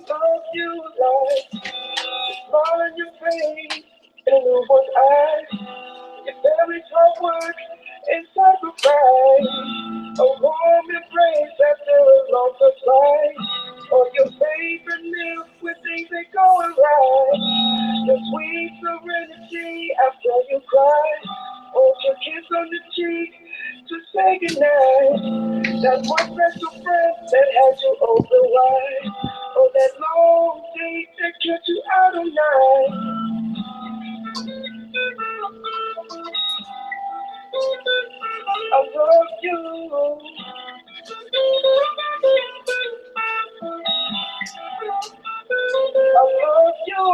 love you like the smile on your face and the one eye. Your very hard work and sacrifice. A warm embrace after a long flight. Or your favorite meal when things ain't going right. The sweet serenity after you cry. Or your kiss on the cheek to say goodnight. That one special friend that had you open wide. Or that long date that kept you out all night. I love you. I love you.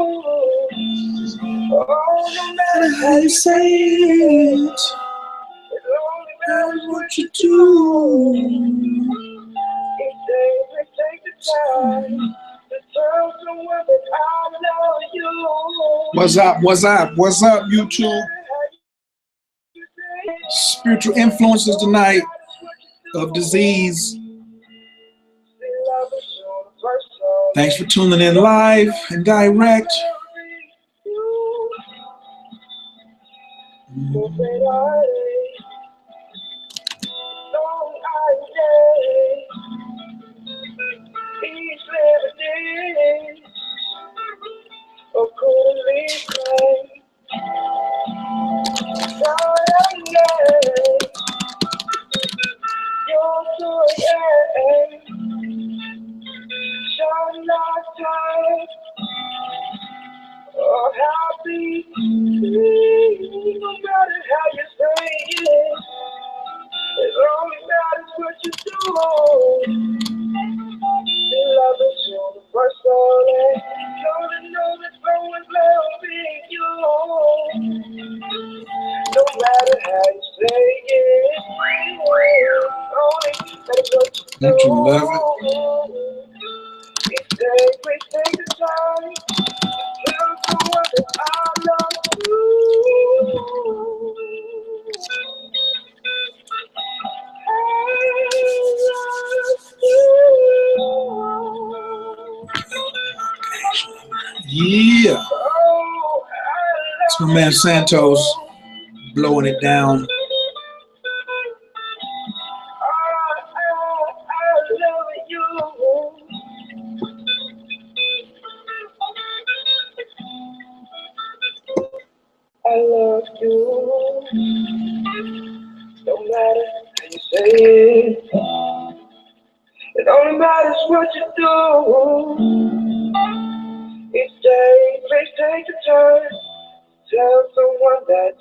Oh, no matter how you say it, it only matters what you do. Each day we take the time to tell someone that I love you. What's up? What's up? What's up, YouTube? Spiritual influences tonight of disease. Thanks for tuning in live and direct. Oh, happy, no matter how you say it, it only matters what you do. Your love is universal, and don't know that someone's loving you. No matter how you say it, only matters what you do. Don't you love it? Each day we take the time. Tell someone that I love you. I love you. Yeah. It's my man Santos blowing it down. I love you. No matter how you say it, it only matters what you do. Each day, please take the time to tell someone that.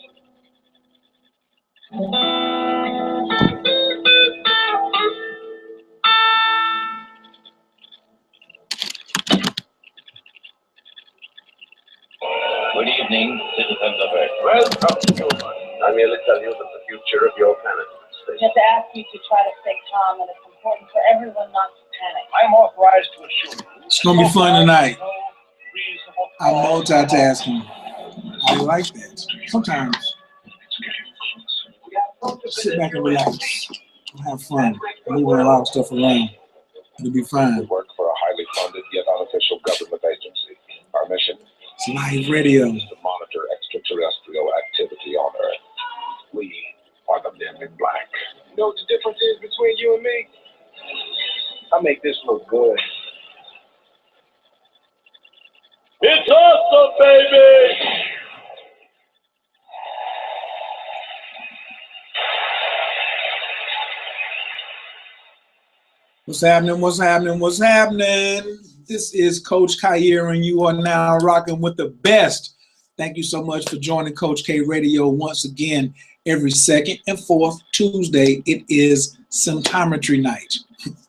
Good evening, citizens of Earth. Welcome, human. I'm here to tell you that the future of your planet is at stake. Just to ask you to try to stay calm, and it's important for everyone not to panic. I'm authorized to assure you. It's gonna be fun tonight. I'm multitasking. I like that. Sometimes sit back and relax. Have fun. Move a lot of stuff around. It'll be fine. We work for a highly funded yet unofficial government agency. Our mission It's live radio. is to monitor extraterrestrial activity on Earth. We are the men in black. You know what the difference is between you and me? I make this look good. It's awesome, baby! What's happening? What's happening? What's happening? This is Coach Khayr, and you are now rocking with the best. Thank you so much for joining Coach K Radio once again. Every second and fourth Tuesday, it is Symptometry night.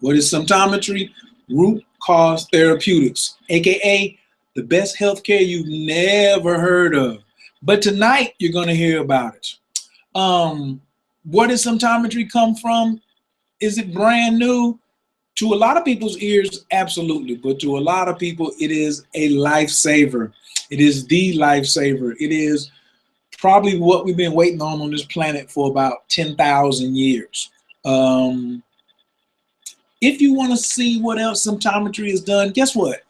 What is Symptometry? Root cause therapeutics, aka the best healthcare you've never heard of. But tonight, you're going to hear about it. Where does symptometry come from? Is it brand new? To a lot of people's ears, absolutely. But to a lot of people, it is a lifesaver. It is the lifesaver. It is probably what we've been waiting on this planet for about 10,000 years. If you want to see what else symptometry has done, guess what?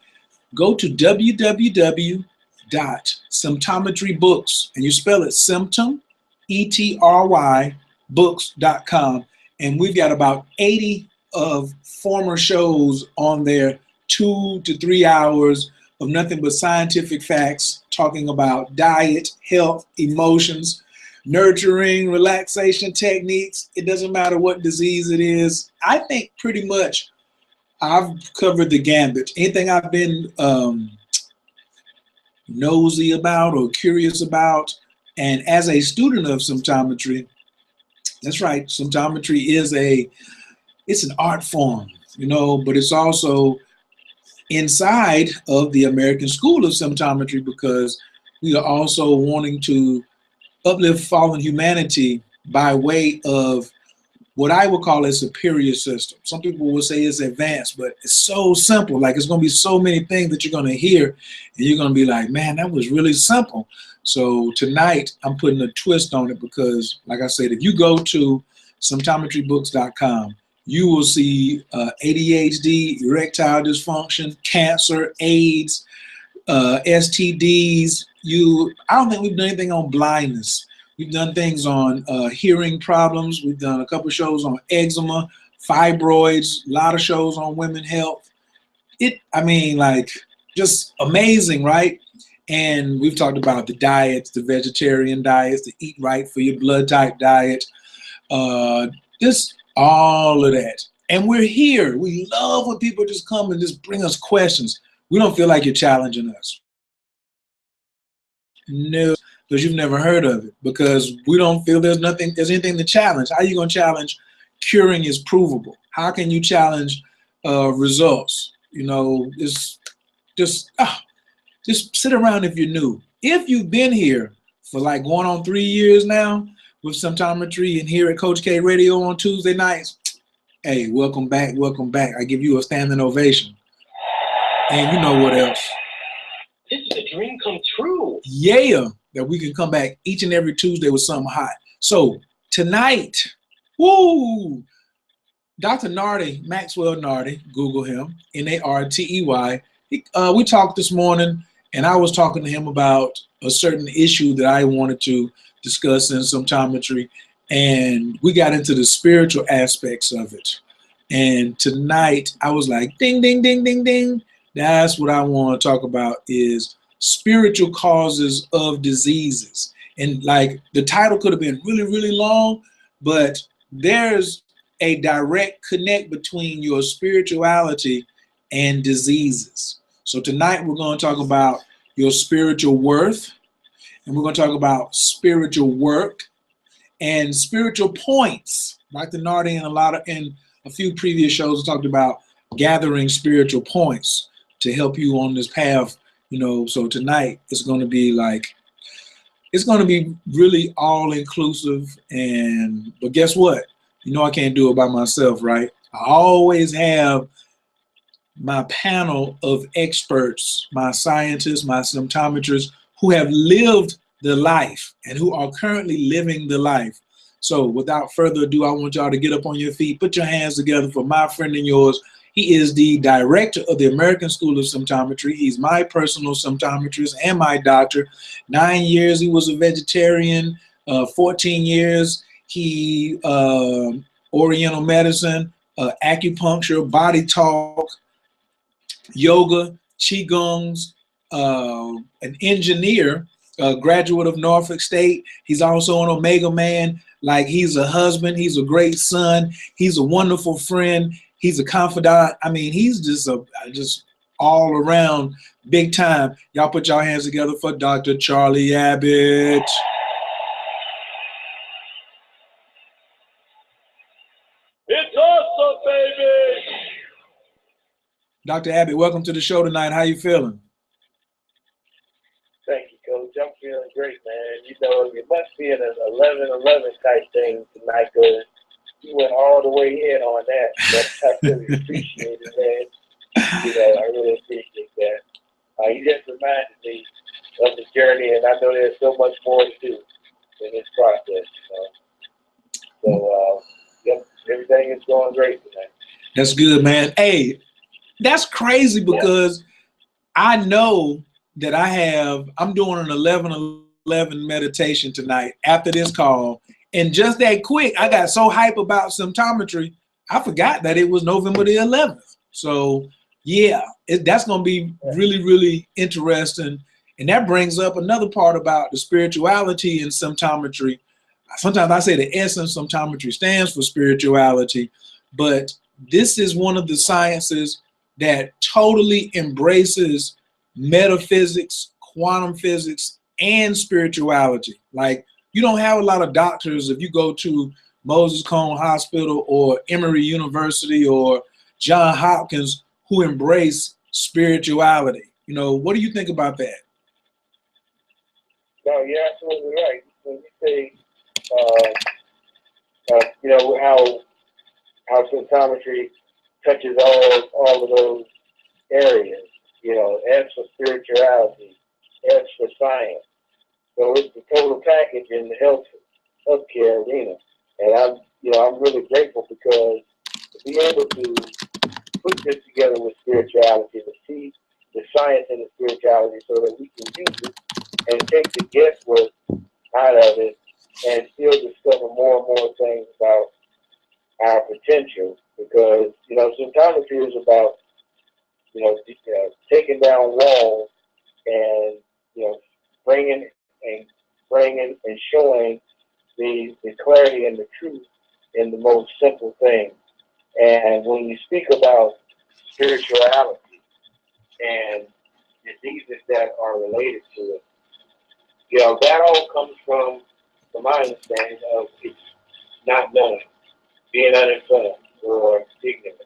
go to www.symptometrybooks, and you spell it symptom, E-T-R-Y, books.com. And we've got about 80 of former shows on there, 2 to 3 hours of nothing but scientific facts, talking about diet, health, emotions, nurturing, relaxation techniques. It doesn't matter what disease it is. I think pretty much I've covered the gambit. Anything I've been nosy about or curious about, and as a student of symptometry, that's right, symptometry is it's an art form, you know, but it's also inside of the American School of Symptometry, because we are also wanting to uplift fallen humanity by way of what I would call a superior system. Some people will say it's advanced, but it's so simple. Like, it's going to be so many things that you're going to hear, and you're going to be like, man, that was really simple. So tonight, I'm putting a twist on it because, like I said, if you go to symptometrybooks.com, you will see ADHD, erectile dysfunction, cancer, AIDS, STDs. I don't think we've done anything on blindness. We've done things on hearing problems. We've done a couple of shows on eczema, fibroids, a lot of shows on women's health. I mean, like, just amazing, right? And we've talked about the diets, the vegetarian diets, the eat right for your blood type diet, just all of that. And we're here. We love when people just come and just bring us questions. We don't feel like you're challenging us. No, because you've never heard of it, because we don't feel there's anything to challenge. How are you going to challenge curing is provable? How can you challenge results? You know, it's just sit around if you're new. If you've been here for like going on 3 years now with symptometry and here at Coach K Radio on Tuesday nights, hey, welcome back, welcome back. I give you a standing ovation. And you know what else? This is a dream come true. Yeah, that we can come back each and every Tuesday with something hot. So tonight, woo, Dr. Nardy, Maxwell Nardy, Google him, N-A-R-T-E-Y. We talked this morning, and I was talking to him about a certain issue that I wanted to discuss in symptometry, and we got into the spiritual aspects of it. And tonight, I was like, ding, ding, ding, ding, ding. That's what I want to talk about, is spiritual causes of diseases. And like, the title could have been really, really long, but there's a direct connect between your spirituality and diseases. So tonight we're going to talk about your spiritual worth, and we're going to talk about spiritual work and spiritual points. Dr. Nardy in a few previous shows talked about gathering spiritual points to help you on this path, you know. So tonight it's going to be like, it's going to be really all inclusive. But guess what? You know, I can't do it by myself, right? I always have my panel of experts, my scientists, my symptometrists, who have lived the life and who are currently living the life. So without further ado, I want y'all to get up on your feet, put your hands together for my friend and yours. He is the director of the American School of Symptometry. He's my personal symptometrist and my doctor. 9 years he was a vegetarian, 14 years he Oriental medicine, acupuncture, body talk, yoga, qigongs, an engineer, a graduate of Norfolk State. He's also an Omega man. Like, he's a husband, he's a great son, he's a wonderful friend, he's a confidant. I mean, he's just all around big time. Y'all put y'all hands together for Dr. Charlie Abbott. It's awesome, baby. Dr. Abbott, welcome to the show tonight. How you feeling? Thank you, Coach. I'm feeling great, man. You know, it must be an 11-11 type thing tonight, because you went all the way in on that. I really appreciate it, man. You know, I really appreciate that. You just reminded me of the journey, and I know there's so much more to do in this process, you know. So, yep, everything is going great tonight. That's good, man. Hey, that's crazy, because I know that I'm doing an 11/11 meditation tonight after this call. And just that quick, I got so hype about symptometry, I forgot that it was November the 11th. So yeah, that's going to be really, really interesting. And that brings up another part about the spirituality in symptometry. Sometimes I say the S in symptometry stands for spirituality, but this is one of the sciences that totally embraces metaphysics, quantum physics, and spirituality. Like, you don't have a lot of doctors, if you go to Moses Cone Hospital or Emory University or John Hopkins, who embrace spirituality. You know, what do you think about that? No, you're absolutely right. When you say, you know, how symptometry touches all of those areas, you know, S for spirituality, S for science. So it's the total package in the healthcare arena. And I'm really grateful because to be able to put this together with spirituality, to see the science and the spirituality so that we can use it and take the guesswork out of it and still discover more and more things about our potential. Because, you know, symptometry is about, you know, taking down walls and, you know, bringing and showing the clarity and the truth in the most simple things. And when you speak about spirituality and diseases that are related to it, you know, that all comes from my understanding of it's not knowing, being uninformed or ignorant.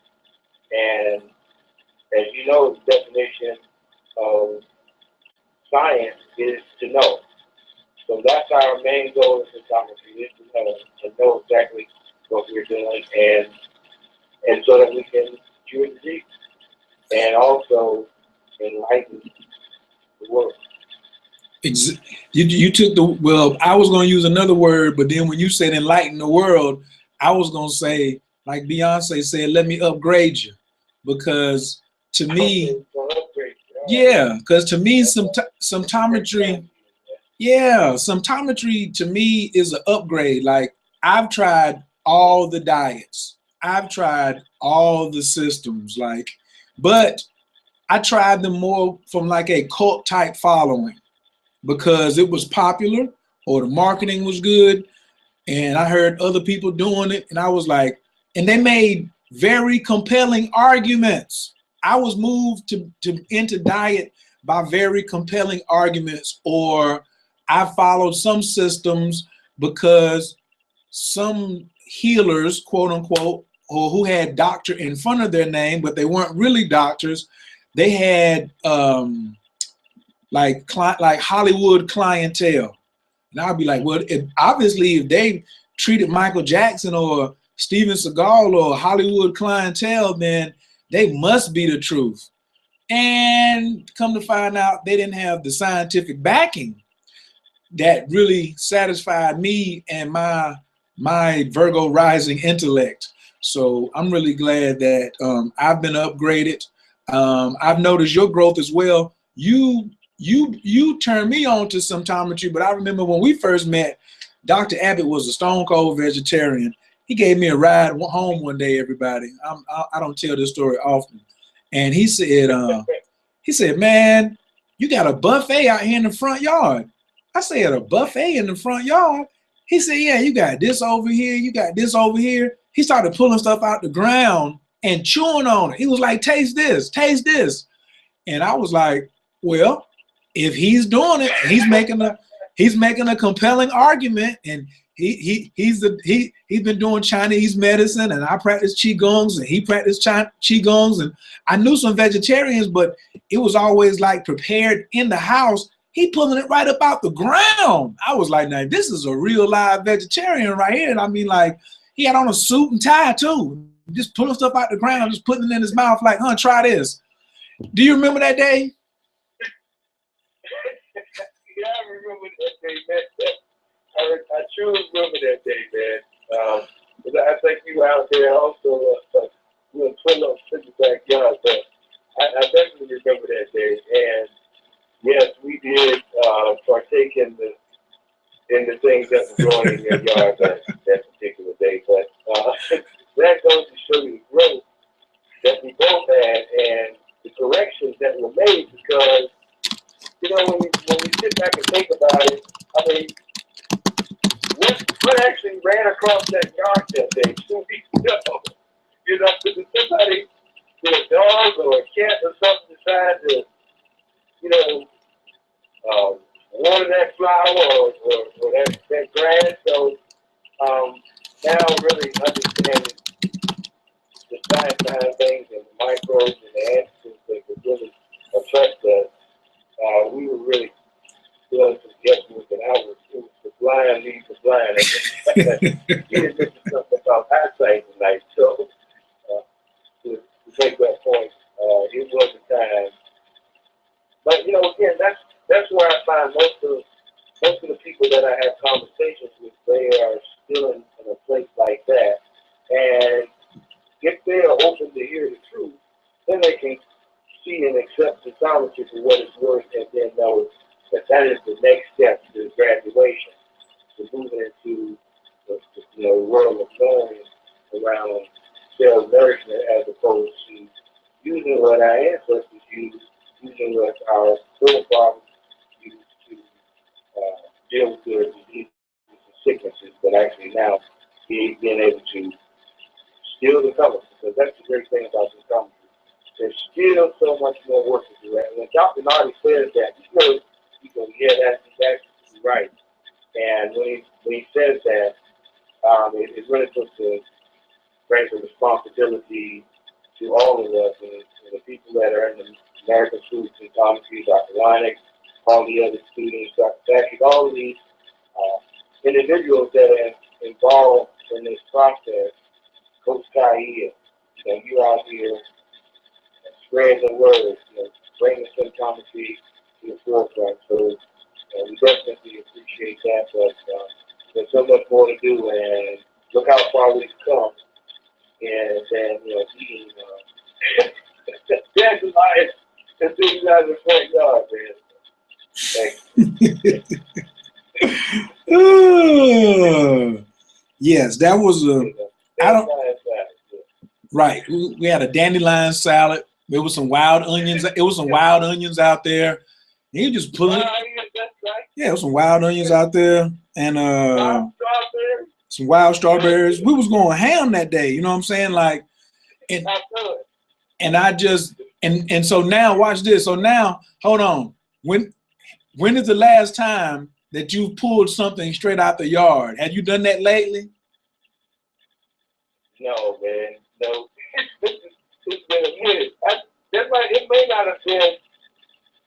And as you know, the definition of science is to know. So that's our main goal in symptometry, is to know exactly what we're doing, and so that we can cure disease and also enlighten the world. You took well, I was going to use another word, but then when you said enlighten the world, I was going to say, like Beyonce said, let me upgrade you. Because to me, yeah, because to me, symptometry, symptometry to me is an upgrade. Like, I've tried all the diets. I've tried all the systems, like, but I tried them more from like a cult type following because it was popular or the marketing was good. And I heard other people doing it. And I was like, and they made very compelling arguments. I was moved into diet by very compelling arguments, or I followed some systems because some healers, quote unquote, or who had doctor in front of their name, but they weren't really doctors. They had like Hollywood clientele. And I'd be like, well, if they treated Michael Jackson or Steven Seagal or Hollywood clientele, then they must be the truth. And come to find out, they didn't have the scientific backing that really satisfied me and my Virgo rising intellect. So I'm really glad that I've been upgraded. I've noticed your growth as well. You turned me on to symptometry, but I remember when we first met, Dr. Abbott was a stone cold vegetarian. He gave me a ride home one day, everybody. I don't tell this story often. And he said, man, you got a buffet out here in the front yard. I said, a buffet in the front yard? He said, yeah, you got this over here, you got this over here. He started pulling stuff out the ground and chewing on it. He was like, taste this, taste this. And I was like, well, if he's doing it, he's making a compelling argument, and he's been doing Chinese medicine, and I practice Qigongs, and he practiced Qigongs, and I knew some vegetarians, but it was always like prepared in the house. He pulling it right up out the ground. I was like, now this is a real live vegetarian right here. And I mean, like, he had on a suit and tie too, just pulling stuff out the ground, just putting it in his mouth like, huh, try this. Do you remember that day? Yeah, I remember that day, man. I truly remember that day, man. I think you were out there also doing twin ups in the backyard, but I definitely remember that day. in the things that were growing in your yard that particular day. But that goes to show you the growth that we both had and the corrections that were made, because, you know, when we sit back and think about it, I mean, what actually ran across that yard that day? 2 weeks ago. You know, if somebody, with a dog or a cat or something, decide to, you know, water that flower or that grass. So now really understanding the science behind things and the microbes and the antigens that could really affect us, we were really doing some guesswork, and it was the blind leads the blind. You didn't mention something about eyesight tonight, so to make that point, it was a time. But, you know, again, that's where I find most of the people that I have conversations with, they are still in a place like that. And if they are open to hear the truth, then they can see and accept symptometry for what it's worth, and then know that is the next step to graduation, to moving into the world of knowing around cell nourishment, as opposed to using what our ancestors used, using what our forefathers used to deal with their diseases and sicknesses, but actually now being able to steal the colors, because that's the great thing about this company. There's still so much more work to do. And when Dr. Nardy says that, you go, yeah, that's right. And when he says that, it really brings a responsibility to all of us, and the people that are in the American Schools of Symptometry, Dr. Wanek, all the other students, Dr. Patrick, all of these individuals that are involved in this process. Coach Kai, you out here spreading the word, bringing symptometry to the forefront. So we definitely appreciate that, but there's so much more to do, and look how far we've come. And then, being that's life and things out of the front yard, man. Thanks. Yes, that was right. We had a dandelion salad. There was some wild onions. It was some wild onions out there. And you just pulling it. Yeah, there was some wild onions out there, and some wild strawberries. We was going ham that day. You know what I'm saying? Like, and I just and so now watch this. So now, hold on. When is the last time that you pulled something straight out the yard? Have you done that lately? No, man. No. It's been a minute. It may not have been.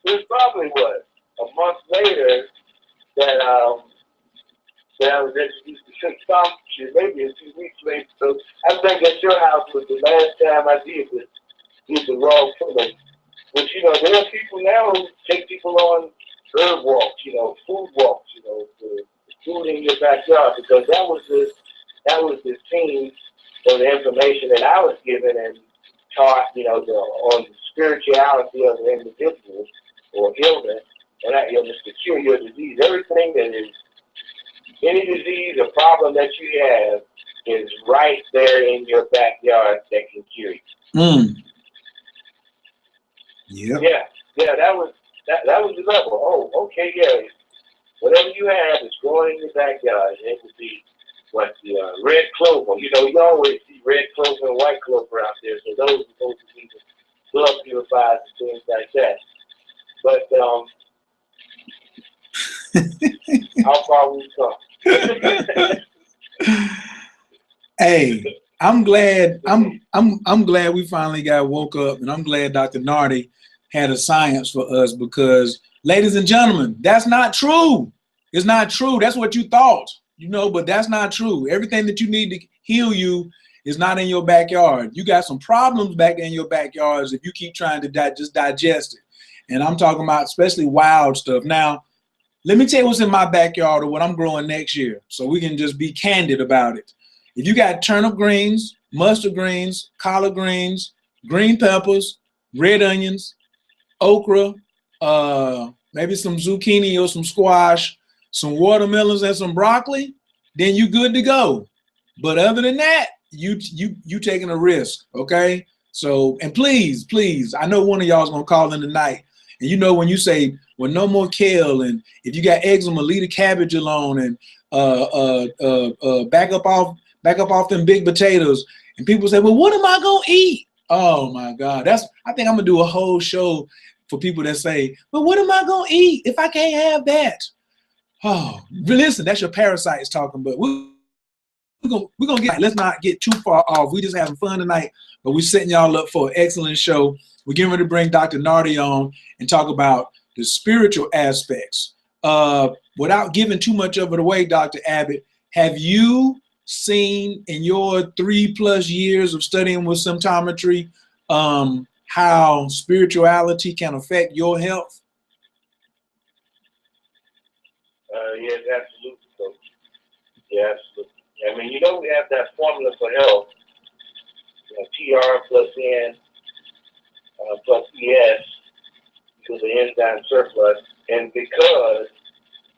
It probably was a month later that I was introduced to symptometry, maybe a few weeks later. So I think at your house was the last time I did the raw filling. But there are people now who take people on herb walks, food walks, the food in your backyard, because that was the theme or the information that I was given and taught, on the spirituality of the individual or illness, and that illness to cure your disease. Everything that is any disease or problem that you have is right there in your backyard that can cure you. Mm. Yep. Yeah, that was the level. Oh, okay, yeah. Whatever you have is growing in your backyard. It would be the red clover. You always see red clover and white clover out there. So those are supposed to be the blood purifiers and things like that. But how far we've come. Hey, I'm glad we finally got woke up, and I'm glad Dr. Nardy had a science for us, because, ladies and gentlemen, that's not true. It's not true. That's what you thought, but that's not true. Everything that you need to heal you is not in your backyard. You got some problems back in your backyards if you keep trying to just digest it. And I'm talking about especially wild stuff. Now, let me tell you what's in my backyard or what I'm growing next year, so we can just be candid about it. If you got turnip greens, mustard greens, collard greens, green peppers, red onions, okra, maybe some zucchini or some squash, some watermelons and some broccoli, then you good to go. But other than that, you taking a risk, okay? So, and please, I know one of y'all is gonna call in tonight, and you know when you say, well, no more kale, and if you got eczema, leave the cabbage alone, and back up off them big potatoes. And people say, well, what am I gonna eat? Oh my God, I think I'm gonna do a whole show for people that say, well, what am I gonna eat if I can't have that? Oh, listen, that's your parasites talking, but we're gonna get, let's not get too far off. We just having fun tonight, but we're setting y'all up for an excellent show. We're getting ready to bring Dr. Nardy on and talk about the spiritual aspects. Without giving too much of it away, Dr. Abbott, have you seen in your 3+ years of studying with symptometry how spirituality can affect your health? Yes, absolutely, Coach. Yeah, absolutely. I mean, you know, we have that formula for health, TR plus N plus ES equals the enzyme surplus. And because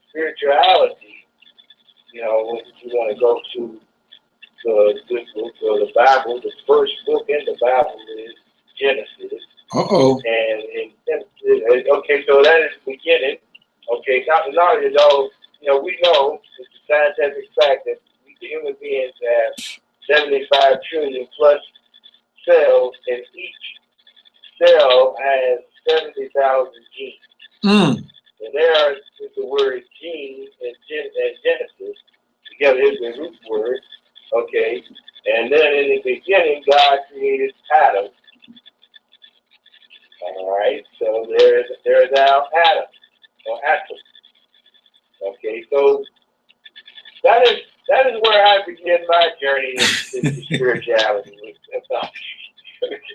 spirituality, you know, if you want to go to the Bible, the first book in the Bible is Genesis. And in Genesis, okay, so that is the beginning. Okay, Dr. Nardy, though, you know, we know it's a scientific fact that the human beings have 75 trillion plus cells, and each cell has 70,000 genes. And there is the word gene and Genesis. Together is the root word. Okay. And then in the beginning, God created Adam. All right. So there's our Adam or atom. Okay. So that is where I begin my journey into spirituality.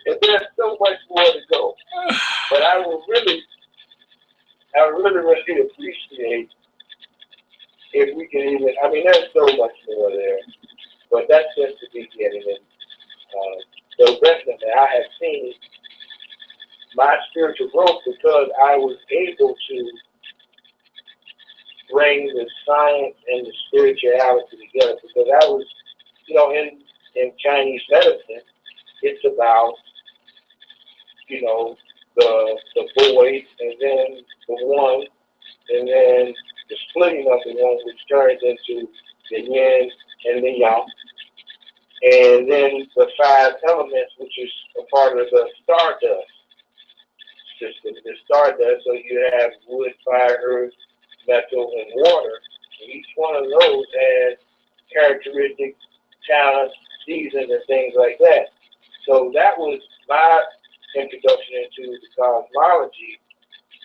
And there's so much more to go. But I really appreciate if we can even, I mean, there's so much more there, but that's just the beginning. And so definitely I have seen my spiritual growth because I was able to bring the science and the spirituality together, because I was, you know, in Chinese medicine, it's about, you know, the void, and then the one, and then the splitting of the one, which turns into the yin and the yang, and then the 5 elements, which is a part of the stardust system. The stardust, so you have wood, fire, earth, metal, and water. And each one of those has characteristics, talents, seasons, and things like that. So that was my introduction into the cosmology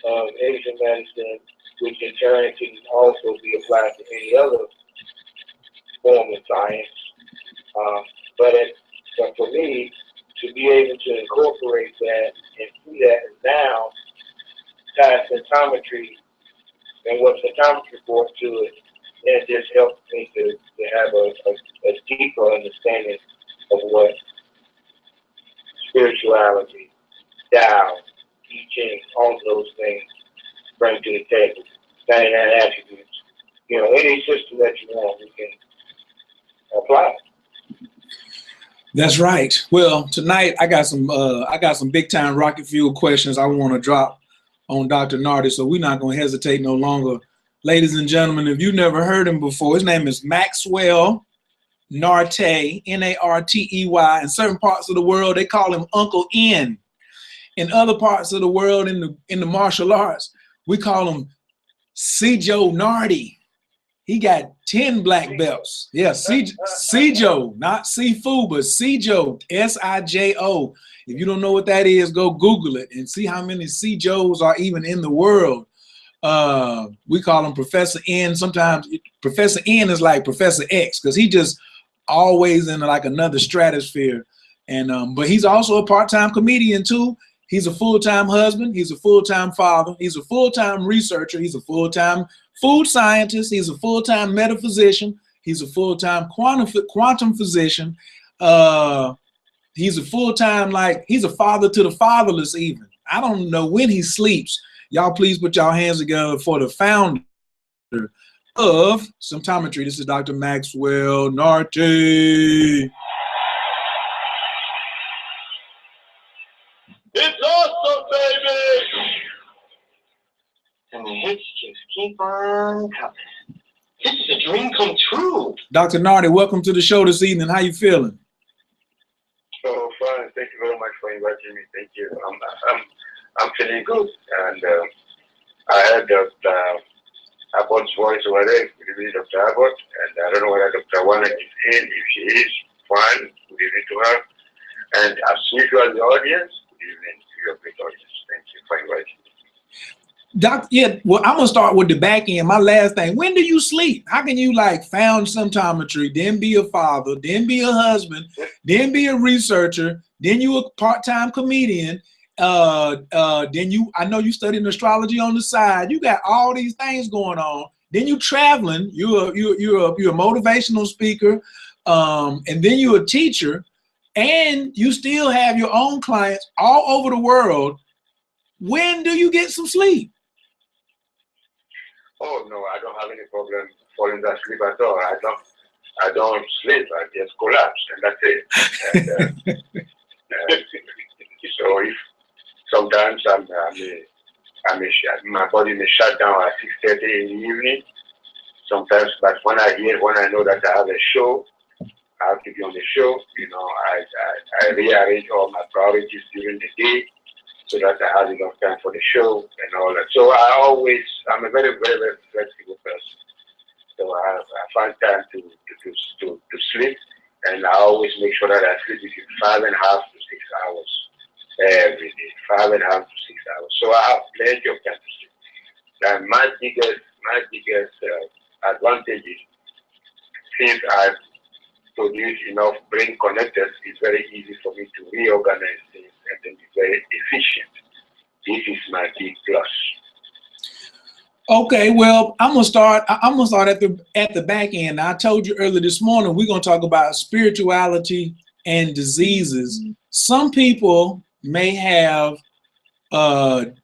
of Asian medicine, which in turn can also be applied to any other form of science. But for me, to be able to incorporate that and see that now, tie symptometry and what symptometry brought to it, it just helped me to have a deeper understanding of what spirituality, Tao, teaching, all of those things bring to the table. 99 attributes. You know, any system that you want, we can apply. That's right. Well, tonight I got some big time rocket fuel questions I want to drop on Dr. Nardy, so we're not going to hesitate no longer. Ladies and gentlemen, if you've never heard him before, his name is Maxwell Nartey, Nartey. In certain parts of the world, they call him Uncle N. In other parts of the world, in the martial arts, we call him Sijo Nardy. He got 10 black belts. Yeah, Sijo, not seafood, but Sijo, S-I-J-O. If you don't know what that is, go Google it and see how many Sijos are even in the world. We call him Professor N. Sometimes Professor N is like Professor X, because he just always in like another stratosphere. And but he's also a part-time comedian too. He's a full-time husband. He's a full-time father. He's a full-time researcher. He's a full-time food scientist. He's a full-time metaphysician. He's a full-time quantum physician. He's a full-time, like, he's a father to the fatherless even. I don't know when he sleeps. Y'all please put y'all hands together for the founder of Symptometry. This is Dr. Maxwell Nardy. It's awesome, baby! And the hits just keep on coming. This is a dream come true. Dr. Nardy, welcome to the show this evening. How you feeling? So fine. Thank you very much for inviting me. Thank you. I'm feeling good. And I heard that Abbott's voice over there. Good evening, Dr. Abbott. And I don't know whether Dr. Wanek is in. If she is, fine. Good evening to her. And as usual, the audience, good evening to your great audience. Thank you for inviting me. Doc, yeah, well, I'm gonna start with the back end. My last thing, when do you sleep? How can you like found symptometry, then be a father, then be a husband, then be a researcher, then you a part-time comedian, then you, I know you studying astrology on the side. You got all these things going on. Then you traveling, you're a motivational speaker, and then you're a teacher, and you still have your own clients all over the world. When do you get some sleep? Oh no, I don't have any problem falling asleep at all. I don't sleep. I just collapse, and that's it. And, so if sometimes my body may shut down at 6:30 in the evening. Sometimes, but when I know that I have a show, I have to be on the show. You know, I rearrange all my priorities during the day, so that I have enough time for the show and all that. So I'm a very, very, very flexible person. So I find time to sleep, and I always make sure that I sleep between 5.5 to 6 hours every day. 5.5 to 6 hours. So I have plenty of time to sleep. And my biggest advantage is, since I produce enough brain connectors, it's very easy for me to reorganize things and then be very efficient. This is my big plus. Okay, well, I'm gonna start at the back end. I told you earlier this morning we're gonna talk about spirituality and diseases. Some people may have well,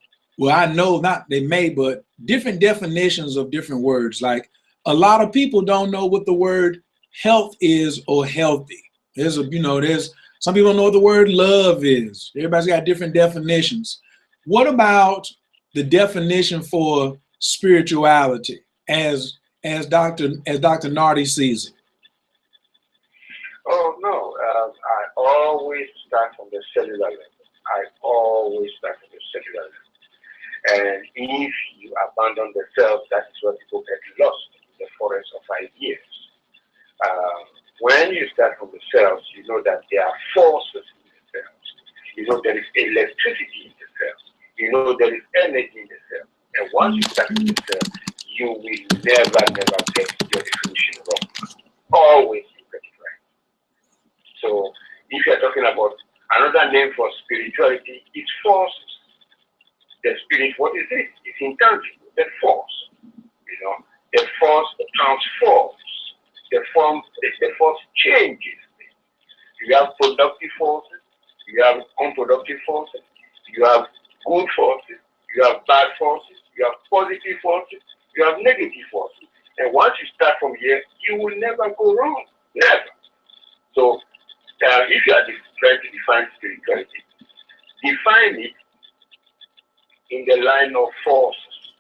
I know not they may, but different definitions of different words. Like a lot of people don't know what the word health is or healthy. There's some people don't know what the word love is. Everybody's got different definitions. What about the definition for spirituality as Dr. Nardy sees it? Oh no, I always start from the cellular level. I always start from the cellular level. And if you abandon the cells, that is where people get lost in the forest of ideas. When you start from the cells, you know that there are forces in the cells. You know there is electricity in the cells. You know there is energy in the cells. And once you start with the cells, you will never get your definition wrong. Always you get it right. So if you're talking about another name for spirituality, it's forces. The spirit, what is it? It's intangible. The force. You know, the force transforms. The force changes things. You have productive forces, you have unproductive forces, you have good forces, you have bad forces, you have positive forces, you have negative forces. And once you start from here, you will never go wrong. Never. So if you are trying to define spirituality, define it in the line of forces.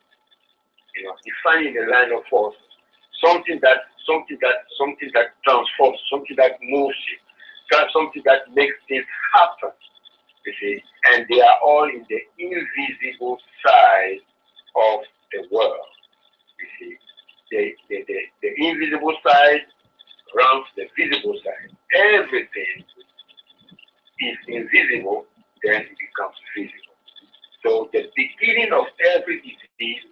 You know, defining the line of forces. Something that transforms, something that moves you, something that makes things happen. You see, and they are all in the invisible side of the world. You see, the invisible side runs the visible side. Everything is invisible, then it becomes visible. So the beginning of every disease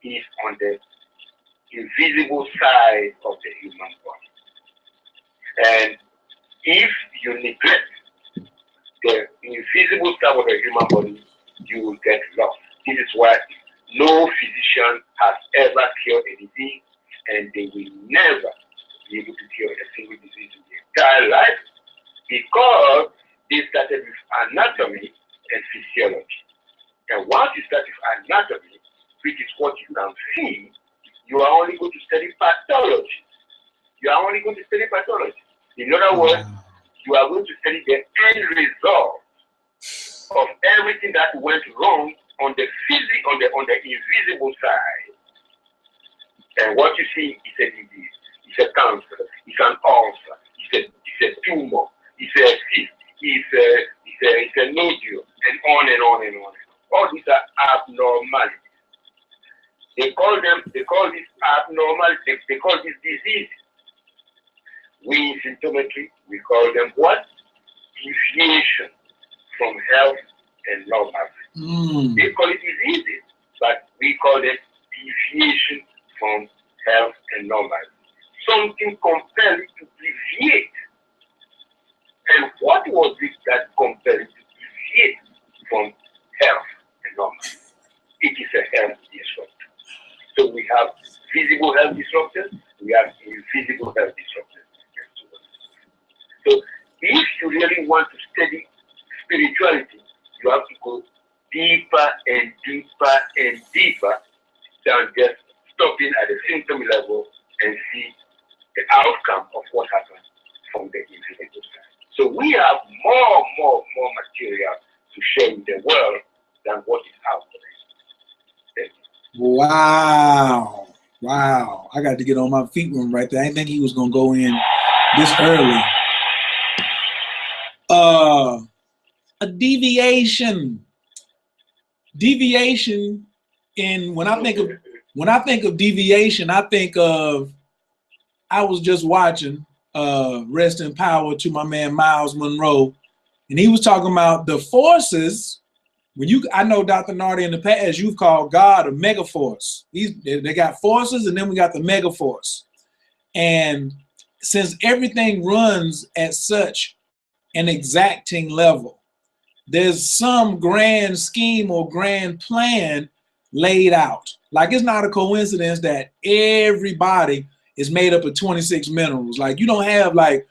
is on the invisible side of the human body. And if you neglect the invisible side of the human body, you will get lost. This is why no physician has ever cured a disease, and they will never be able to cure a single disease in their entire life, because they started with anatomy and physiology. And once you start with anatomy, which is what you can see, you are only going to going to study pathology. In other words, you are going to study the end result of everything that went wrong on the invisible side. And what you see is a disease, it's a cancer, it's an ulcer, it's a tumor, it's a cyst, it's a nodule, and on and on and on. All these are abnormalities. They call this abnormalities, they call this disease. We in symptometry, we call them what? Deviation from health and normalcy. They call it diseases, but we call it deviation from health and normalcy. Something compelling to deviate. And what was it that compelled to deviate from health and normalcy? It is a health disruptor. So we have visible health disruptors, we have invisible health disruptors. So if you really want to study spirituality, you have to go deeper and deeper and deeper than just stopping at the symptom level and see the outcome of what happened from the invisible side. So we have more material to share with the world than what is out there. Wow. Wow. I got to get on my feet room right there. I didn't think he was going to go in this early. A deviation. Deviation in when I think of deviation, I think of I was just watching Rest in Power to my man Miles Monroe, and he was talking about the forces. I know Dr. Nardy in the past, you've called God a mega force. They got forces, and then we got the mega force. And since everything runs at such an exacting level, there's some grand scheme or grand plan laid out. Like, it's not a coincidence that everybody is made up of 26 minerals. Like, you don't have like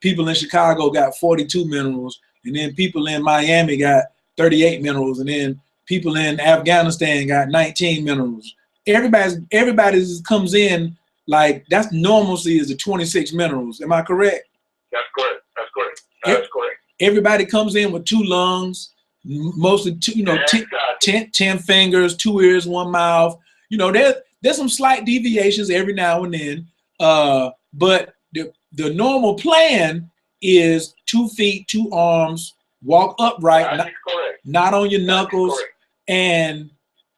people in Chicago got 42 minerals, and then people in Miami got 38 minerals, and then people in Afghanistan got 19 minerals. Everybody comes in like that's normalcy is the 26 minerals. Am I correct? That's correct. That's correct. That's correct. Everybody comes in with 2 lungs, mostly 10 fingers, 2 ears, 1 mouth. You know, there's some slight deviations every now and then, but the normal plan is 2 feet, 2 arms, walk upright, not on your knuckles. And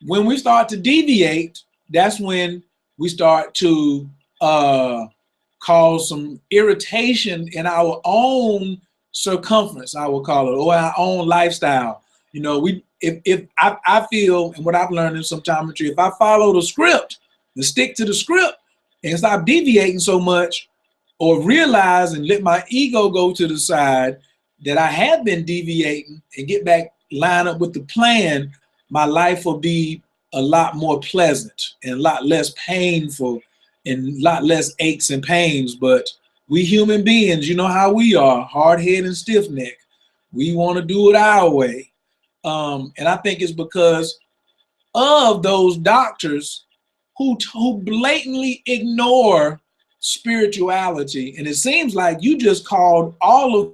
when we start to deviate, that's when we start to cause some irritation in our own circumference, I would call it, or our own lifestyle. You know, if I feel, and what I've learned in symptometry, if I follow the script and stick to the script and stop deviating so much, or realize and let my ego go to the side that I have been deviating and get back, line up with the plan, my life will be a lot more pleasant and a lot less painful and a lot less aches and pains. But we human beings, you know how we are, hard-headed and stiff-necked. We want to do it our way. And I think it's because of those doctors who blatantly ignore spirituality. And it seems like you just called all of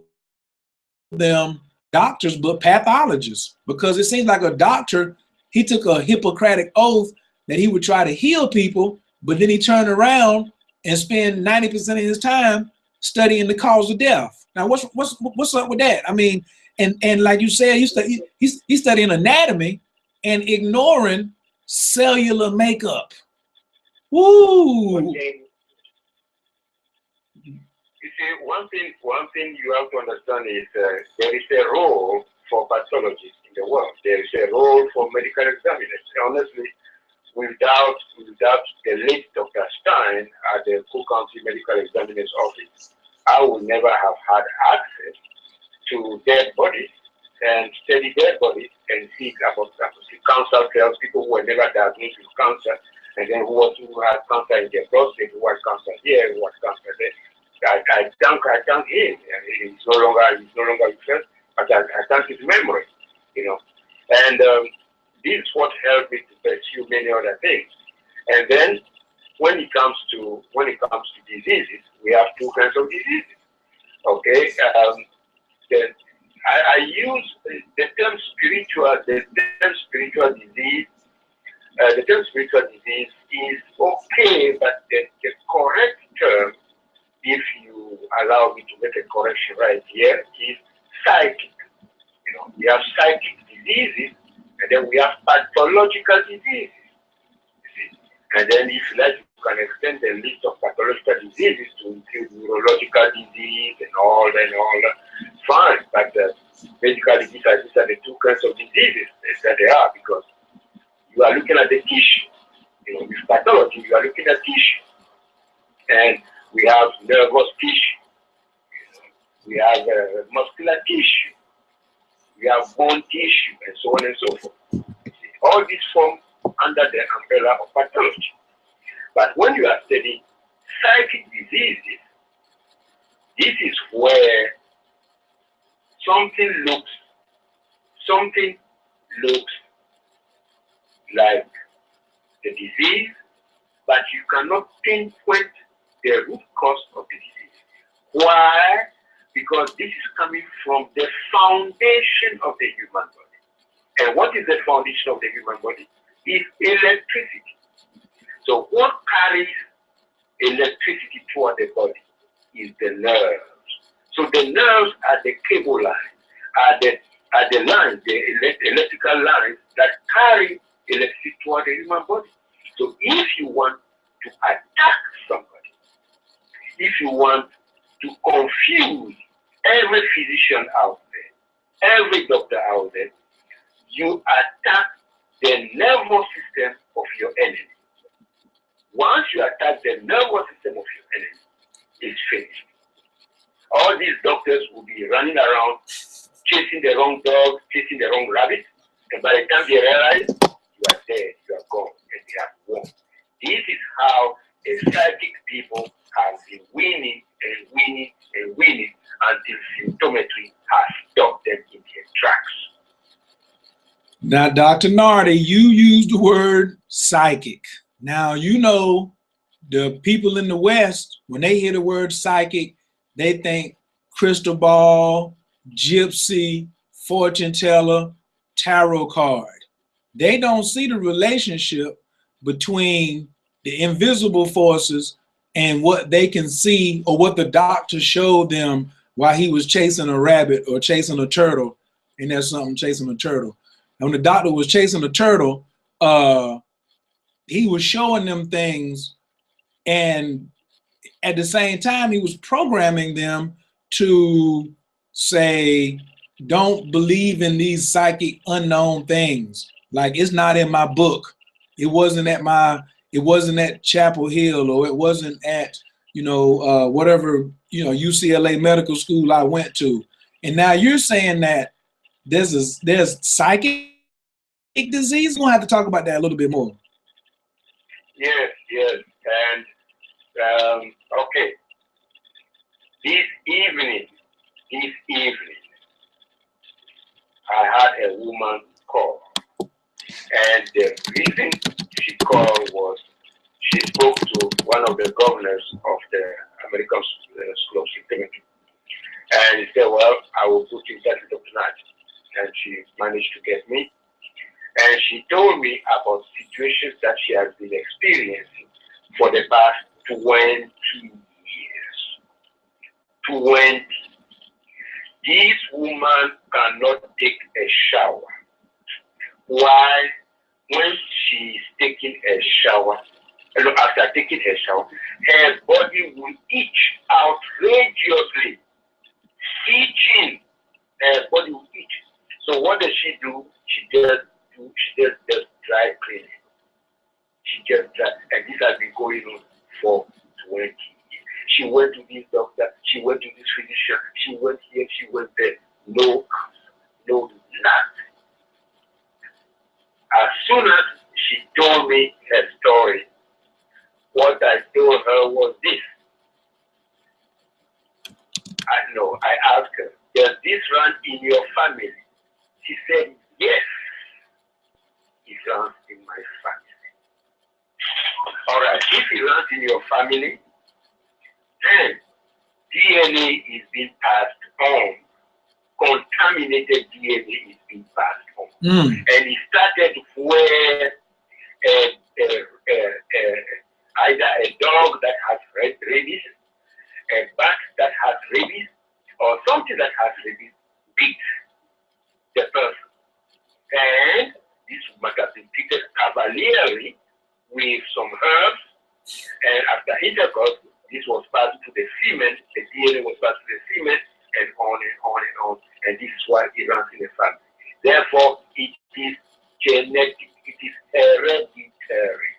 them doctors, but pathologists, because it seems like a doctor, he took a Hippocratic oath that he would try to heal people, but then he turned around and spend 90% of his time studying the cause of death. Now, what's up with that? I mean, and like you said, he's studying anatomy and ignoring cellular makeup. Woo! Okay. You see, one thing you have to understand is there is a role for pathologists in the world. There is a role for medical examiners. Honestly, without the late Dr. Stein at the Cook County Medical Examiner's Office, I would never have had access to dead bodies and study dead bodies and see about cancer cells, people who were never diagnosed with cancer, and then who had cancer in their prostate, who had cancer here, who had cancer there. I thank him. He's no longer with us, but I thank his memory, you know. And this is what helped me to pursue many other things. And then when it comes to diseases, two kinds of diseases. Okay, I use the term spiritual. The term spiritual disease. The term spiritual disease is okay, but the correct term, if you allow me to make a correction right here, is psychic. You know, we have psychic diseases, and then we have pathological diseases. And then if you like, you can extend the list of pathological diseases to include neurological disease and all that. Fine, but basically these are the two kinds of diseases that they are, because you are looking at the tissue. You know, with pathology, you are looking at tissue. And we have nervous tissue. We have muscular tissue. We have bone tissue, and so on and so forth. All these form under the umbrella of pathology. But when you are studying psychic diseases, this is where something looks like the disease, but you cannot pinpoint the root cause of the disease. Why? Because this is coming from the foundation of the human body. And what is the foundation of the human body? Is electricity. So what carries electricity toward the body is the nerves. So the nerves are the cable line, are the lines, the electrical lines that carry electricity toward the human body. So if you want to attack somebody, if you want to confuse every physician out there, every doctor out there, you attack the nervous system of your enemy. Once you attack the nervous system of your enemy, it's finished. All these doctors will be running around, chasing the wrong dog, chasing the wrong rabbit, and by the time they realize, you are dead, you are gone, and they have won. This is how the psychic people have been winning and winning and winning until symptometry has stopped them in their tracks. Now, Dr. Nardy, you used the word psychic. Now, you know, the people in the West, when they hear the word psychic, they think crystal ball, gypsy, fortune teller, tarot card. They don't see the relationship between the invisible forces and what they can see, or what the doctor showed them while he was chasing a rabbit or chasing a turtle. And that's something, chasing a turtle. And when the doctor was chasing a turtle, he was showing them things, and at the same time, he was programming them to say, don't believe in these psychic unknown things. Like, it's not in my book. It wasn't at Chapel Hill, or it wasn't at, you know, whatever, you know, UCLA medical school I went to. And now you're saying that there's psychic disease. We'll have to talk about that a little bit more. Yes. And okay. This evening, I had a woman call, and the reason she called was she spoke to one of the governors of the American School of Symptometry, and he said, "Well, I will put you in touch with Dr. Nardy," and she managed to get me, and she told me about situations that she has been experiencing for the past 20 years. 20. This woman cannot take a shower. Why? When she is taking a shower, after taking a shower, her body will itch outrageously. Itching. Her body will itch. So what does she do? She just dry cleaning. She just dry, and this has been going on for 20 years. She went to this doctor, she went to this physician, she went here, she went there. No answer, no nothing. As soon as she told me her story, what I told her was this. I asked her, does this run in your family? She said, yes, it runs in my family. All right, if it runs in your family, then DNA is being passed on. Contaminated DNA is being passed on. And it started where either a dog that has rabies, a bat that has rabies, or something that has rabies beats the person. And this must have been treated cavalierly with some herbs, and after intercourse, this was passed to the semen, the DNA was passed to the semen, and on and on and on. And this is why it runs in the family. Therefore, it is genetic, it is hereditary.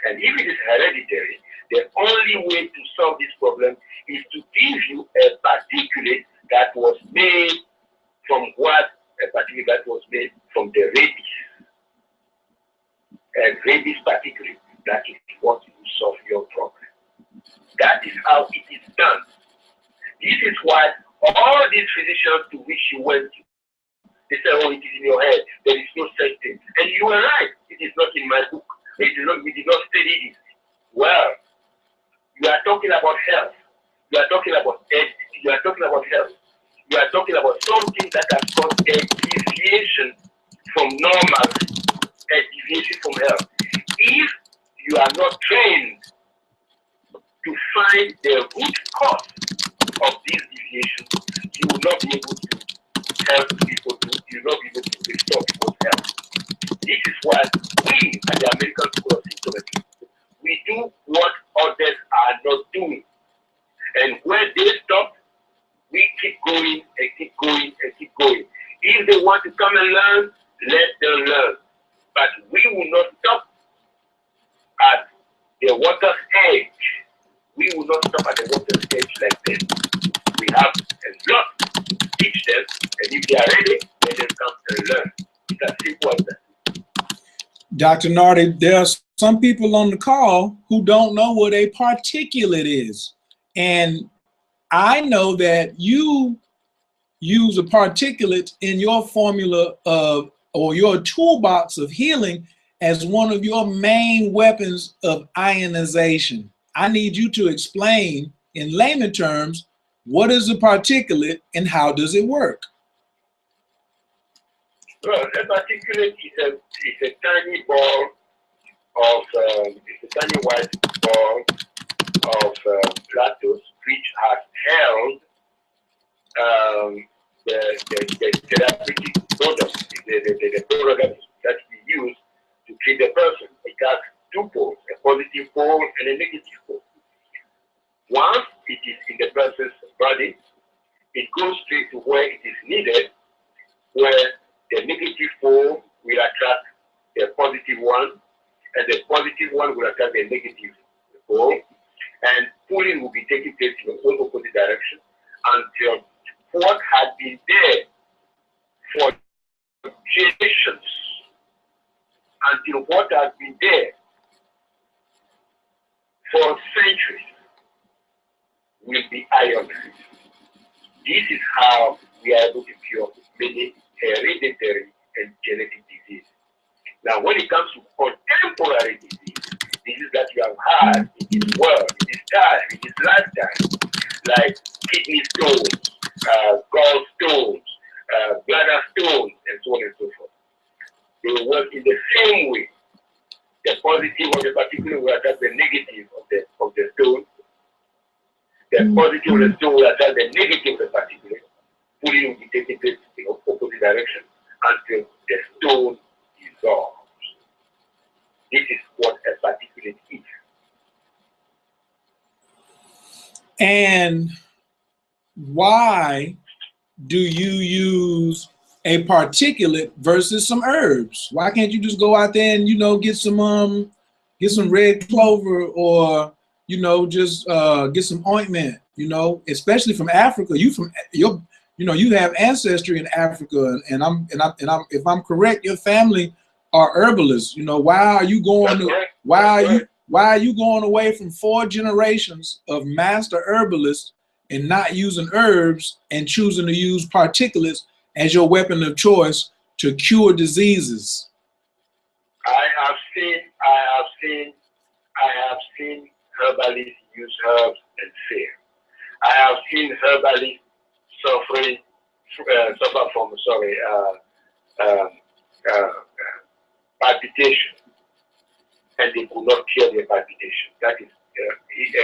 And if it is hereditary, the only way to solve this problem is to give you a particulate that was made from what? A particulate that was made from the rabies. A rabies particulate, that is what will solve your problem. That is how it is done. This is why all these physicians to which you went to, they say, oh, it is in your head. There is no such thing. And you are right. It is not in my book. We did not study it. Well, you are talking about health. You are talking about health. You are talking about health. You are talking about something that has caused a deviation from normal, a deviation from health. If you are not trained to find the root cause of these deviations, you will not be able to help people, you will not be able to restore people's health. This is why we at the American School of Symptometry, we do what others are not doing. And when they stop, we keep going and keep going and keep going. If they want to come and learn, let them learn. But we will not stop at the water's edge. We will not stop at the water's edge like this. We have a lot to teach them, and if they are ready, let them come and learn. It's as simple as that. Dr. Nardy, there are some people on the call who don't know what a particulate is. And I know that you use a particulate in your formula of, or your toolbox of healing as one of your main weapons of ionization. I need you to explain in layman terms, what is a particulate and how does it work? Well, a particulate is a tiny ball of, it's a tiny white ball of lactose which has held the therapeutic product, the product that we use to treat the person. It has two poles, a positive pole and a negative pole. Once it is in the person's body, it goes straight to where it is needed, where the negative pole will attract the positive one, and the positive one will attract the negative pole, and pulling will be taking place in the opposite direction until what had been there for generations, until what has been there for centuries will be ionized. This is how we are able to cure many hereditary and genetic diseases. Now, when it comes to contemporary diseases that you have had in this world, in this time, in this lifetime, like kidney stones, gallstones, bladder stones, and so on and so forth, they will work in the same way. The positive of the particular will attack the negative of the stone. The positive of the stone will attack the negative of the particular. Pulling will be taking place in the opposite direction until the stone dissolves. This is what a particulate is. And why do you use a particulate versus some herbs? Why can't you just go out there and, you know, get some red clover, or, you know, just get some ointment, you know, especially from Africa. You have ancestry in Africa, and if I'm correct, your family are herbalists. You know, why are you going away from 4 generations of master herbalists and not using herbs and choosing to use particulates as your weapon of choice to cure diseases? I have seen herbalists use herbs and fail. I have seen herbalists suffer from palpitation, and they could not cure their palpitation. That is a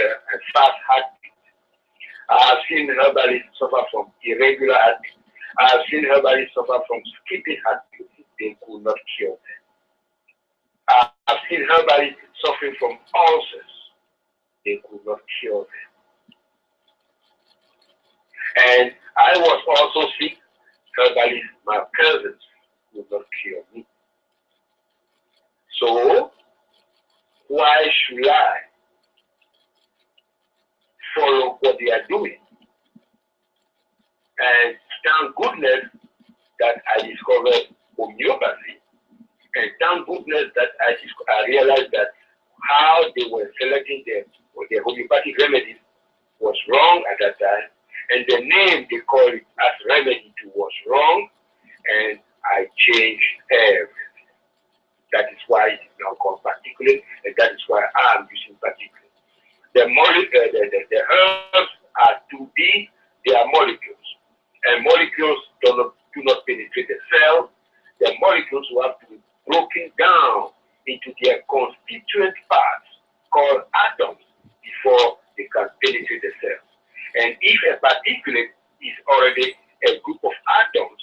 fast heartbeat. I have seen herbalists suffer from irregular heartbeat. I have seen herbalists suffer from skipping heartbeat. They could not cure them. I have seen herbalists suffering from ulcers. They could not cure them. And I was also sick. Herbalists, my cousins, could not cure me. So, why should I follow what they are doing? And thank goodness that I discovered homeopathy, and thank goodness that I realized that how they were selecting their homeopathic remedies was wrong at that time, and the name they call it as remedy to was wrong, and I changed everything. That is why it is now called particulate, and that is why I am using particulate. The herbs are to be, they are molecules, and molecules do not penetrate the cell. The molecules will have to be broken down into their constituent parts called atoms before they can penetrate the cell. And if a particulate is already a group of atoms,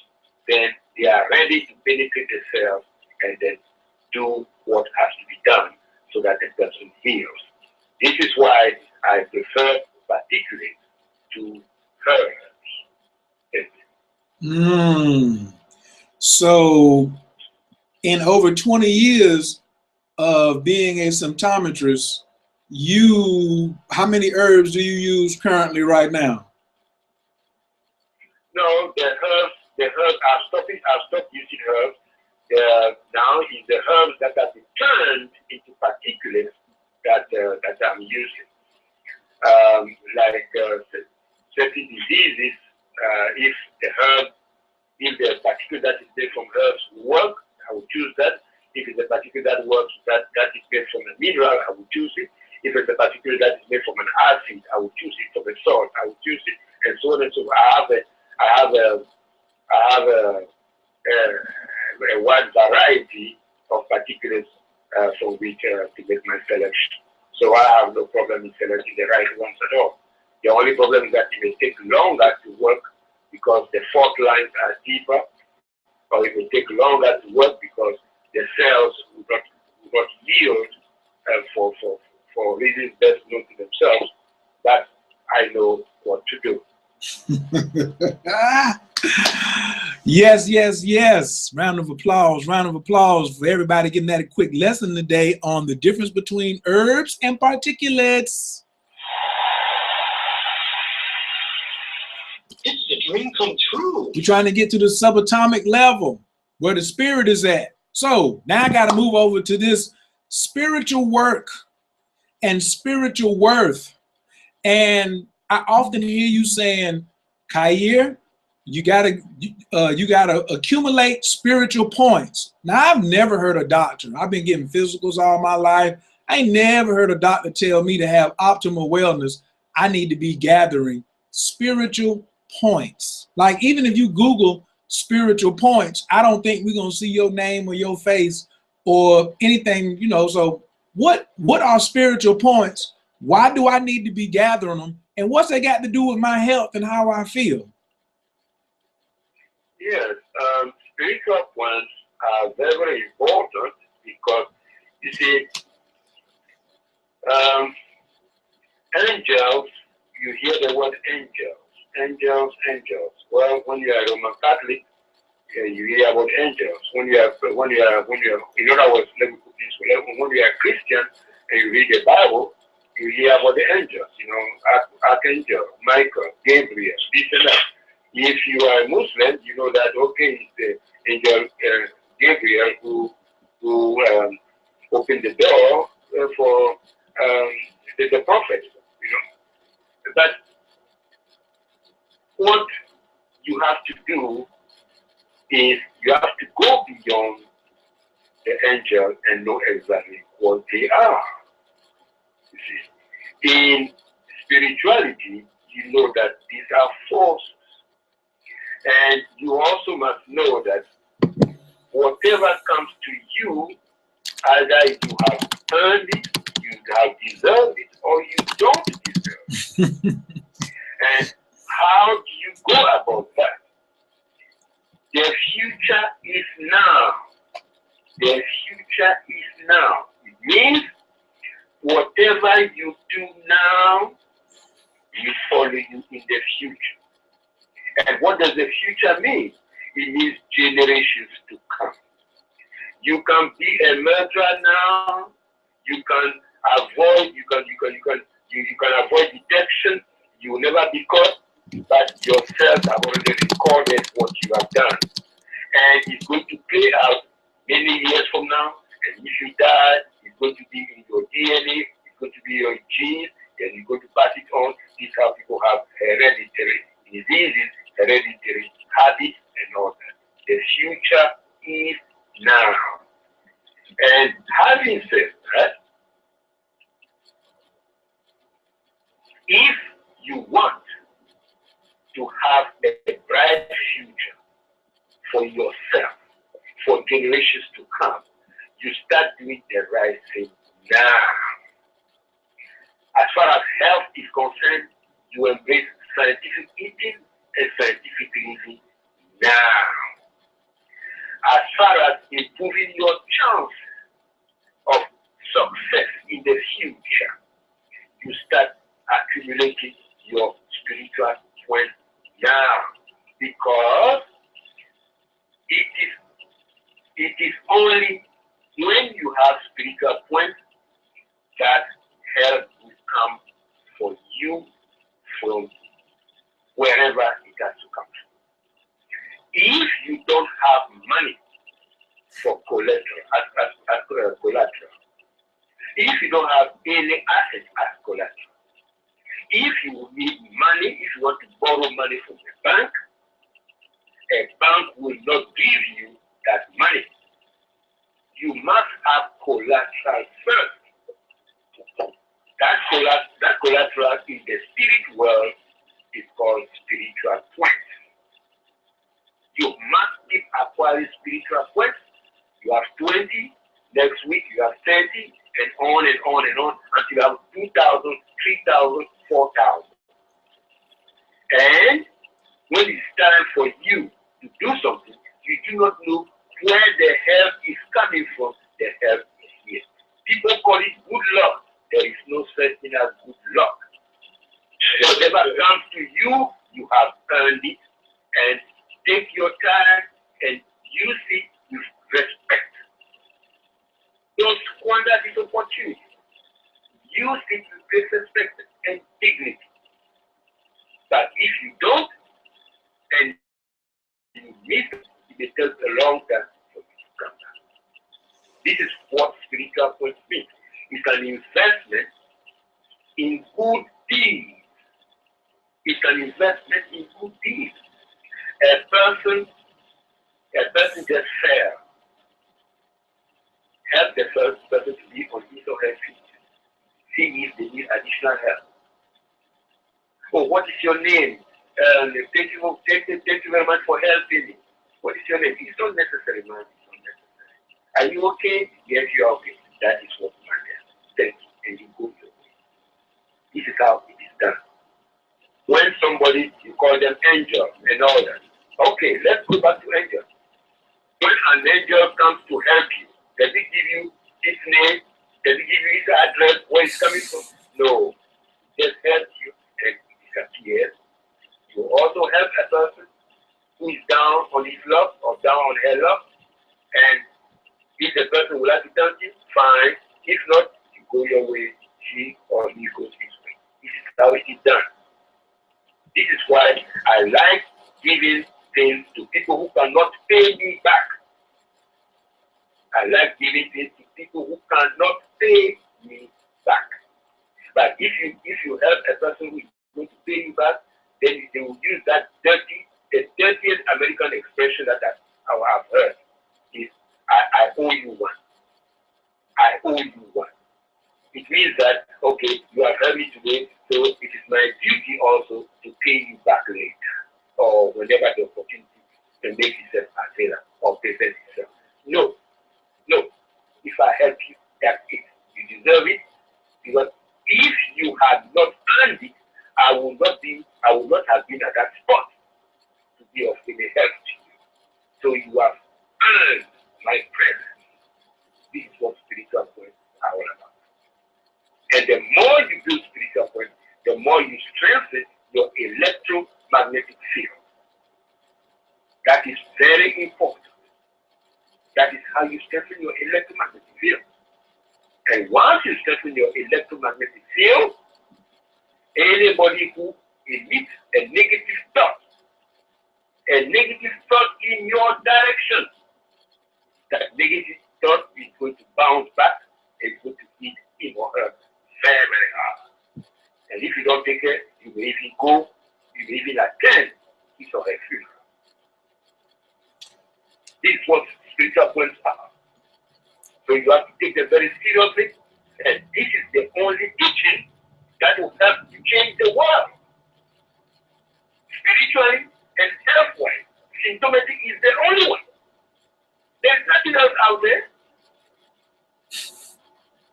then they are ready to penetrate the cell and then do what has to be done so that the person heals. This is why I prefer particulate to herbs. So, in over 20 years of being a symptometrist, how many herbs do you use currently right now? No, the herbs, I've stopped using herbs. Now it's the herbs that have been turned into particulates that I'm using. Like certain diseases, if the particulate that is made from herbs work, I would choose that. If it's a particulate that works, that is made from a mineral, I would choose it. If it's a particulate that is made from an acid, I would choose it. From a salt, I would choose it, and so on and so on. I have a wide variety of particulates from which to make my selection. So I have no problem in selecting the right ones at all. The only problem is that it may take longer to work because the fault lines are deeper, or it may take longer to work because the cells will not yield for reasons best known to themselves. But I know what to do. Yes, yes, yes. Round of applause for everybody getting that a quick lesson today on the difference between herbs and particulates. It's a dream come true. We're trying to get to the subatomic level where the spirit is at. So now I got to move over to this spiritual work and spiritual worth. And I often hear you saying, Khair, you gotta accumulate spiritual points. Now, I've never heard a doctor. I've been getting physicals all my life. I ain't never heard a doctor tell me to have optimal wellness. I need to be gathering spiritual points. Like, even if you Google spiritual points, I don't think we're gonna see your name or your face or anything, you know. So what are spiritual points? Why do I need to be gathering them? And what's that got to do with my health and how I feel? Yes, spiritual points are very, very important because, you see, angels, you hear the word angels. Well, when you are Roman Catholic, you hear about angels. When you are, in other words, let me put this way, when you are Christian and you read the Bible, you hear about the angels, you know, Archangel, Michael, Gabriel, this and that. If you are a Muslim, you know that, okay, it's the angel Gabriel who opened the door for the prophet, you know. But what you have to do is you have to go beyond the angel and know exactly what they are. You see, in spirituality, you know that these are forces. And you also must know that whatever comes to you, either you have earned it, you have deserved it, or you don't deserve it. And how do you go about that? The future is now. The future is now. It means whatever you do now, you follow you in the future. And what does the future mean? It means generations to come. You can be a murderer now. You can avoid. You can avoid detection. You will never be caught. But your cells have already recorded what you have done, and it's going to play out many years from now. And if you die, it's going to be in your DNA. It's going to be your genes, and you're going to pass it on. This is how people have hereditary diseases, hereditary habits, and all that. The future is now. And having said that, if you want to have a bright future for yourself, for generations to come, you start doing the right thing now. As far as health is concerned, you embrace scientific eating and scientific living now. As far as improving your chance of success in the future, you start accumulating your spiritual wealth now, because it is only when you have spiritual wealth that help will come for you from wherever it has to come from. If you don't have money for collateral, if you don't have any asset as collateral, if you need money, if you want to borrow money from the bank, a bank will not give you that money. You must have collateral first. That collateral in the spirit world is called spiritual wealth. You must keep acquiring spiritual wealth. You have 20, next week you have 30, and on and on and on until you have 2,000, 3,000, 4,000. And when it's time for you to do something, you do not know where the help is coming from. The help is here. People call it good luck. There is no such thing as good luck. Whatever comes to you, you have earned it. And take your time and use it with respect. Don't squander this opportunity. Use it with respect and dignity. But if you don't, and you miss it, it may take a long time for you to come back. This is what spiritual point means. It's an investment in good deeds. It's an investment in good deeds. A person just fair. Help the first person to be on his or her feet. See if they need additional help. Oh, what is your name? Thank you very much for helping me. What is your name? It's not necessary, man. It's not necessary. Are you okay? Yes, you're okay. That is what man is. Thank you. And you go your way. This is how it is done. When somebody, you call them angel and all that. Okay, let's go back to angel. When an angel comes to help you, does he give you his name? Does he give you his address, where he's coming from? No. Just help you and it disappears. You also help a person who is down on his luck or down on her luck. And if the person would like to thank you, fine. If not, you go your way, she or he goes his way. This is how it is done. This is why I like giving things to people who cannot pay me back. I like giving things to people who cannot pay me back. But if you help a person who is going to pay you back, then they will use the dirtiest American expression that I have heard is, I owe you one. I owe you one. it means that, okay, you have helped me today, so it is my duty also to pay you back later, or whenever the opportunity to make itself available or present itself. No, no. If I help you, that's it. You deserve it, because if you had not earned it, I would not have been at that spot to be of any help to you. So you have earned my presence. This is what spiritual points are all about. And the more you build spiritual points, the more you strengthen your electromagnetic field. That is very important. That is how you strengthen your electromagnetic field. And once you strengthen your electromagnetic field, anybody who emits a negative thought in your direction, that negative thought is going to bounce back and it's going to hit him or her very, very hard. And if you don't take care, you may even attend his or her funeral. This is what spiritual points are. So you have to take them very seriously, and this is the only teaching that will help to change the world. Spiritually and health-wise, symptometry is the only one. There's nothing else out there.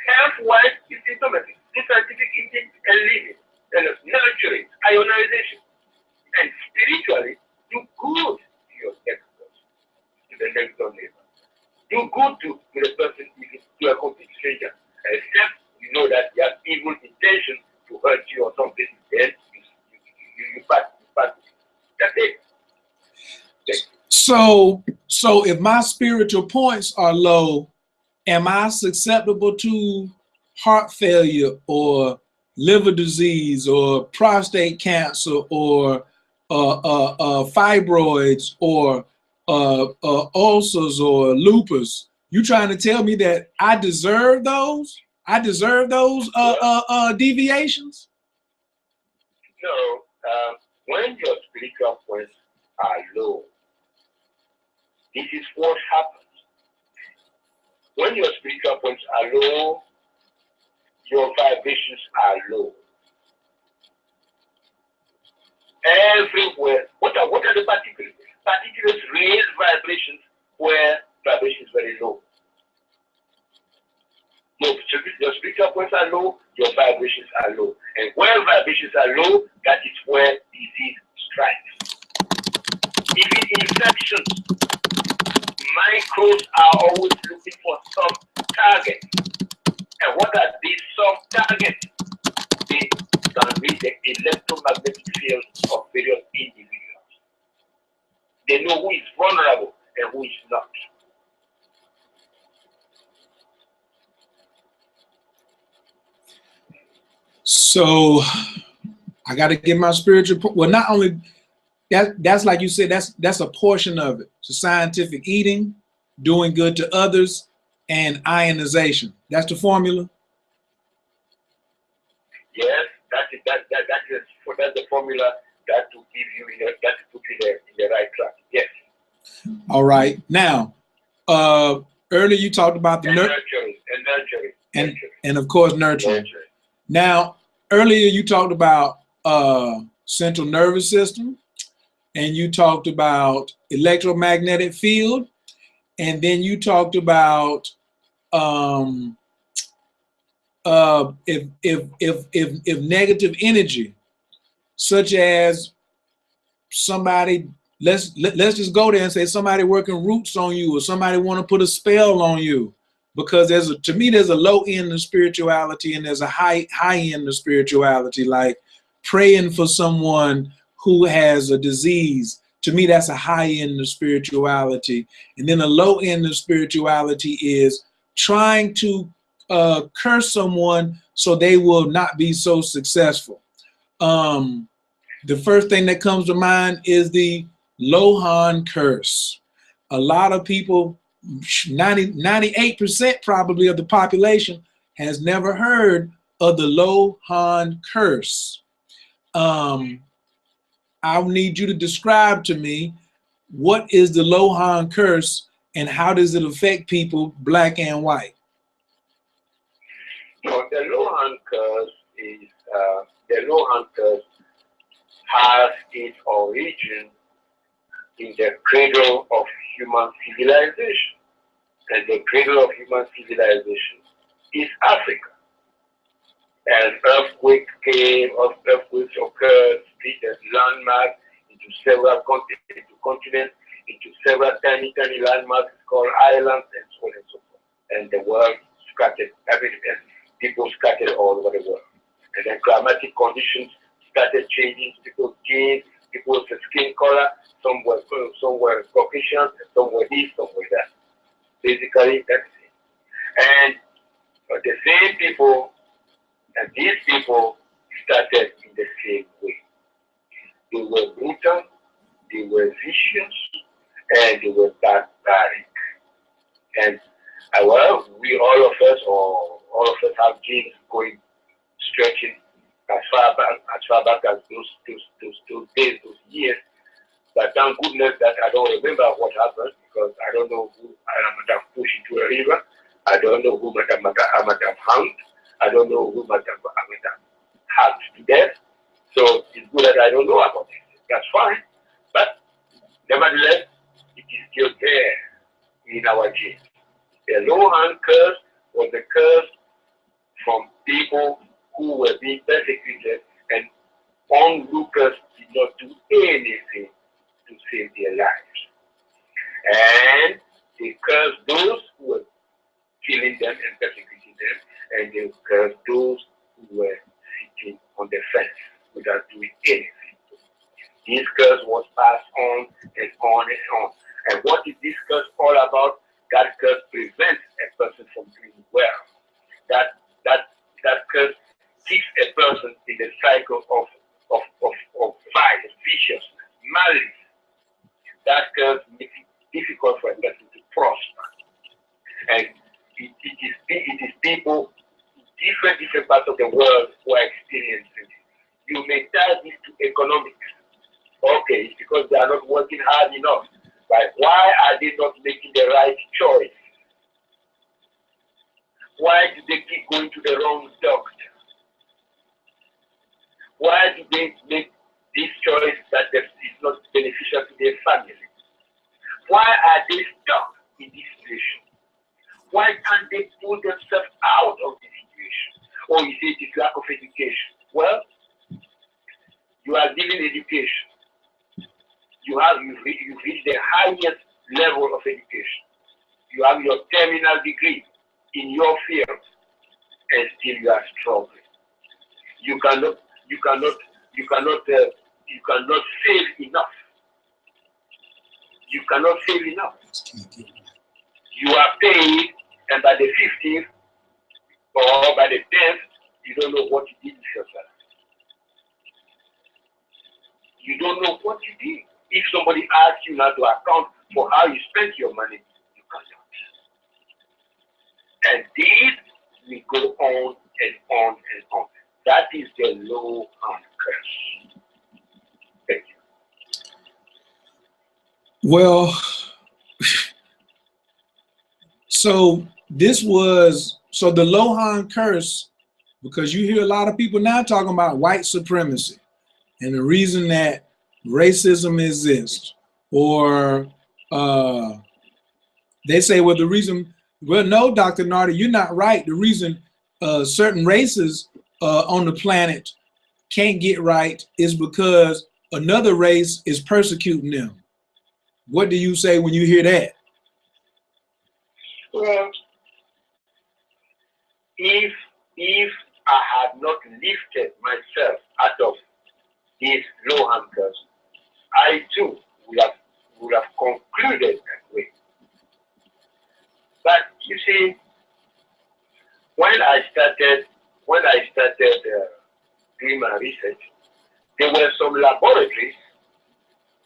Health-wise is symptometry, scientific eating and living, and nurturing, ionization. And spiritually, do good to your next person, to the next door neighbor. Do good to the person, to a complete stranger, except you know that you have evil intention to hurt you or something, then you pass. That's it. So if my spiritual points are low, am I susceptible to heart failure or liver disease or prostate cancer or fibroids or ulcers or lupus? You trying to tell me that I deserve those? I deserve those deviations? No. When your spiritual points are low, this is what happens. When your spiritual points are low, your vibrations are low. Everywhere. What are the particulates? Particulates raise vibrations where vibration is very low. Your spiritual points are low, your vibrations are low. And where vibrations are low, that is where disease strikes. Even infections, microbes are always looking for some target. And what are these some targets? They can read the electromagnetic field of various individuals. They know who is vulnerable and who is not. So I got to get my spiritual, well, not only that's like you said, that's a portion of it. So scientific eating, doing good to others, and ionization. That's the formula? Yes, that's the formula that will give you, that will put you in the right track. Yes. All right. Now, earlier you talked about the nurturing. And of course nurturing. Now, earlier you talked about central nervous system, and you talked about electromagnetic field, and then you talked about if negative energy, such as somebody, let's just go there and say somebody working roots on you, or somebody want to put a spell on you, because to me there's a low end of spirituality and there's a high end of spirituality, like praying for someone who has a disease. To me, that's a high end of spirituality. And then a low end of spirituality is trying to curse someone so they will not be so successful. The first thing that comes to mind is the Lohan curse. A lot of people, 98% probably of the population, has never heard of the Lohan curse. I need you to describe to me, what is the Lohan curse and how does it affect people, black and white? So the Lohan curse is the Lohan curse has its origin in the cradle of human civilization, and the cradle of human civilization is Africa. And earthquakes occurred, split landmarks into several continents, into several tiny landmarks called islands, and so on and so forth. And the world scattered, people scattered all over the world. And then climatic conditions started changing. People gained, people's skin color. Some were Caucasian, some were this, some were that. Basically, that's it. And the same people, and these people started in the same way. They were brutal, they were vicious, and they were barbaric. And well, we all of us have genes going, stretching as far back as those days, those years. But thank goodness that I don't remember what happened, because I don't know who I might have pushed into a river. I don't know who I might have hung. I don't know who I might have hacked to death. So it's good that I don't know about it. That's fine. But nevertheless, it is still there in our genes. The Lohan curse was a curse from people who were being persecuted, and onlookers did not do anything to save their lives. And they cursed those who were killing them and persecuting them, and they cursed those who were sitting on the fence without doing anything. This curse was passed on and on and on. And what is this curse all about? That curse prevents a person from doing well. That curse keeps a person in the cycle of violence, viciousness, malice. That curse makes it difficult for a person to prosper. And it is people in different parts of the world who are experiencing it. You may tie this to economics. Okay, it's because they are not working hard enough. But why are they not making the right choice? Why do they keep going to the wrong doctor? Why do they make this choice that is not beneficial to their family? Why are they stuck in this situation? Why can't they pull themselves out of this situation? Or you say it is lack of education. Well, you are given education. You've reached the highest level of education. You have your terminal degree in your field, and still you are struggling. You cannot save enough. You cannot save enough. You are paid, and by the 15th or by the 10th, you don't know what you did with yourself. You don't know what you did. If somebody asks you now to account for how you spent your money, you cannot. And this will go on and on and on. That is the Lohan curse. Thank you. Well, so the Lohan curse, because you hear a lot of people now talking about white supremacy and the reason that racism exists, or they say, well, the reason, well, no, Dr. Nardy, you're not right. The reason certain races on the planet can't get right is because another race is persecuting them. What do you say when you hear that? Well, if I had not lifted myself out of this Lohan curse, I too would have concluded that way. But you see, when I started doing my research, there were some laboratories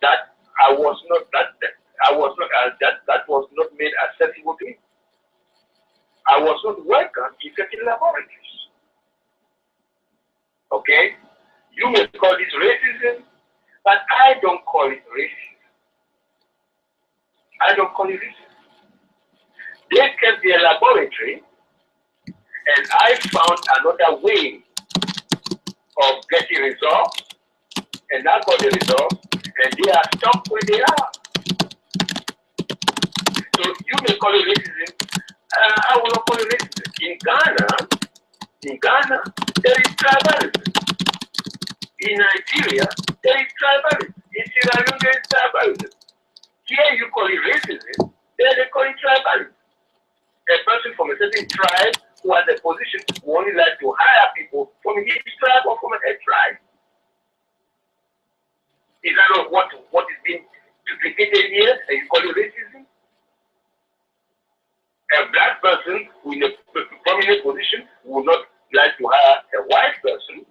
that was not made accessible to me. I was not welcome in certain laboratories. Okay? You may call this racism, but I don't call it racism. I don't call it racism. They kept their laboratory, And I found another way of getting results, and I got the results, and they are stuck where they are. So you may call it racism. I will not call it racism. In Ghana, there is tribalism. In Nigeria, there is tribalism. In Sierra Leone, there is tribalism. Here you call it racism, there they call it tribalism. A person from a certain tribe who has a position who only like to hire people from his tribe or from a tribe. Is that not what is being duplicated here, and you call it racism? A black person who in a prominent position would not like to hire a white person.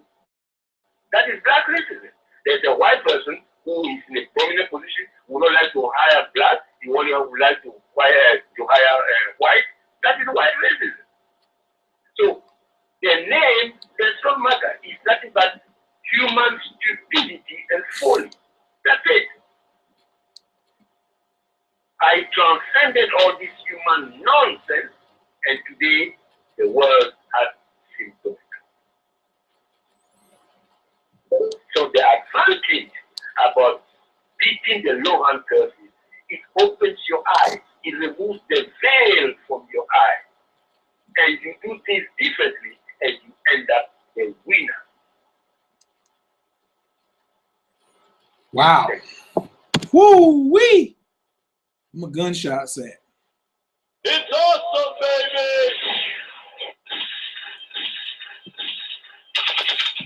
That is black racism. There's a white person who is in a prominent position who would not like to hire black, he only would like to hire white. That is white racism. So the name does not matter. It's nothing but human stupidity and folly. That's it. I transcended all this human nonsense, and today the world has symptoms. So the advantage about beating the Lohan curve is it opens your eyes, it removes the veil from your eyes, and you do things differently, and you end up a winner. Wow. Woo-wee. I'm a gunshot set. It's awesome, baby!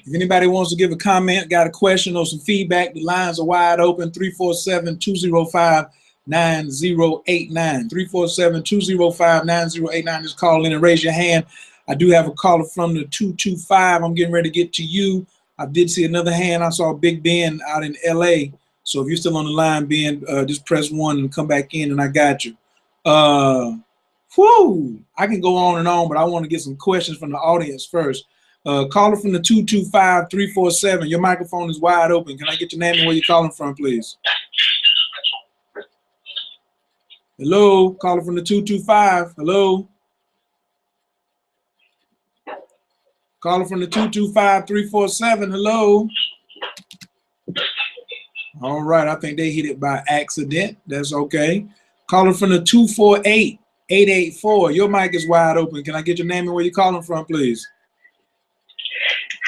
If anybody wants to give a comment, got a question or some feedback, the lines are wide open. 347-205-9089. 347-205-9089. Just call in and raise your hand. I do have a caller from the 225. I'm getting ready to get to you. I did see another hand. I saw Big Ben out in LA. So if you're still on the line, Ben, just press 1 and come back in, and I got you. I can go on and on, but I want to get some questions from the audience first. Caller from the 225-347. Your microphone is wide open. Can I get your name and where you're calling from, please? Hello, caller from the 225. Hello. Caller from the 225-347. Hello. All right, I think they hit it by accident. That's okay. Caller from the 248-884. Your mic is wide open. Can I get your name and where you're calling from, please?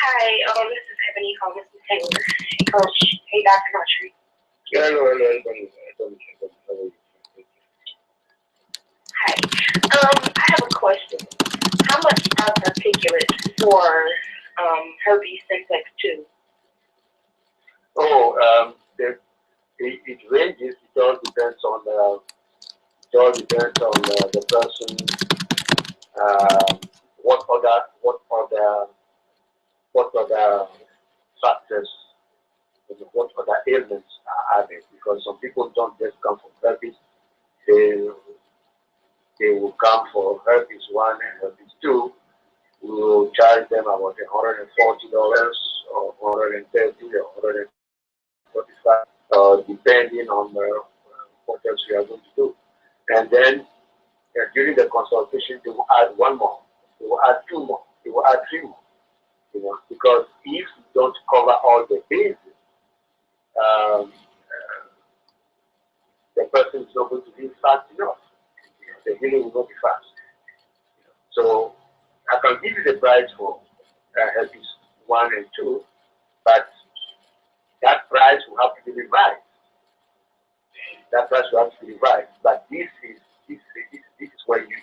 Hi, this is Ebony calling from Taylor. Hey, Coach. Hey, Dr. Country. Hello. Hi. I have a question. How much are particulates for herpes simplex 2? It ranges. It all depends on the person. What other factors, what other ailments are added? Because some people don't just come for herpes; they will come for herpes 1 and herpes 2. We will charge them about $140 or $130 or $145, depending on what else we are going to do. And then during the consultation, they will add 1 more, they will add 2 more, they will add 3 more. Because if you don't cover all the bases, the person is not going to be fast enough. The healing will not be fast. So I can give you the price for herpes 1 and 2, but that price will have to be revised. But this is where you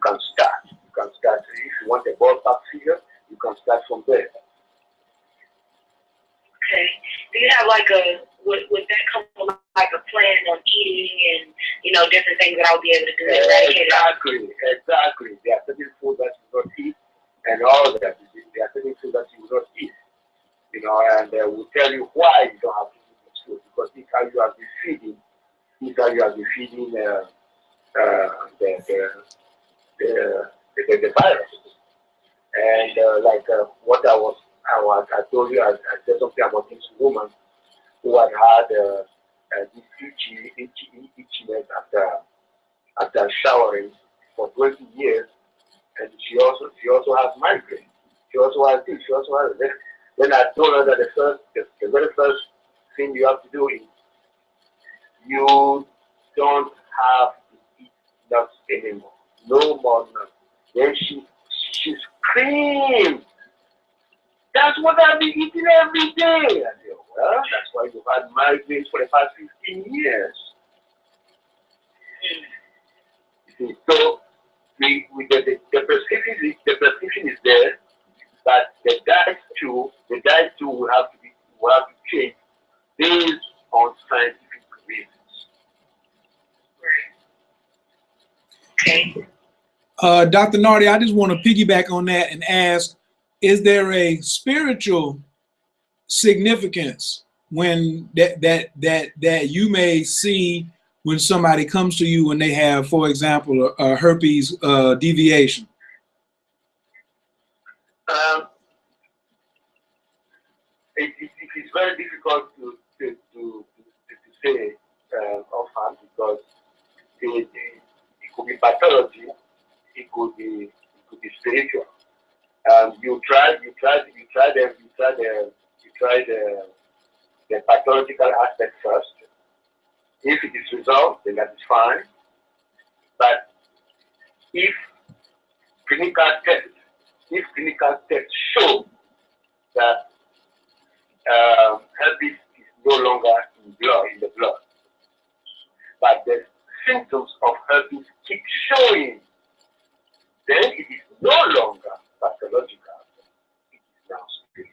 can start. You can start if you want a ballpark figure. You can start from there. Okay. Do you have like would that come from like a plan on eating and, different things that I would be able to do to eradicate it? Exactly. There are certain food that you will not eat and all that. There are certain food that you will not eat. And we'll tell you why you don't have to eat this food. Because this is how you have been feeding. This is how you have been feeding the virus. And what I told you, I said something about this woman who had this itchiness after showering for 20 years, and she also has migraine. She also has this. She also has this. Then I told her that the very first thing you have to do is you don't have to eat nuts anymore. No more nuts. Then she screamed. That's what I've been eating every day. I said, well, that's why you've had migraines for the past 15 years. You see, so the prescription is there, but the diet too will have to change based on scientific reasons. Okay. Dr. Nardy, I just want to piggyback on that and ask, is there a spiritual significance when that you may see when somebody comes to you and they have, for example, a herpes deviation? It's very difficult to say offhand because it could be pathology, it could be spiritual. You try the pathological aspect first. If it is resolved, then that is fine. But if clinical tests show that herpes is no longer in the blood, but the symptoms of herpes keep showing, then it is no longer pathological. It is now spiritual.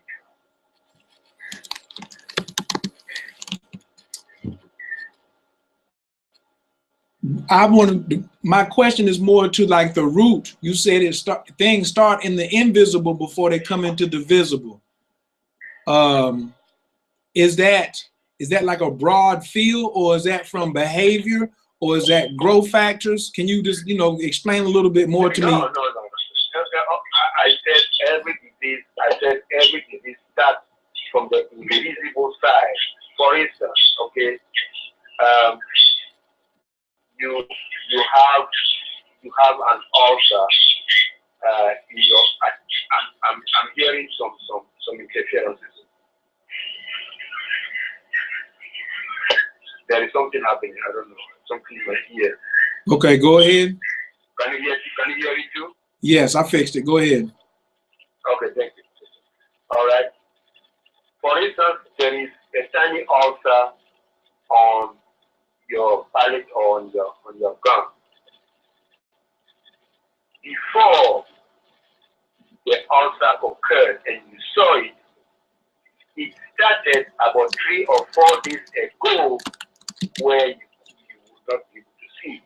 My question is more to like the root. You said things start in the invisible before they come into the visible. Is that like a broad field, or is that from behavior, or is that growth factors? Can you just, explain a little bit more to me? No. I said every disease starts from the invisible side. For instance, okay, you have an ulcer in your. I'm hearing some interferences. There is something happening. I don't know. Something in my ear. Okay, go ahead. Can you hear it too? Yes, I fixed it. Go ahead. Okay, thank you. All right. For instance, there is a tiny ulcer on your palate or on your gum. Before the ulcer occurred and you saw it, it started about 3 or 4 days ago where you would not be able to see it.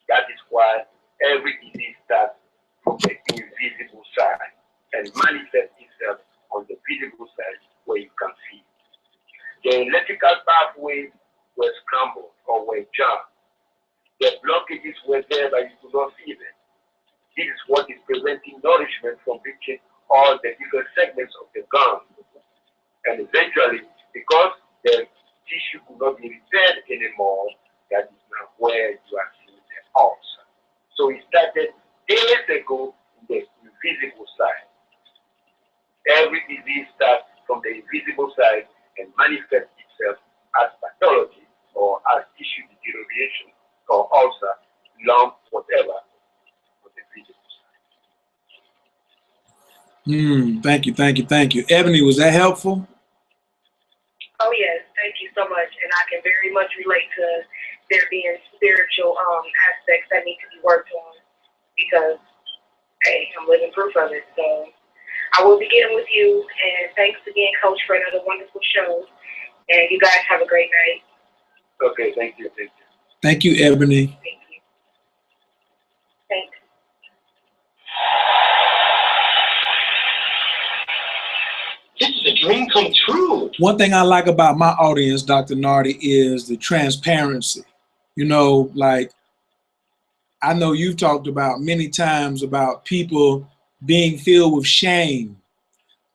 That is why every disease starts from the invisible side and manifests itself on the visible side where you can see it. The electrical pathways were scrambled or were jammed. The blockages were there, but you could not see them. This is what is preventing nourishment from reaching all the different segments of the gum. And eventually, because the tissue could not be repaired anymore, that is now where you are seeing the ulcer. So it started days ago in the invisible side. Every disease starts from the invisible side and manifests itself as pathology or as tissue deterioration or ulcer, lump, whatever, on the visible side. Thank you. Ebony, was that helpful? Oh yes, thank you so much, and I can very much relate to there being spiritual aspects that need to be worked on because, hey, I'm living proof of it. So I will be getting with you, and thanks again, Coach, for another wonderful show. And you guys have a great night. Okay, thank you. Thank you, Ebony. Thank you. Thanks. This is a dream come true. One thing I like about my audience, Dr. Nardy, is the transparency. Like I know you've talked about many times about people being filled with shame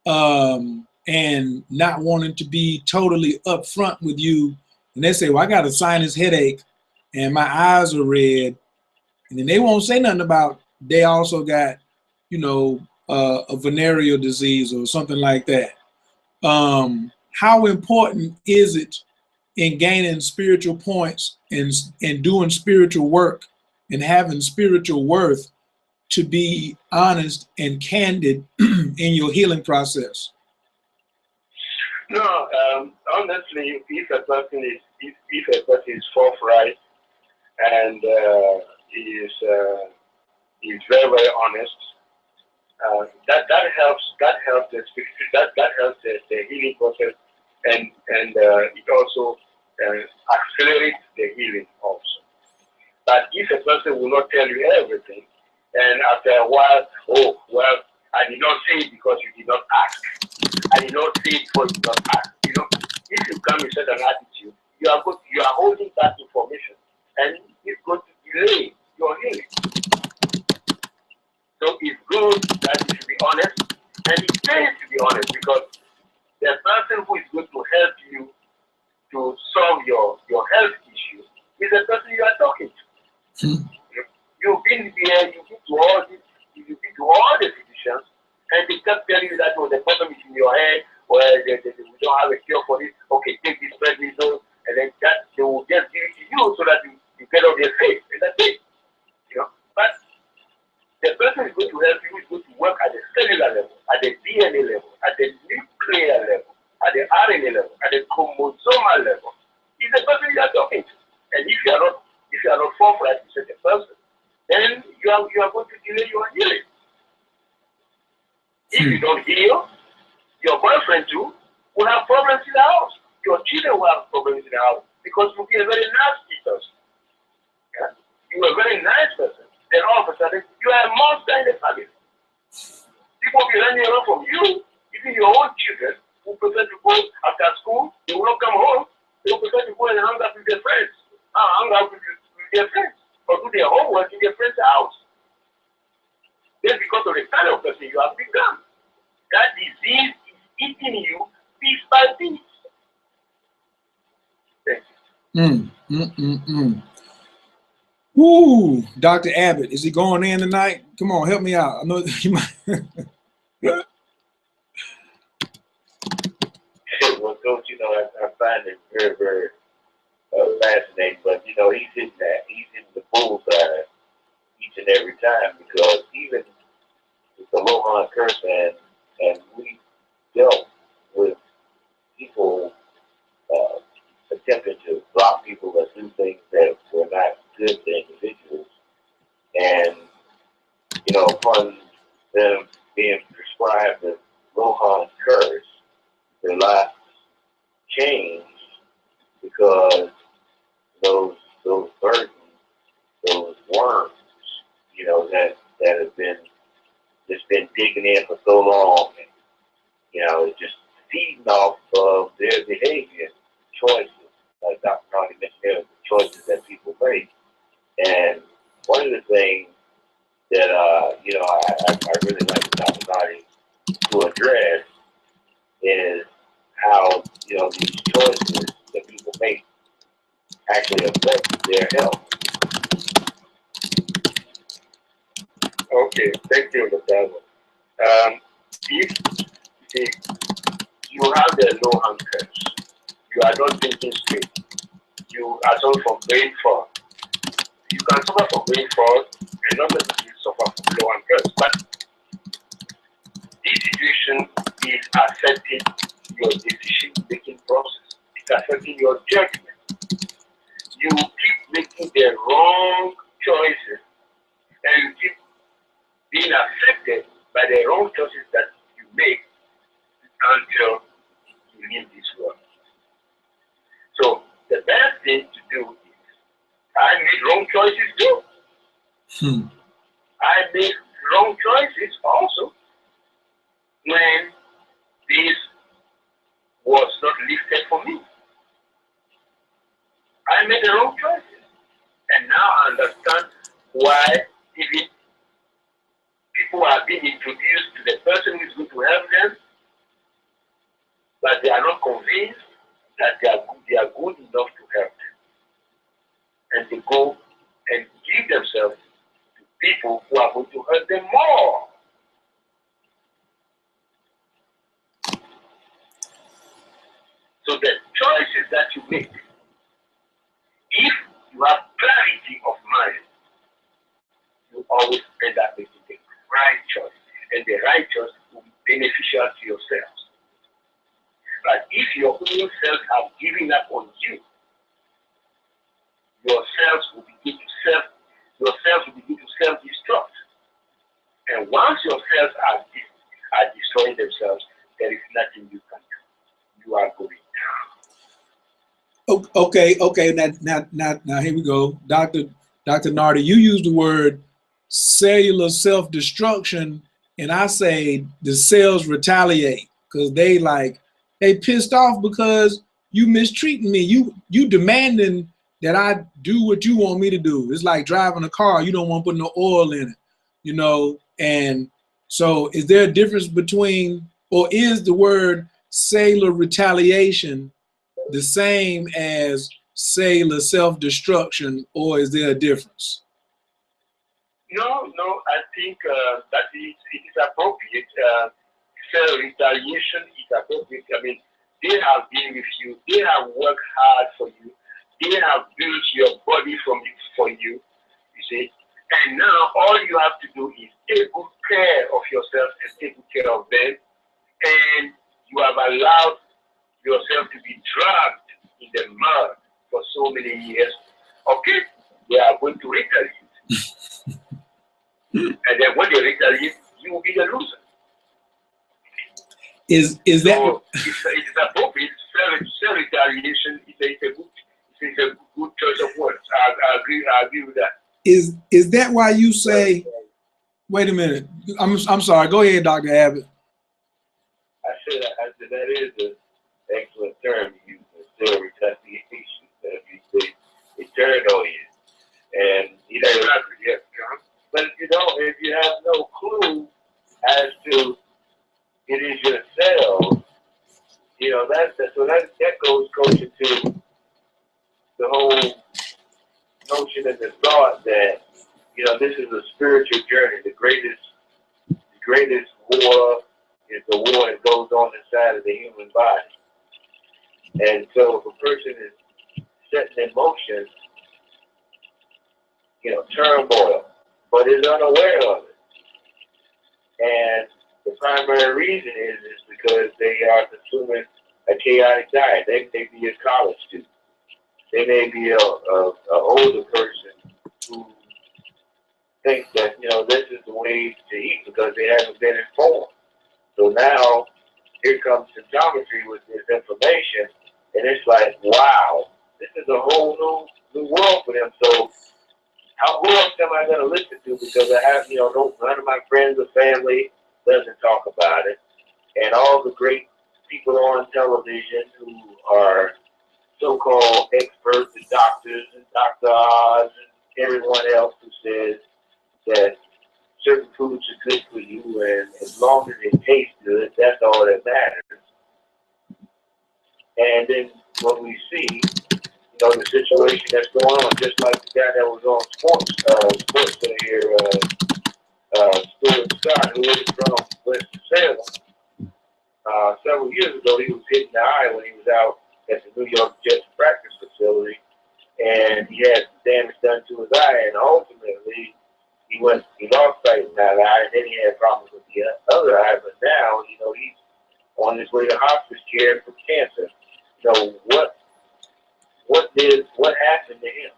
and not wanting to be totally upfront with you. And they say, well, I got a sinus headache and my eyes are red. And then they won't say nothing about they also got, you know, a venereal disease or something like that. How important is it in gaining spiritual points and doing spiritual work and having spiritual worth to be honest and candid in your healing process? No, honestly, if a person is forthright and is very, very honest, that helps the healing process, and it also accelerates the healing also. But if a person will not tell you everything, and after a while, oh well, I did not say it because you did not ask. I did not say it because you did not ask. You know, if you come with certain attitude, you are holding that information, and it's going to delay your healing. So it's good that you should be honest, and it pays to be honest, because the person who is going to help you to solve your health issue is the person you are talking to. You've been here, you've been to all the physicians, and they kept telling you that, oh, the problem is in your head, or we don't have a cure for this. Okay, take this prednisone, and then that they will just give it to you so that you get off their face, and that's it. You know, but the person is going to help you, is going to work at the cellular level, at the DNA level, at the nuclear level, at the RNA level, at the chromosomal level. He's the person you are talking to. And if you are not forthright with such a person, then you are going to delay your healing. If you don't heal, your boyfriend too will have problems in the house. Your children will have problems in the house because you'll be a very nasty person. Yeah? You are a very nice person. Then all of a sudden, you are a monster in the family. People will be running around from you. Even your own children who prefer to go after school, they will not come home. They will prefer to go and hang out with their friends. Hang out with their friends. Or do their homework in their friend's house. Then because of the kind of person you have become, that disease is eating you piece by piece. Thank you. Woo, Dr. Abbott, is he going in tonight? Come on, help me out. I know you might. Well, Coach, you know, I find it very, very fascinating, but you know, he's in the bullseye each and every time, because even with the Lohan curse, and we dealt with people attempting to block people that do things that were not good to individuals, and you know, upon them being prescribed the Lohan curse, their lives changed, because those burdens, those worms, you know, that have been digging in for so long, and you know, it's just feeding off of their behavior, choices, like Dr. Nardy mentioned earlier, the choices that people make. And one of the things that you know, I really like Dr. Nardy to address is how, you know, these choices that people make actually affect their health. Okay, thank you, Mr. If you have the Lohan curse, you are not thinking straight. You are suffering from brain fog. You can suffer from brain fog and not necessarily suffer from Lohan curse, but this situation is affecting your decision-making process. It's affecting your judgment. You keep making the wrong choices, and you keep being affected by the wrong choices that you make until you leave this world. So the best thing to do is, I made wrong choices too. I made wrong choices also when this was not lifted for me. I made the wrong choices, and now I understand why even people are being introduced to the person who is going to help them, but they are not convinced that they are good enough to help them. And they go and give themselves to people who are going to hurt them more. So the choices that you make, if you have clarity of mind, you always end up making the right choice. And the right choice will be beneficial to yourself. But if your own self have given up on you, yourselves will begin to self-destruct. And once your cells are destroying themselves, there is nothing you can do. You are going down. Okay. Now here we go. Dr. Nardy, you used the word cellular self-destruction, and I say the cells retaliate because they pissed off because you mistreating me. You demanding that I do what you want me to do. It's like driving a car. You don't want to put no oil in it, you know? And so is there a difference between, or is the word cellular retaliation the same as cellular self-destruction, or is there a difference? No, I think that it is appropriate. Cell retaliation is appropriate. I mean, they have been with you. They have worked hard for you. They have built your body for you, you see. And now all you have to do is take good care of yourself and take good care of them. And you have allowed yourself to be dragged in the mud for so many years. Okay, they are going to retaliate. And then when they retaliate, you will be the loser. Is that so it's appropriate? Self-retaliation is a good choice of words. I agree with that. Is that why you say? Wait a minute. I'm sorry. Go ahead, Dr. Abbott. I said that is an excellent term you use. Self-retaliation. They turn on you, and you know exactly. Yes, but you know, if you have no clue as to it is your cells, you know, that goes into the whole notion and the thought that, you know, this is a spiritual journey. The greatest war is the war that goes on inside of the human body. And so if a person is setting in motion, you know, turmoil, but is unaware of it. And the primary reason is because they are consuming a chaotic diet. They may be a college student. They may be a older person who thinks that, you know, this is the way to eat because they haven't been informed. So now here comes symptometry with this information, and it's like, wow, this is a whole new world for them. So who else am I going to listen to? Because I have, you know, none of my friends or family doesn't talk about it. And all the great people on television who are so-called experts and doctors and Dr. Oz and everyone else who says that certain foods are good for you, and as long as they taste good, that's all that matters. And then when we see, you know, the situation that's going on, just like the guy that was on sports here, Stuart Scott, who is from Winston-Salem, several years ago, he was hit in the eye when he was out at the New York Jets practice facility, and he had damage done to his eye, and ultimately he lost sight in that eye, and then he had problems with the other eye. But now, you know, he's on his way to hospice care for cancer. So what happened to him?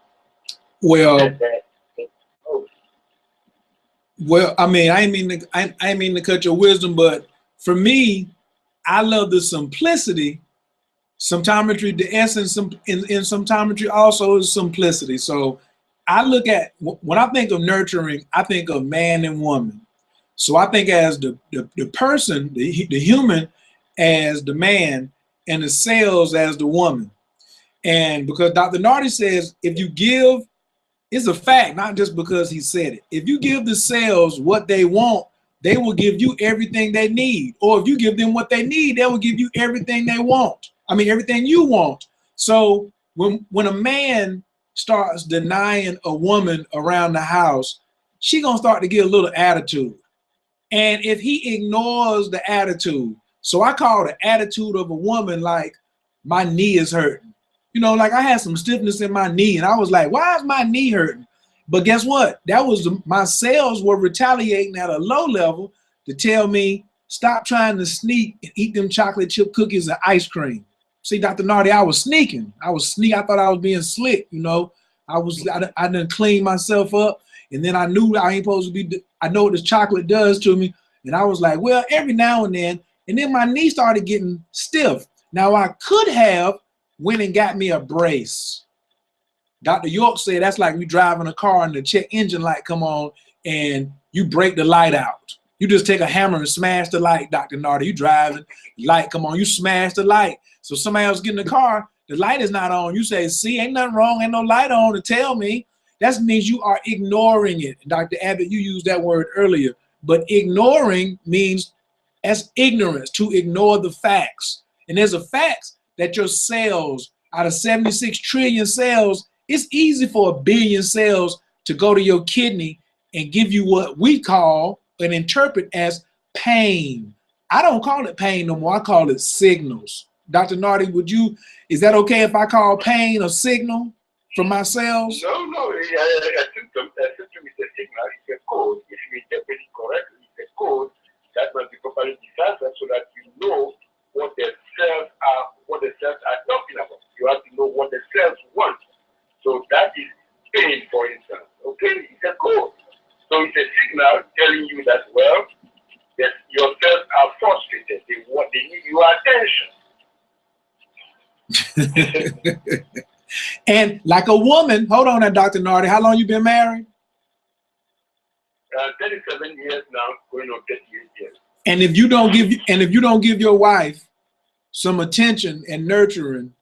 Well, I mean, I ain't mean to cut your wisdom, but for me, I love the simplicity. Symptometry, the essence in symptometry also is simplicity. So I look at, when I think of nurturing, I think of man and woman. So I think as the person, the human as the man, and the cells as the woman. And because Dr. Nardy says, if you give, it's a fact, not just because he said it. If you give the cells what they want, they will give you everything they need. Or if you give them what they need, they will give you everything they want. I mean, everything you want. So when a man starts denying a woman around the house, she gonna start to get a little attitude. And if he ignores the attitude, so I call the attitude of a woman like, my knee is hurting. You know, like I had some stiffness in my knee and I was like, why is my knee hurting? But guess what? That was my cells were retaliating at a low level to tell me, stop trying to sneak and eat them chocolate chip cookies and ice cream. See, Dr. Nardy, I was sneaking. I thought I was being slick, you know. I done cleaned myself up, and then I knew I ain't supposed to be, I know what this chocolate does to me. And I was like, well, every now and then my knee started getting stiff. Now I could have went and got me a brace. Dr. York said that's like we driving a car and the check engine light come on and you break the light out. You just take a hammer and smash the light, Dr. Nardy. You driving, light come on, you smash the light. So somebody else get in the car, the light is not on. You say, see, ain't nothing wrong, ain't no light on to tell me. That means you are ignoring it. Dr. Abbott, you used that word earlier, but ignoring means as ignorance, to ignore the facts. And there's a fact that your cells, out of 76 trillion cells, it's easy for a billion cells to go to your kidney and give you what we call and interpret as pain. I don't call it pain no more, I call it signals. Dr. Nardy, is that okay if I call pain a signal from my cells? No, a symptom is a signal, it's a code. If you interpret it correctly, it's a code that must be properly deciphered so that you know what the cells are talking about. You have to know what the cells want. So that is pain, for instance. Okay, it's a code. So it's a signal telling you that, well, that your cells are frustrated. They need your attention. And like a woman, hold on now, Dr. Nardy, how long you been married? 37 years now, going on 38 years. And if you don't give your wife some attention and nurturing,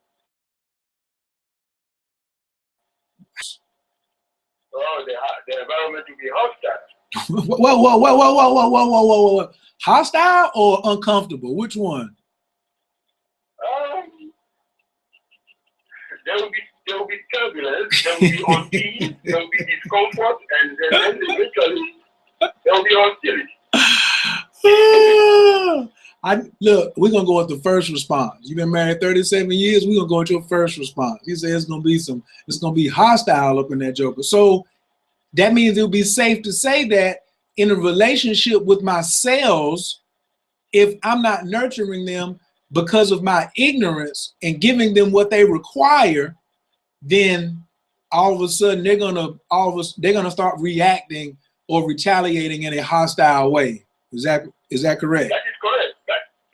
oh, the environment will be hostile. whoa. Hostile or uncomfortable? Which one? There will be turbulence, there will be unease, there will be discomfort, and then eventually there will be hostility. Look, we're gonna go with the first response. You've been married 37 years. We're gonna go with your first response. You say it's gonna be hostile up in that joker. So that means it'll be safe to say that in a relationship with my cells, if I'm not nurturing them because of my ignorance and giving them what they require, then all of a sudden they're gonna start reacting or retaliating in a hostile way. Is that correct? That is correct.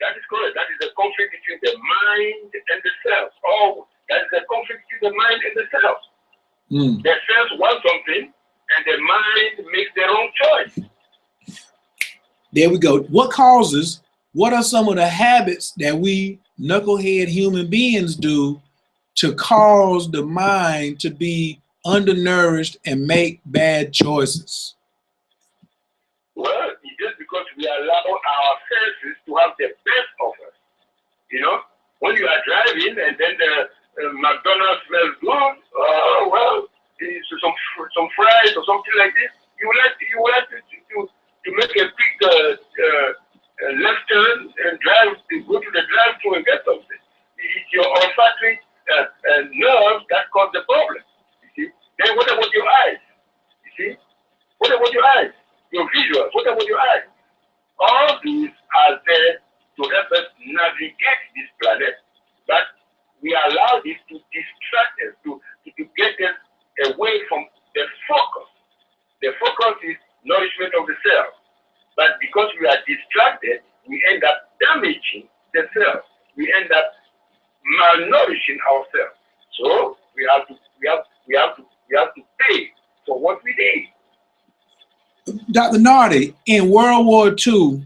That is correct. That is the conflict between the mind and the cells. Oh, that is the conflict between the mind and the cells. The cells want something, and the mind makes their own choice. There we go. What are some of the habits that we knucklehead human beings do to cause the mind to be undernourished and make bad choices? Well, it's just because we allow our senses to have the best of us. You know, when you are driving and then the McDonald's smells good, well, some fries or something like this, you would like to make a quick left turn and go to the drive-thru and get something. It's your olfactory nerve that caused the problem. You see? Then what about your eyes? You see? What about your eyes? Your visuals, what about your eyes? All these are there to help us navigate this planet, but we allow this to distract us, to get us away from the focus. The focus is nourishment of the cell, but because we are distracted, we end up damaging the cells. We end up malnourishing ourselves. So we have to pay for what we need. Dr. Nardy, in World War II,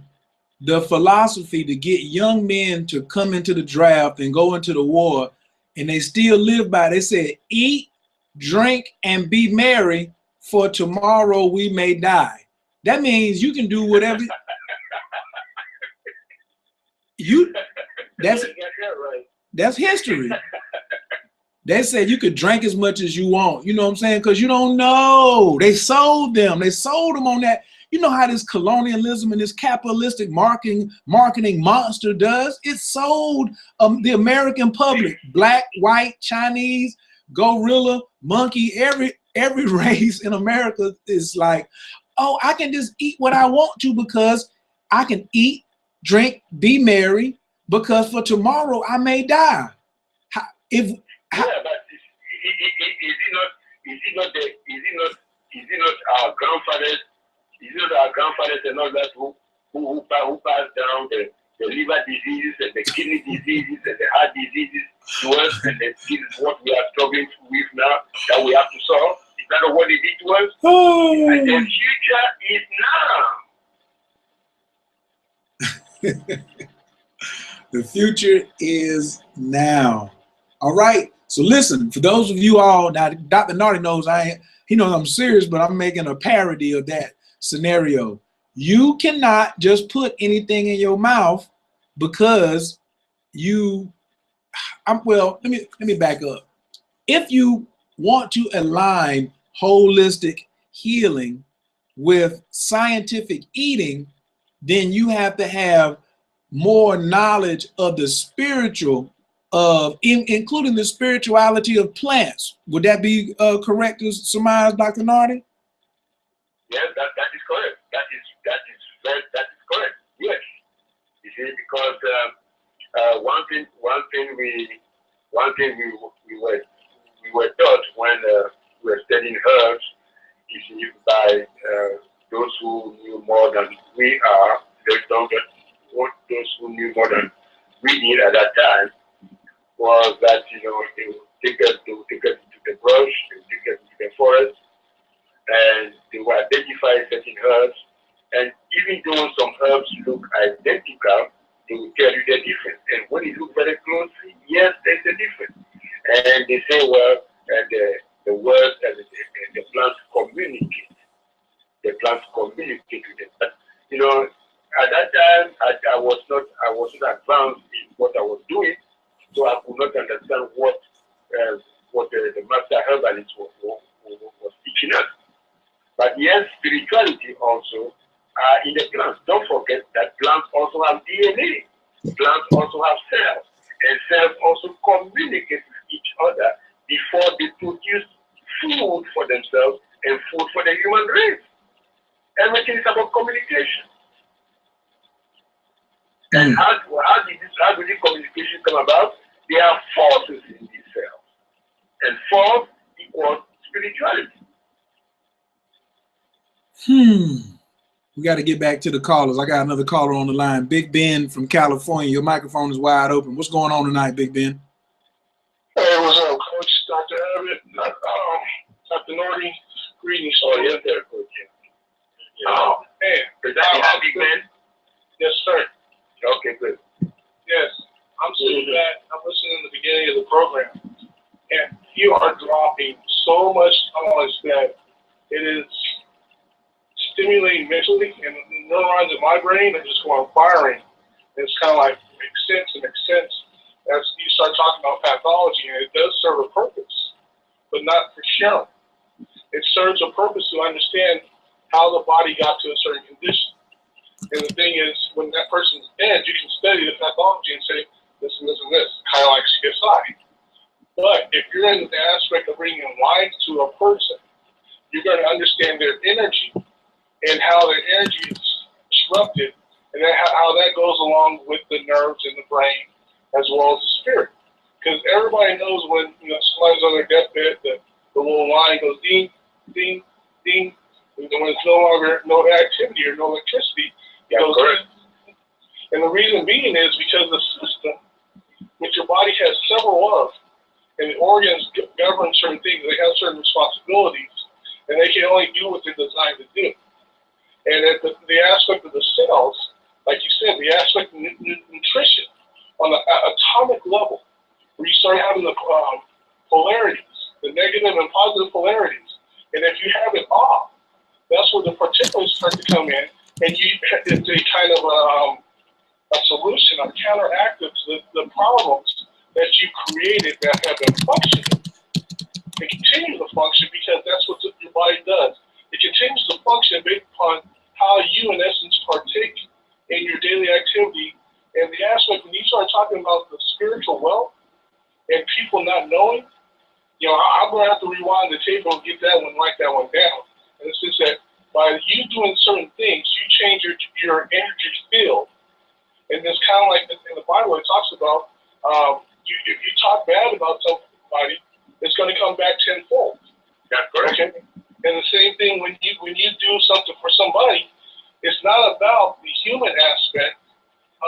the philosophy to get young men to come into the draft and go into the war, and they still live by, they said, eat, drink, and be merry, for tomorrow we may die. That means you can do whatever. That's history. They said you could drink as much as you want. You know what I'm saying? Because you don't know. They sold them. They sold them on that. You know how this colonialism and this capitalistic marketing monster does? It sold the American public, black, white, Chinese, gorilla, monkey, every race in America is like, oh, I can just eat what I want to because I can eat, drink, be merry, because for tomorrow I may die. Yeah, but is it not our grandfathers? Is it not our grandfathers and all that who passed down the liver diseases and the kidney diseases and the heart diseases to us, and this is what we are struggling with now that we have to solve? Is that not what they did to us? Oh. And the future is now. The future is now. All right. So listen, for those of you all, now Dr. Nardy knows he knows I'm serious, but I'm making a parody of that scenario. You cannot just put anything in your mouth because well, let me back up. If you want to align holistic healing with scientific eating, then you have to have more knowledge of the spiritual, including the spirituality of plants. Would that be correct to surmise, Dr. Nardy? Yes, that is correct. That is correct. Yes, you see, because one thing we were taught when we were studying herbs is by those who knew more than we are. Those who knew more than we did at that time was that they would take us to the brush, they would take us to the forest, and they would identify certain herbs. And even though some herbs look identical, they will tell you they're different. And when you look very closely, yes, there's a difference. And they say, well, the words and the plants communicate. The plants communicate with them. But at that time, I was not advanced in what I was doing, so I could not understand what the master herbalist was teaching us. But yes, spirituality also in the plants. Don't forget that plants also have DNA. Plants also have cells, and cells also communicate with each other before they produce food for themselves and food for the human race. Everything is about communication. And how did this communication come about? There are forces in these cells, and force equals spirituality. We got to get back to the callers. I got another caller on the line. Big Ben from California. Your microphone is wide open. What's going on tonight, Big Ben? Hey, what's up, Coach? Dr. Abbott, Dr. Nardy, greetings. Oh, yes, there, Coach. Yeah. Oh, man. Is that Big Ben? Yes, sir. Okay, good. Yes, I'm sitting back. I'm listening to the beginning of the program, and you are dropping so much knowledge that it is stimulating mentally, and the neurons in my brain are just going firing. And it's kind of like makes sense as you start talking about pathology, and it does serve a purpose, but not for sharing. It serves a purpose to understand how the body got to a certain condition. And the thing is, when that person's dead, you can study the pathology and say this and this and this, kind of like CSI. But if you're in the aspect of bringing life to a person, you're going to understand their energy and how their energy is disrupted, and then how that goes along with the nerves in the brain as well as the spirit. Because everybody knows when somebody's on their deathbed, the little line goes ding, ding, ding. And when it's no longer no activity or no electricity, it goes ding. And the reason being is because the system, which your body has several of, and the organs govern certain things, they have certain responsibilities, and they can only do what they're designed to do. And at the aspect of the cells, like you said, the aspect of nutrition on the atomic level, where you start having the polarities, the negative and positive polarities. And if you have it off, that's where the particulates start to come in, and it's a kind of a solution, a counteractive to the problems that you created that have been functioning, they continue to function because that's what your body does. It continues to function based upon how you, in essence, partake in your daily activity. And the aspect, when you start talking about the spiritual wealth and people not knowing, you know, I'm going to have to rewind the table and get that one, write that one down. And it's just that by you doing certain things, you change your energy field. And it's kind of like in the Bible, it talks about if you talk bad about somebody, it's going to come back tenfold. That's correct. Okay? And the same thing when you do something for somebody, it's not about the human aspect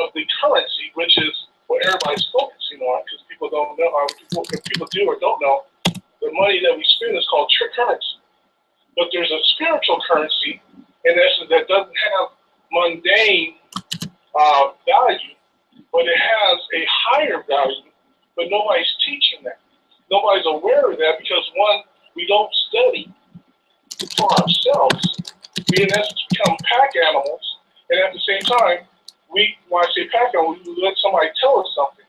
of the currency, which is what everybody's focusing on, because people don't know, or if people do or don't know, the money that we spend is called trick currency. But there's a spiritual currency, in essence, that doesn't have mundane value, but it has a higher value, but nobody's teaching that. Nobody's aware of that because, one, we don't study for ourselves. We, in essence, become pack animals, and at the same time, when I say pack animals, we let somebody tell us something.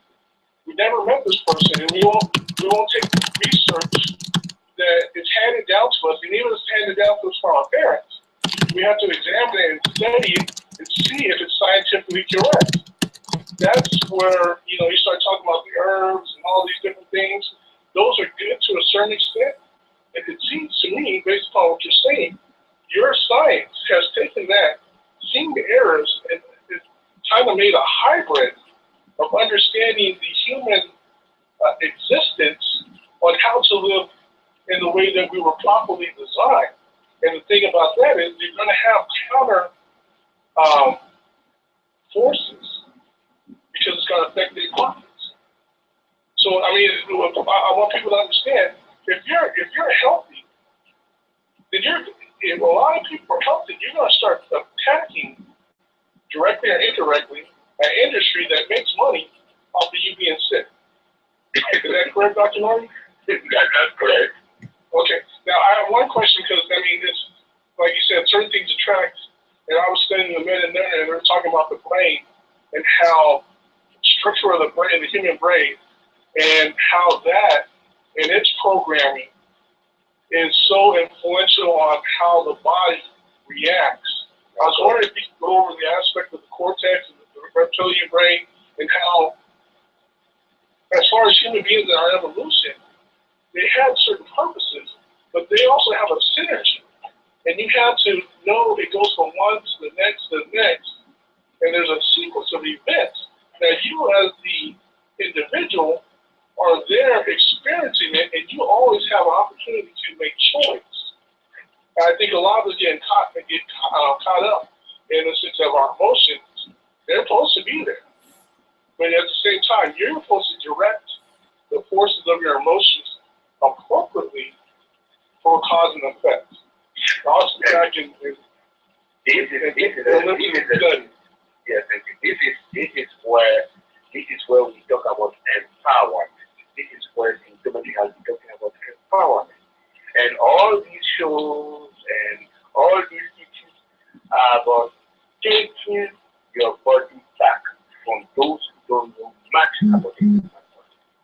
We never met this person, and we won't take research that is handed down to us, and even if it's handed down to us from our parents. We have to examine it and study it and see if it's scientifically correct. That's where, you know, you start talking about the herbs and all these different things. Those are good to a certain extent. And it seems to me, based upon what you're saying, your science has taken that, seen the errors, and kind of made a hybrid of understanding the human existence on how to live in the way that we were properly designed. And the thing about that is you're going to have counter forces because it's going to affect their profits. So, I mean, I want people to understand, if you're healthy, then if a lot of people are healthy, you're going to start attacking directly or indirectly an industry that makes money off of you being sick. Is that correct, Dr. Nardy? That's correct. Okay. Now, I have one question because, I mean, it's, like you said, certain things attract, and I was studying the men and women, and they were talking about the brain and how structure of the brain, the human brain, and how that and its programming is so influential on how the body reacts. I was wondering if you could go over the aspect of the cortex and the reptilian brain and how, as far as human beings in our evolution, they have certain purposes, but they also have a synergy. And you have to know it goes from one to the next, and there's a sequence of events. Now, you as the individual are there experiencing it, and you always have an opportunity to make choice. And I think a lot of us get caught up in the sense of our emotions. They're supposed to be there. But at the same time, you're supposed to direct the forces of your emotions appropriately for cause and effect. Also, back in This is where we talk about empowerment. This is where symptometry has been talking about empowerment. And all these shows and all these teachings are about taking your body back from those who don't know much about it.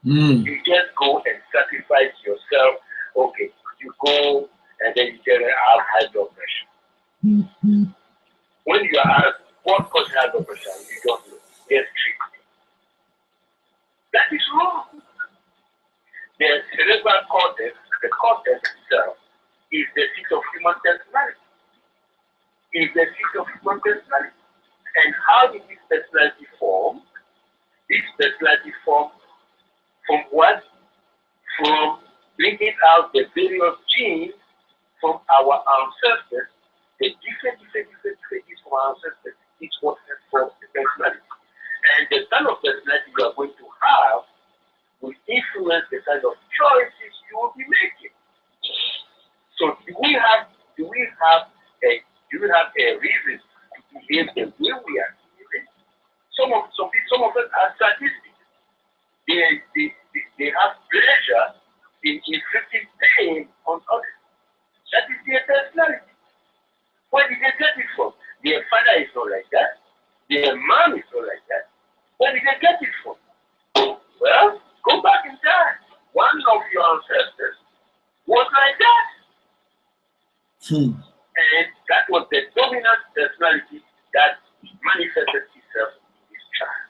You just go and sacrifice yourself. Okay, you go and then you get high blood pressure. When you are asked what causes high blood pressure, you don't know. Get treated. That is wrong. The cerebral cortex, the cortex itself, is the seat of human personality. Is the seat of human personality. And how did this personality form? This personality formed from what? From bringing out the various genes from our ancestors, the different traits from our ancestors is what forms the personality. And the kind of personality you are going to have will influence the kind of choices you will be making. So do we have a reason to behave the way we are behaving? Some of us are sadistic. They have pleasure in inflicting pain on others. That is their personality. Where did they get it from? Their father is not like that. Their mom is not like that. Where did they get it from? Well, And that was the dominant personality that manifested itself in this child.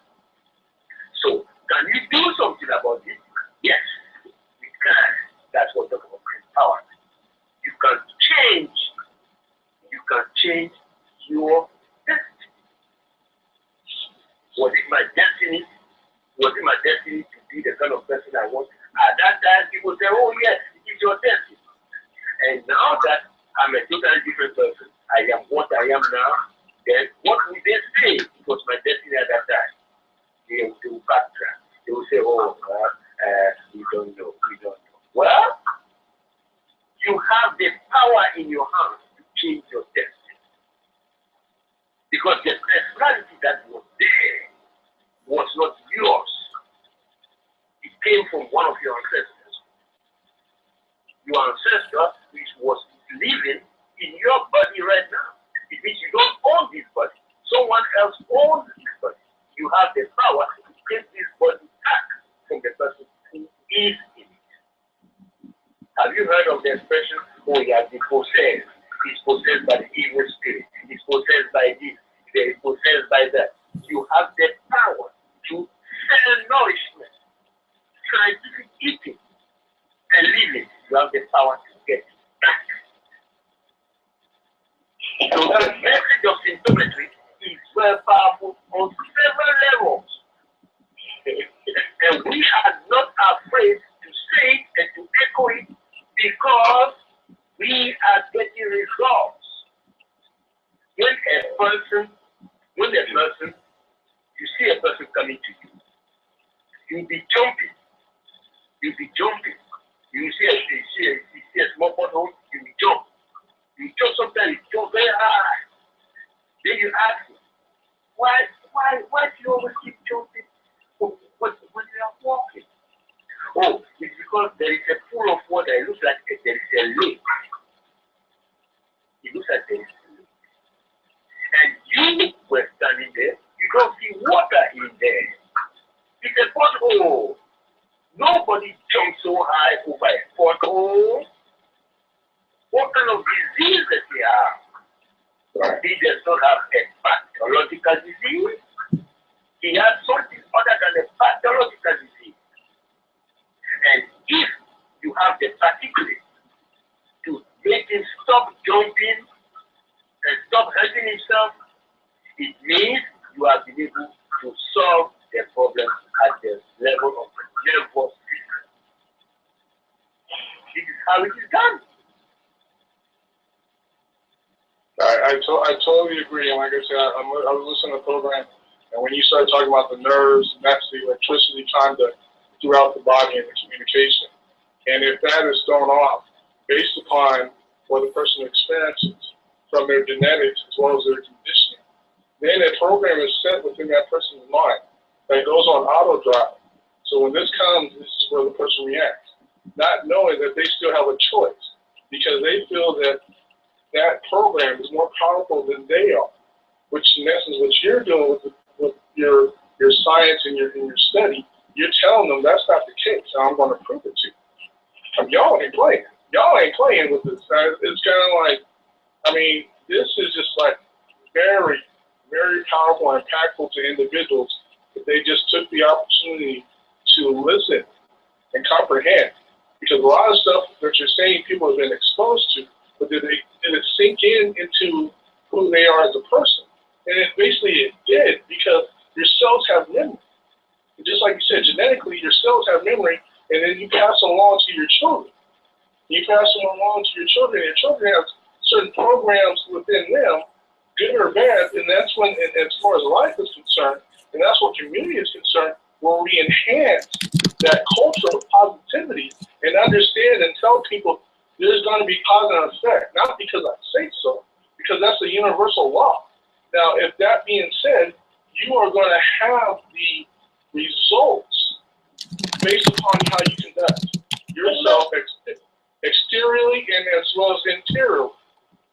So, can we do something about it? Yes, we can. That's what the empowerment. You can change your destiny. Was it my destiny? Was it my destiny to be the kind of person I want? At that time, people say, oh yes, it is your destiny. And now that I'm a totally different person, I am what I am now, then what will they say? It was my destiny at that time. They will backtrack. They will say, oh, we don't know. Well, you have the power in your hands to change your destiny. Because the personality that was there was not yours. It came from one of your ancestors. Your ancestor, which was living in your body right now. It means you don't own this body. Someone else owns this body. You have the power to take this body back from the person who is in it. Have you heard of the expression, oh, he has been possessed? He's possessed by the evil spirit. He's possessed by this. He's possessed by that. You have the power to sell nourishment, scientific eating, and living. You have the power to get it back. So the message of symptometry is very powerful on several levels. And we are not afraid to say it and to echo it because we are getting results. When you see a person coming to you, you'll be jumping. You see a small pothole, you will jump. You jump sometimes, you jump very high. Then you ask him, why do you always keep jumping when you are walking? Oh, it's because there is a pool of water. It looks like there is a lake. It looks like there is a lake. And you were standing there, you don't see water in there. It's a pothole. Nobody jumps so high over a pothole. What kind of disease does he have? He does not have a pathological disease. He has something other than a pathological disease. And if you have the particulate to make him stop jumping and stop hurting himself, it means you have been able to solve the problem at the level of the nervous system. This is how it is done. I totally agree. And like I said, I was listening to the program, and when you started talking about the nerves, and that's the electricity trying to throughout the body and the communication. And if that is thrown off based upon what the person experiences from their genetics as well as their conditioning, then a program is set within that person's mind that goes on auto drive. So when this comes, this is where the person reacts, not knowing that they still have a choice because they feel that that program is more powerful than they are, which in essence what you're doing with your science and your study, you're telling them that's not the case. So I'm going to prove it to you. Y'all ain't playing. Y'all ain't playing with this. It's kind of like, I mean, this is just like very, very powerful and impactful to individuals if they just took the opportunity to listen and comprehend. Because a lot of stuff that you're saying people have been exposed to, but did it sink into who they are as a person? And it did because your cells have memory. And just like you said, genetically, your cells have memory, and then you pass them along to your children. You pass them along to your children, and your children have certain programs within them, good or bad, and that's when, as far as life is concerned, and that's what community is concerned, where we enhance that culture of positivity and understand and tell people there's going to be positive effect, not because I say so, because that's a universal law. Now, if that being said, you are going to have the results based upon how you conduct yourself exteriorly and as well as interiorly.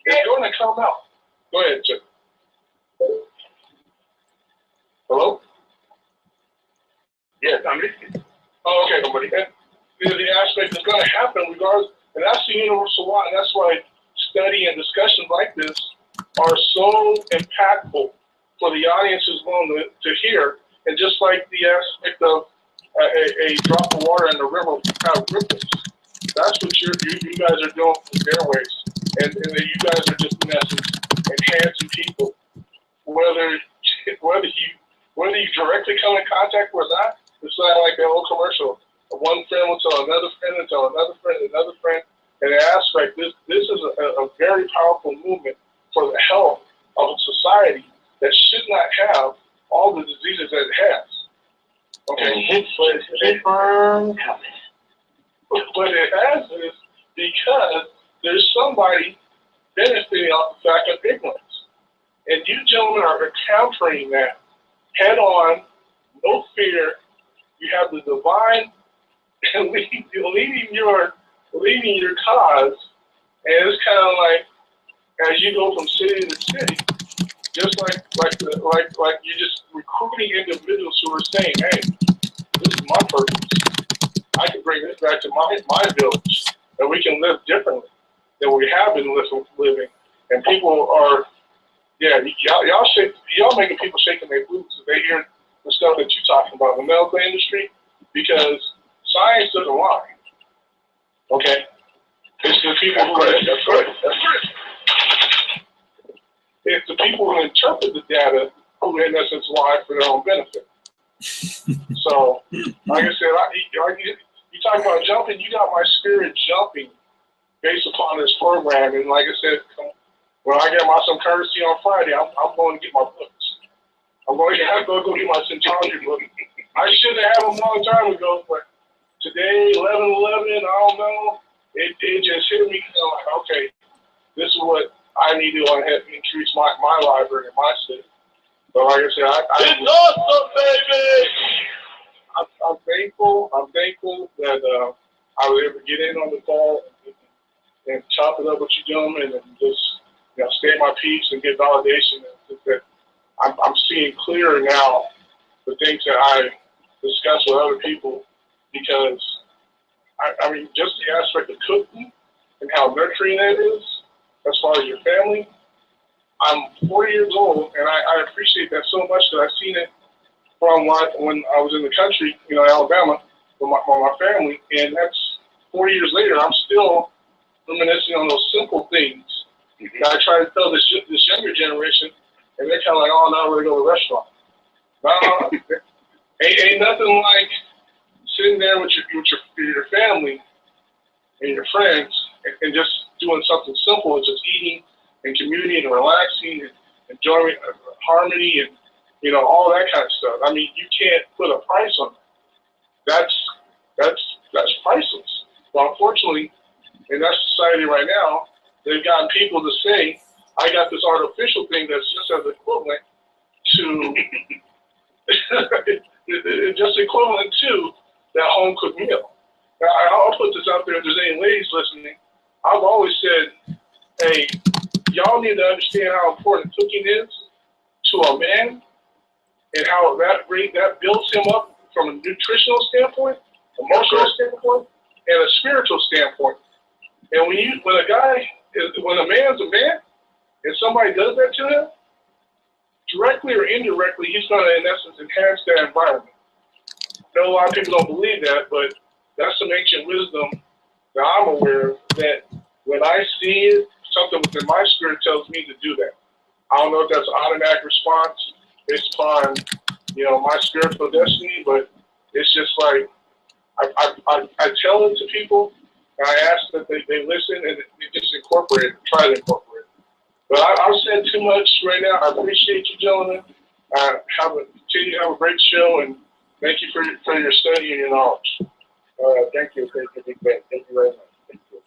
It's going to come out. Go ahead, Chip. Hello? Yes, I'm listening. Oh, okay, nobody. And the aspect is going to happen regardless, and that's the universal law, and that's why study and discussions like this are so impactful for the audience who's willing to hear. And just like the aspect of a drop of water in the river kind of ripples, that's what you guys are doing with airways. And you guys are just, in essence, enhancing people. Whether you directly come in contact with that, it's like the old commercial. One friend will tell another friend and tell another friend and another friend. And the aspect, this is a very powerful movement for the health of a society that should not have all the diseases that it has. Okay, but it has this because there's somebody benefiting off the fact of ignorance. And you gentlemen are countering that head on, no fear. You have the divine and leading your cause, and it's kind of like as you go from city to city, just like you're just recruiting individuals who are saying, "Hey, this is my purpose. I can bring this back to my village, and we can live differently than we have been living." And people are, y'all making people shaking their boots if they hear the stuff that you're talking about in the medical industry, because science doesn't lie. Okay, it's the people who that's right. It's the people who interpret the data who, in essence, lie for their own benefit. So, like I said, you talk about jumping. You got my spirit jumping based upon this program. And like I said, when I get some courtesy on Friday, I'm going to get my books. I'm going to go get my symptomology book. I should have had them a long time ago, but today, 11/11, I don't know. It just hit me. Like, okay, this is what I need to go ahead and increase my library in my city. But like I said, it's awesome, baby. I'm thankful. I'm thankful that I was able to get in on the call and chop it up with you gentlemen and just state my piece and get validation. That I'm seeing clearer now the things that I discuss with other people, because I mean, just the aspect of cooking and how nurturing that is as far as your family. I'm 40 years old, and I appreciate that so much that I've seen it from when I was in the country, Alabama, with my family, and that's 40 years later. I'm still reminiscing on those simple things that I try to tell this younger generation, and they're kind of like, "Oh, now we're going to go to a restaurant." No, ain't nothing like sitting there with your family and your friends and just doing something simple, and just eating and communing and relaxing and enjoying harmony and all that kind of stuff. I mean, you can't put a price on that. That's priceless. But unfortunately, in that society right now, they've gotten people to say, "I got this artificial thing that's just as equivalent to just equivalent to that home cooked meal." Now, I'll put this out there if there's any ladies listening. I've always said, hey, y'all need to understand how important cooking is to a man and how that builds him up from a nutritional standpoint, emotional standpoint, and a spiritual standpoint. And when a man's a man and somebody does that to him, directly or indirectly, he's going to, in essence, enhance that environment. I know a lot of people don't believe that, but that's some ancient wisdom that I'm aware of, that when I see it, something within my spirit tells me to do that. I don't know if that's an automatic response based upon, my spiritual destiny, but it's just like, I tell it to people, and I ask that they listen and they just incorporate it, try to incorporate it. But I've said too much right now. I appreciate you, gentlemen. Continue to have a great show, and thank you for your study and your knowledge. Thank you. Thank you, Big Ben. Thank you very much. Thank you.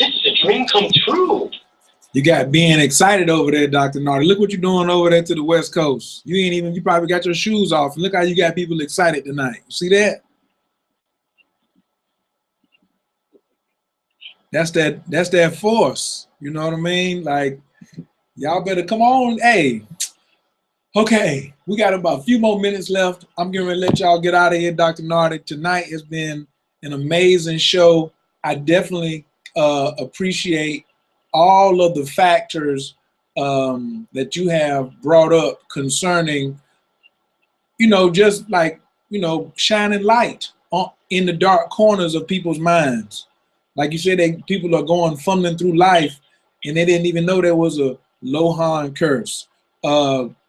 This is a dream come true. You got being excited over there, Dr. Nardy. Look what you're doing over there to the West Coast. You probably got your shoes off. Look how you got people excited tonight. You see that? That's that force. You know what I mean? Like, y'all better come on. Hey, Okay, we got about a few more minutes left. I'm going to let y'all get out of here, Dr. Nardy. Tonight has been an amazing show. I definitely appreciate all of the factors that you have brought up concerning, you know, just like, you know, shining light in the dark corners of people's minds. Like you said, people are going fumbling through life and they didn't even know there was a Lohan curse.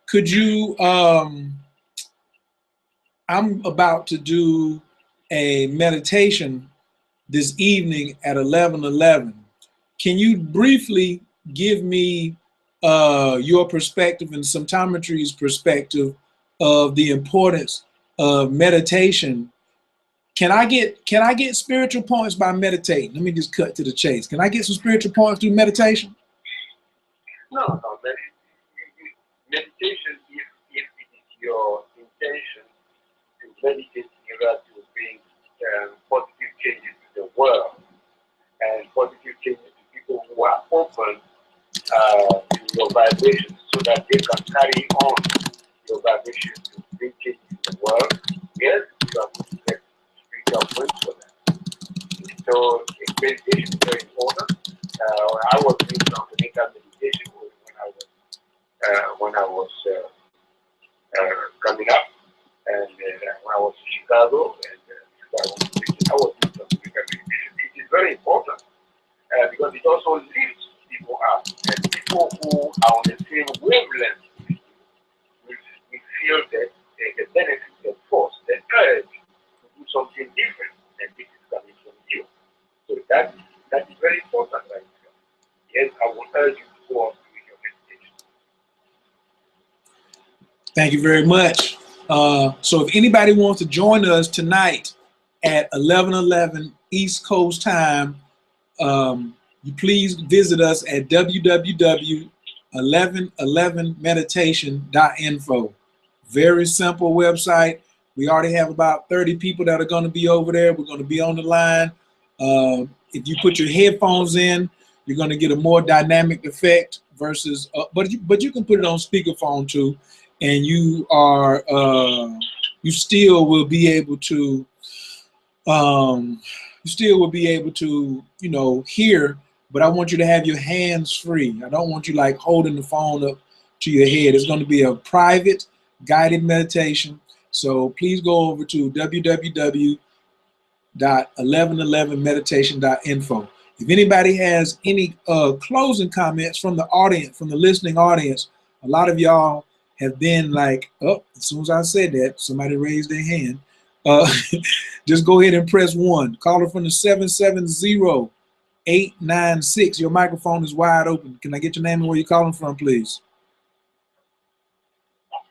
Could you, I'm about to do a meditation this evening at 11:11. Can you briefly give me your perspective and symptometry's perspective of the importance of meditation? Can I get spiritual points by meditating? Let me just cut to the chase. Can I get some spiritual points through meditation? No, meditation, if it is your intention to meditate in order to bring positive changes to the world and positive changes to people who are open to your vibrations so that they can carry on your vibrations to bring changes to the world, yes, you are going to get spiritual points for that. So meditation is very important. I was doing transcendental meditation when I was coming up, and when I was in Chicago, and I was doing transcendental meditation. It is very important because it also lifts people up, and people who are on the same wavelength will feel that the benefit, the force, the urge to do something different, and this is coming from you. So that is very important right now. Yes, I will urge you to go on with your meditation. Thank you very much. So if anybody wants to join us tonight at 11:11 East Coast time, you please visit us at www.1111meditation.info. Very simple website. We already have about 30 people that are going to be over there. We're going to be on the line. If you put your headphones in, you're going to get a more dynamic effect versus, but you can put it on speakerphone too, and you are you still will be able to you know, hear, but I want you to have your hands free. I don't want you like holding the phone up to your head. It's going to be a private guided meditation. So please go over to www.1111meditation.info. If anybody has any closing comments from the audience, from the listening audience, a lot of y'all have been like, oh, as soon as I said that, somebody raised their hand. Just go ahead and press 1. Caller from the 770-896. Your microphone is wide open. Can I get your name and where you're calling from, please?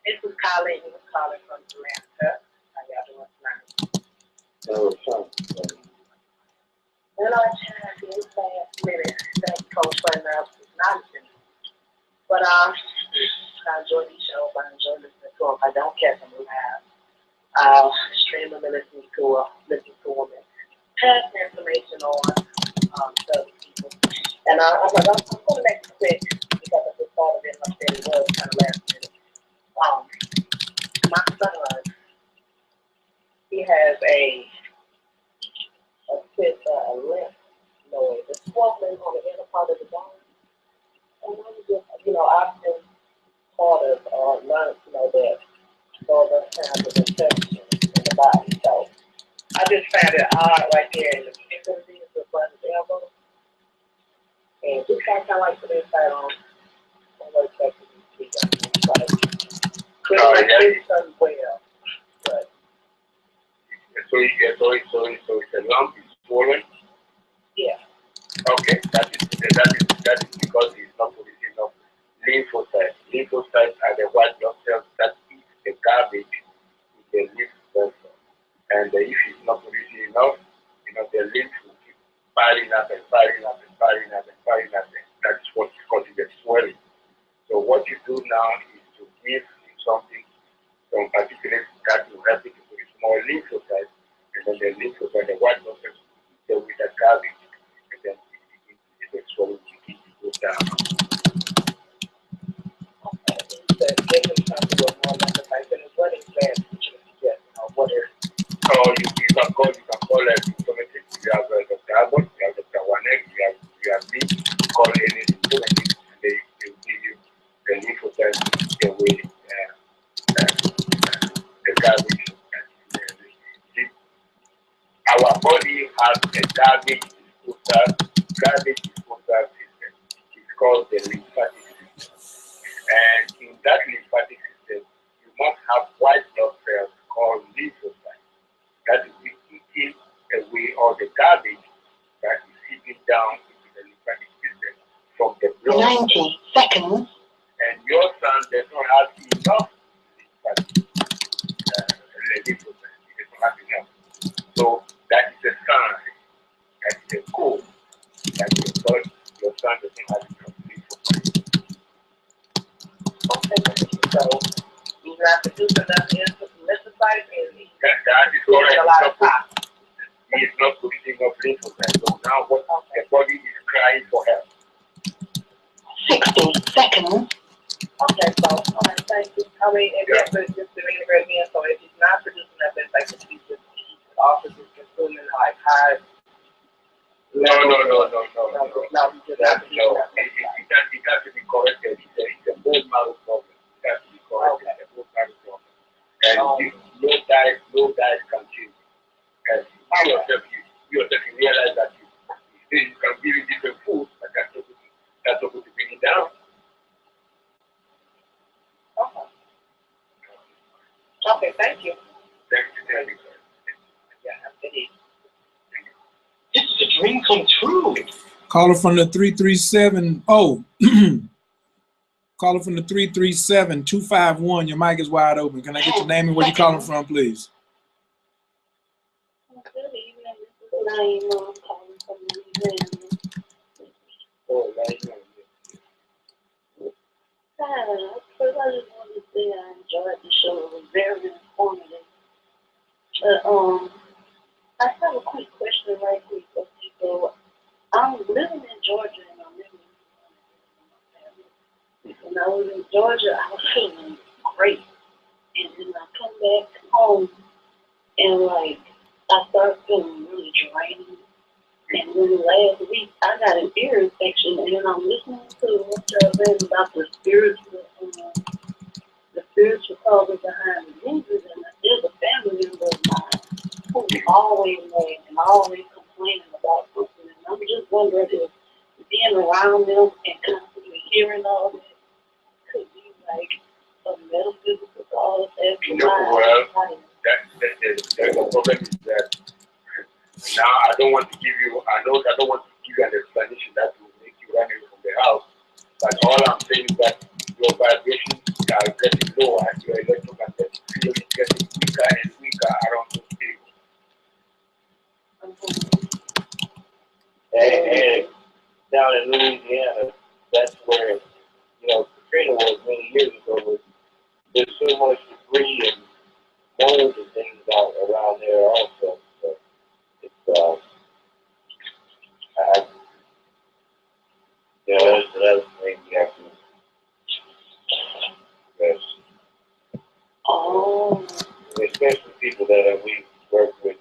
This is Colleen. Who's calling from Atlanta. How y'all doing tonight? Well, I tried to get last minute. Thank Coach for acknowledging me. But I enjoy these shows. I enjoy listening to them. I don't catch them live. I'll stream them and listen to them and pass the information on to other people. And I'm going to make it quick because I just thought of it. I said it was kind of last minute. My son, he has a lymph node, a swelling on the inner part of the bone. And I'm just, you know, I've been taught of or learned, you know, that all those kinds of infections in the body. So I just found it odd right there in the vicinity of the front of the elbow. And just kind of like put inside on what exactly we got. Pretty something well. But So it's a lump is swollen? yeah. Okay, that is because it's not producing enough lymphocytes. Lymphocytes are the white blood cells that eat the garbage in the lymph vessel. And if it's not producing enough, you know, the lymph will keep piling up and piling up and piling up and piling up. And that's what is causing the swelling. So what you do now is to give him something, some particulates that will help it to produce more lymphocytes, and then the lymphocytes, the white blood cells, will with the garbage, and then the swelling begins to go down. Okay. more like a type in a wedding plan. What area? So you can call symptometric. You have Dr. Abbott, you have Dr. Wanek, you have me. Call any symptometric, and they will give you the lymphocytes to take away the garbage. Our body has a garbage disposal system. It's called the lymphatic system. And in that lymphatic system, you must have white blood cells called lymphocytes. That is eating away all the garbage that is seeping down into the lymphatic system from the blood. 90 seconds. And your son does not have enough lymphatic lymphocytes. He does not have enough. So that is a sign, that is a code that your son doesn't have enough lymphocytes. Okay, so you have to do enough lymphocytes and That is correct. a lot of time. He is not producing enough lymphocytes. So now what the body is crying for help. 60 seconds. Okay, so, all right, thank you. I mean, and that's just to reiterate again, so if he's not producing enough lymphocytes, he's just also just consuming like high. No. It has to be corrected. It's a bone marrow problem. It has to be corrected. It's a bone marrow problem. And no diet can change. And you yourself realize that you can give it different food, but that's supposed to bring it down. Okay, thank you. Thank you. Yeah, good evening. This is a dream come true. Caller from the 337. Oh, caller from the 337-251. Your mic is wide open. Can I get your name and where you calling from, please? Good evening. This is Naima. I'm calling from Louisiana. Oh, right now. Hi. First, I just wanted to say I enjoyed the show. It was very informative. But I have a quick question right quick. So I'm living in Georgia and I'm living in my family. When I was in Georgia, I was feeling great. And then I come back home and like I started feeling really draining. And then last week I got an ear infection and then I'm listening to what you're saying about the spiritual causes behind the diseases, and there's a family member of mine who's always mad and always complaining about something. And I'm just wondering if being around them and constantly hearing all that could be like a metaphysical cause as to Well, the problem is that now I don't want to give you an explanation that will make you run away from the house. But all I'm saying is that your vibrations are getting lower and your electromagnetic field is getting weaker and weaker around those people. And down in Louisiana, that's where, Katrina was many years ago. There's so much debris and mold and things out around there also. So it's, that's another thing we have to, especially people that we work with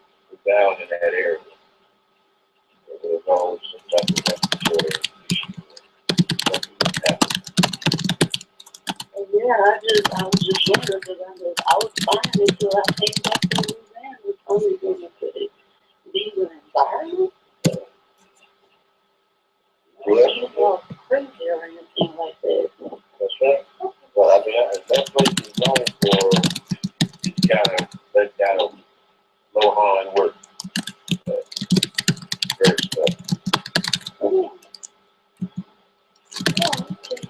down in that area. There's always some type of respiratory issue. Yeah, I was just wondering because I was fine until I came back to Louisiana. It's only going to put it be an environment. It's not crazy or anything like that. That's right. Well, I mean, that place is known for this kind of Lohan work. Great stuff. Oh. Okay.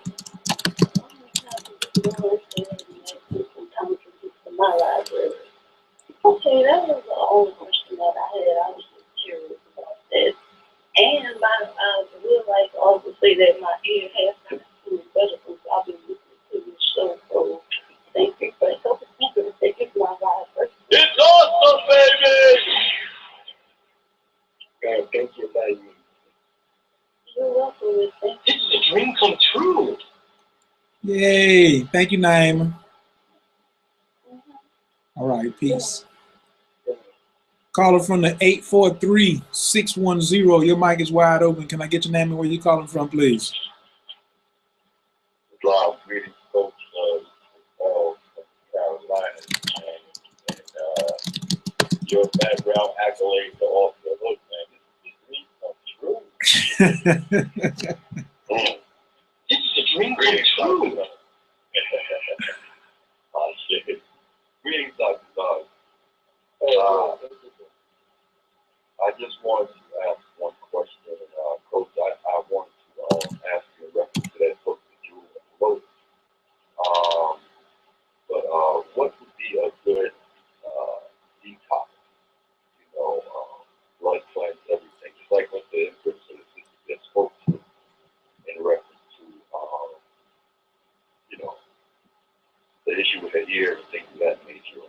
My library. Okay, that was the only question that I had. I was just curious about that. And I would like to also say that my ear has been doing better since I've been listening to this show. So thank you for helping me to take it to my life. It's awesome, baby! Thank you, baby. You're welcome. Thank you. This is a dream come true. Yay. Thank you, Naima. All right, peace. Caller from the 843-610. Your mic is wide open. Can I get your name and where you're calling from, please? Drive greetings, Coach, from Carolina, and your background accolades are off the hook, man. This dream come true. This is a dream come true. Oh, shit. Greetings, Dr. Dog. I just wanted to ask one question, Coach. I wanted to ask you in reference to that book that you wrote. But what would be a good detox? You know, blood cleanse, everything. Just like what the person that spoke to in reference to, you know, the issue with her ear and things of that nature.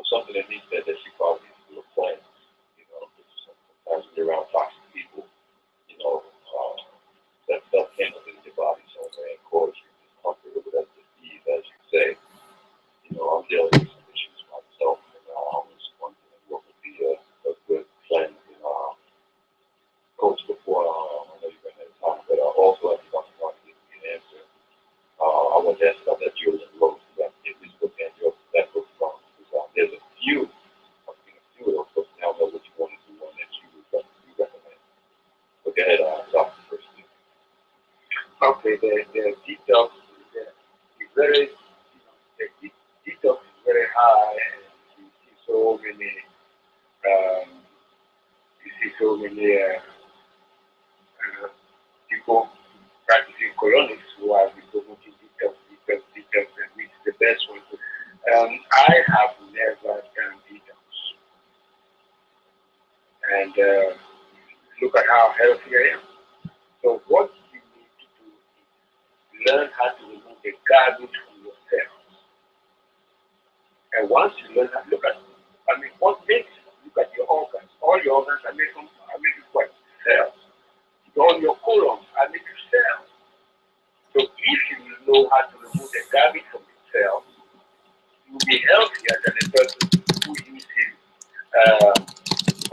Something that needs that she probably needs to do a cleanse. You know, sometimes when you're around toxic people, you know, that stuff handles in your body. So man, of course, you discomfort with that disease, as you say. You know, I'm dealing with some issues myself, and I was wondering what would be a good cleanse. And Coach, before I know you've been at time, but also I want to give you an answer. I want to ask about that Julian Rose. That if this book and that book from. There's a few. I've seen a few of those books now. Know which one is the one that you recommend. But go ahead, Dr. First. Okay, the detox is very, the detox is very high, and you see so many people practicing colonics who are promoting detox, and which is the best one. I have never done detox, and look at how healthy I am. So what you need to do is learn how to remove the garbage from your cells. And once you learn how to look at, what makes, look at your organs. All your organs are made from, what? Cells. All your colons are made of cells. So if you know how to remove the garbage from the cells, you'll be healthier than a person who uses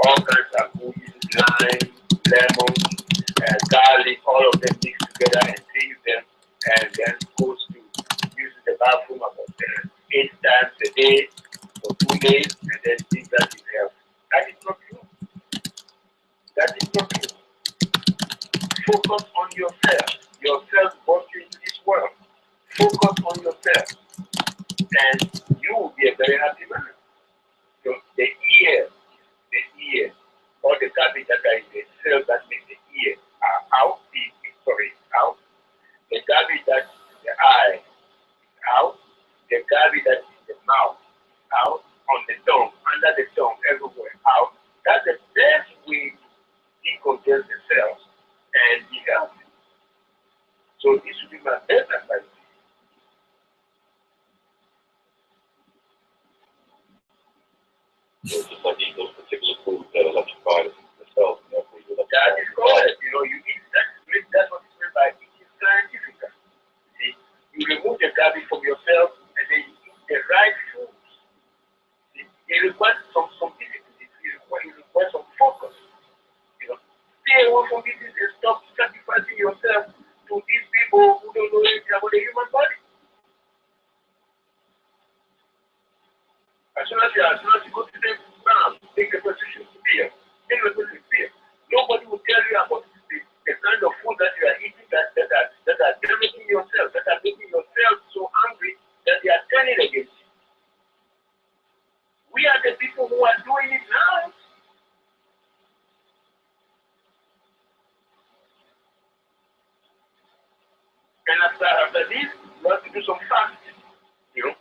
all kinds of, who uses lime, lemon, garlic, all of them mixed together and cleans them, and then goes to use the bathroom about 8 times a day for 2 days, and then thinks that is healthy. That is not true. That is not true. Focus on yourself. Yourself brought you into this world. Focus on yourself, and you will be a very happy man. So the ear, all the garbage that are in the cells that make the ear are out. Out. The garbage that's in the eye is out. The garbage that's in the mouth is out. On the tongue, under the tongue, everywhere, out. That's the best way to decongest the cells and be healthy. So this would be my best advice. So just like eat those particular foods that electrify the cells, and therefore you electrify. That is correct. You know, you eat that's what it's meant by eating scientifically. See, you remove the garbage from yourself, and then you eat the right foods. See, it requires some discipline. It requires some focus. You know, stay away from this and stop sacrificing yourself to these people who don't know anything about the human body. As soon as you go to them, take a position to beer. Take a position to beer. Nobody will tell you about the kind of food that you are eating that are damaging yourself, that are making yourself so angry that they are turning against you. We are the people who are doing it now. And after this, you have to do some fasting. You know,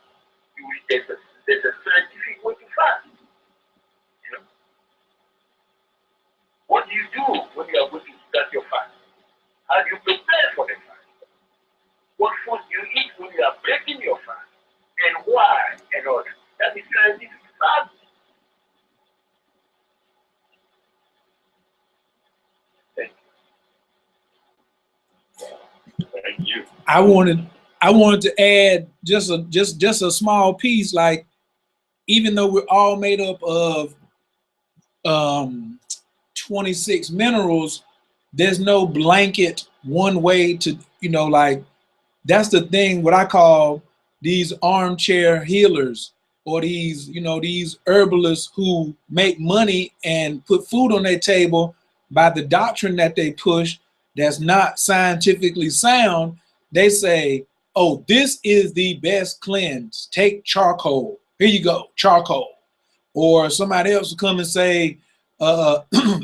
there's a scientific way to fast. You know, what do you do when you are going to start your fast? How do you prepare for the fast? What food do you eat when you are breaking your fast? And why? And all that. That is scientific fast. Thank you. I I wanted to add just a small piece. Like, even though we're all made up of 26 minerals, there's no blanket one way to, you know, like, that's the thing, what I call these armchair healers, or these, you know, these herbalists who make money and put food on their table by the doctrine that they push that's not scientifically sound. They say, oh, this is the best cleanse. Take charcoal. Here you go, charcoal. Or somebody else will come and say,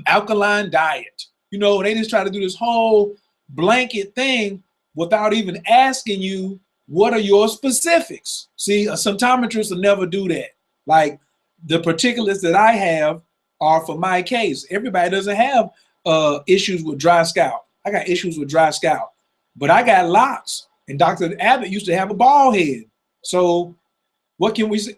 alkaline diet. You know, they just try to do this whole blanket thing without even asking you, what are your specifics? See, a symptometrist will never do that. Like, the particulates that I have are for my case. Everybody doesn't have issues with dry scalp. I got issues with dry scalp, but I got locks, and Dr. Abbott used to have a bald head. So what can we say?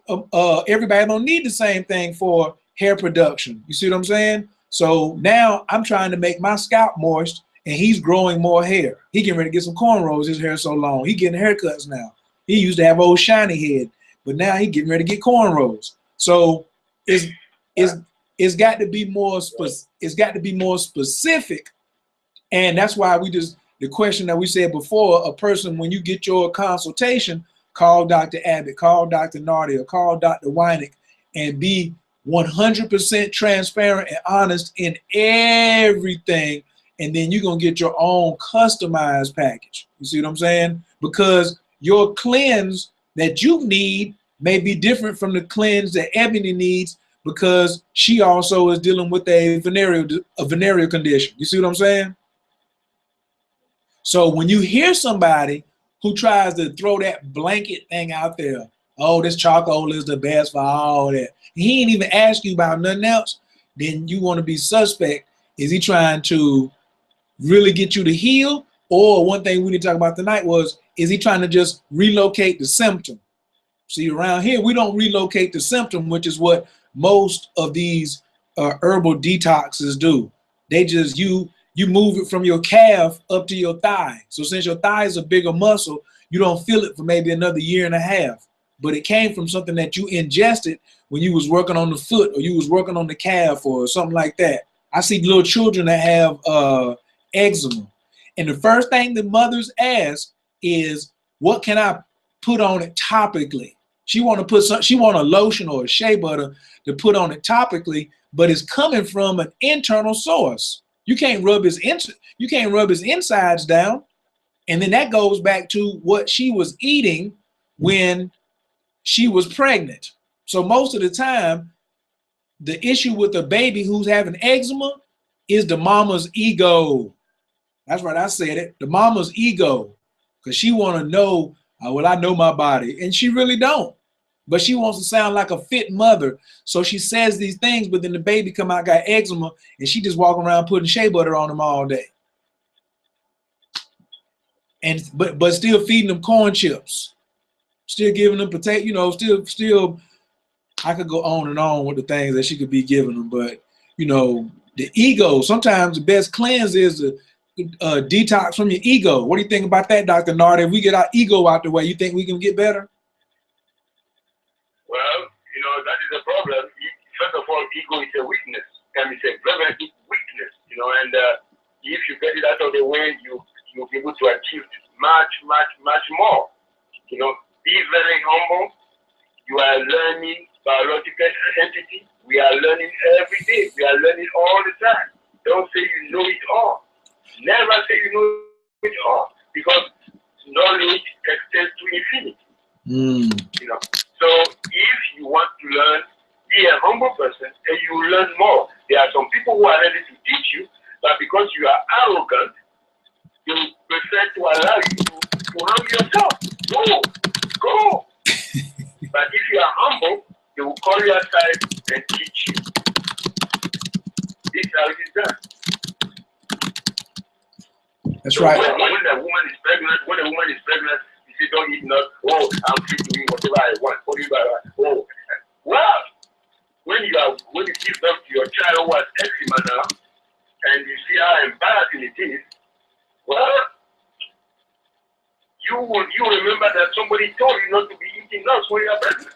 Everybody don't need the same thing for hair production. You see what I'm saying? So now I'm trying to make my scalp moist, and he's growing more hair. He getting ready to get some cornrows. His hair is so long. He getting haircuts now. He used to have old shiny head, but now he getting ready to get cornrows. So it's got to be more specific, and that's why the question that we said before, a person, when you get your consultation, call Dr. Abbott, call Dr. Nardy, or call Dr. Wanek, and be 100% transparent and honest in everything, and then you're going to get your own customized package. You see what I'm saying? Because your cleanse that you need may be different from the cleanse that Ebony needs, because she also is dealing with a venereal condition. You see what I'm saying? So when you hear somebody who tries to throw that blanket thing out there, oh, this charcoal is the best for all that, he ain't even ask you about nothing else, then you want to be suspect. Is he trying to really get you to heal? Or one thing we need to talk about tonight was, is he trying to just relocate the symptom? See, around here, we don't relocate the symptom, which is what most of these herbal detoxes do. They just, you move it from your calf up to your thigh. So since your thigh is a bigger muscle, you don't feel it for maybe another year and a half. But it came from something that you ingested when you was working on the foot, or you was working on the calf, or something like that. I see little children that have eczema. And the first thing the mothers ask is, what can I put on it topically? She want to put she want a lotion or a shea butter to put on it topically, but it's coming from an internal source. You can't rub his insides down. And then that goes back to what she was eating when she was pregnant. So most of the time, the issue with the baby who's having eczema is the mama's ego. That's right, I said it. The mama's ego. Because she want to know, well, I know my body. And she really don't. But she wants to sound like a fit mother. So she says these things, but then the baby come out, got eczema, and she just walking around putting shea butter on them all day. And but still feeding them corn chips. Still giving them potato, you know, still I could go on and on with the things that she could be giving them. But, you know, the ego, sometimes the best cleanse is the detox from your ego. What do you think about that, Dr. Nardy? If we get our ego out the way, you think we can get better? Well, you know, that is a problem. First of all, ego is a weakness. And it's a very big weakness, you know, and if you get it out of the way, you'll be able to achieve much more. You know, be very humble. You are learning biological entity. We are learning every day. We are learning all the time. Don't say you know it all. Never say you know it all, because knowledge extends to infinity. You know, so if you want to learn, be a humble person, and you learn more. There are some people who are ready to teach you, but because you are arrogant, they prefer to allow you to harm yourself. Go. But if you are humble, they will call you aside and teach you. This is how it is done. That's so right. When a woman is pregnant, you say, don't eat nuts. Oh, I'm free to eat whatever I want. Oh, well, when you give birth to your child who has eczema now, and you see how embarrassing it is, well, you remember somebody told you not to be eating nuts when you're pregnant.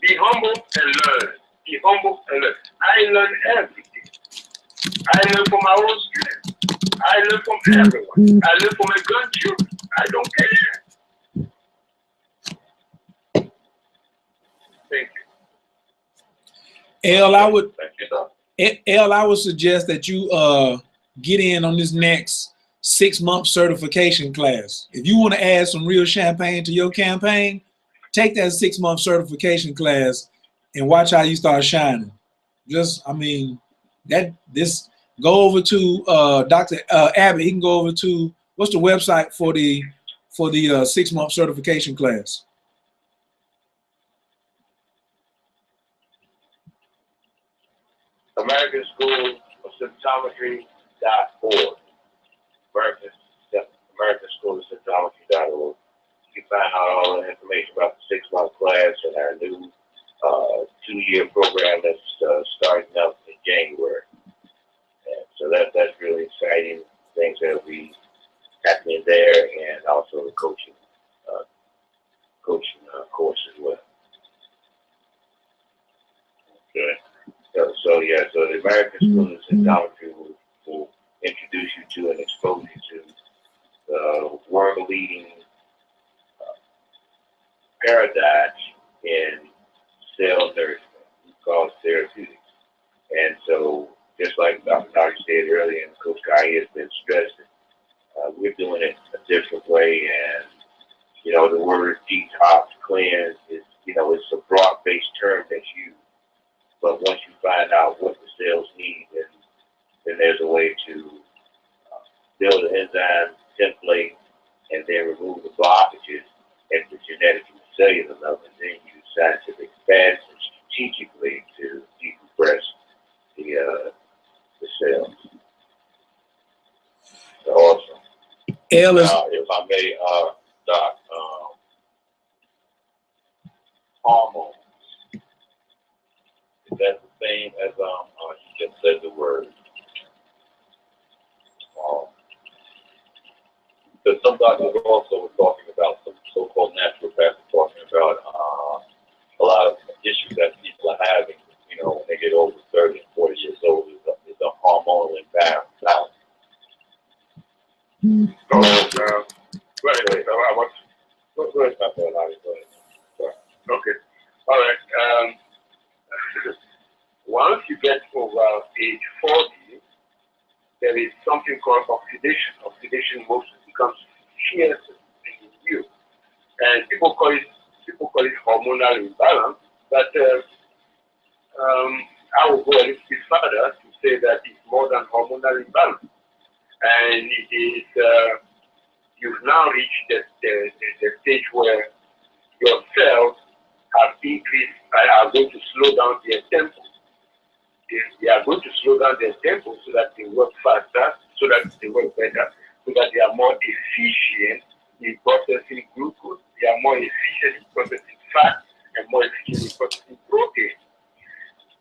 Be humble and learn. Be humble and learn. I learn everything. I learn from my own students. I learn from everyone. I learn from my grandchildren. I don't care. Thank you. I would suggest that you get in on this next 6-month certification class. If you want to add some real champagne to your campaign, take that 6-month certification class and watch how you start shining. Just, I mean, go over to Dr. Abbott. He can go over to, what's the website for the 6-month certification class? American School of SYMPTOMETRY.org. American School of SYMPTOMETRY.org. You can find out all the information about the 6-month class and our new 2-year program that's starting up in January. And so that's really exciting things that will be happening there, and also the coaching course as well. Okay. So the American School of SYMPTOMETRY will introduce you to and expose you to the world-leading paradigm in cell nourishment, called therapeutics. And so, just like Dr. Nardy said earlier, and Coach Guy has been stressing, we're doing it a different way. And the word detox, cleanse is, it's a broad-based term that's used. But once you find out what the cells need, then there's a way to build an enzyme template and then remove the blockages at the genetic and cellular level, and then use scientific expansion strategically to decompress the cells. So awesome. If I may, Doc, hormones. Is that the same as you just said the word? Because some doctors also were talking about, some so-called naturopaths were talking about a lot of issues that people are having, when they get over 30 and 40 years old, is a hormonal imbalance. Go ahead. Okay. All right. Once you get over age 40, there is something called oxidation. Oxidation mostly becomes fierce in you, and people call it hormonal imbalance. But I will go a little bit further to say that it's more than hormonal imbalance, and it is you've now reached the stage where your cells have increased, are going to slow down their tempo. They are going to slow down their tempo so that they work faster, so that they work better, so that they are more efficient in processing glucose. They are more efficient in processing fat and more efficient in processing protein.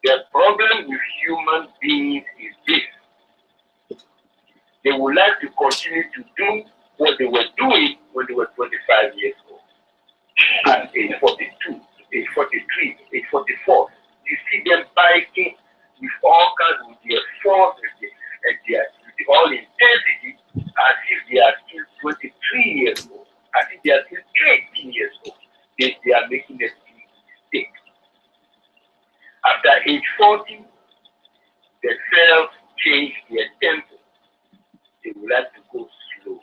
The problem with human beings is this. They would like to continue to do what they were doing when they were 25 years old. At age 42, age 43, age 44, you see them biking with all kinds of their force and with all intensity, as if they are still 23 years old, as if they are still 18 years old. They are making a big mistake. After age 40, the cells change their tempo. They would like to go slow.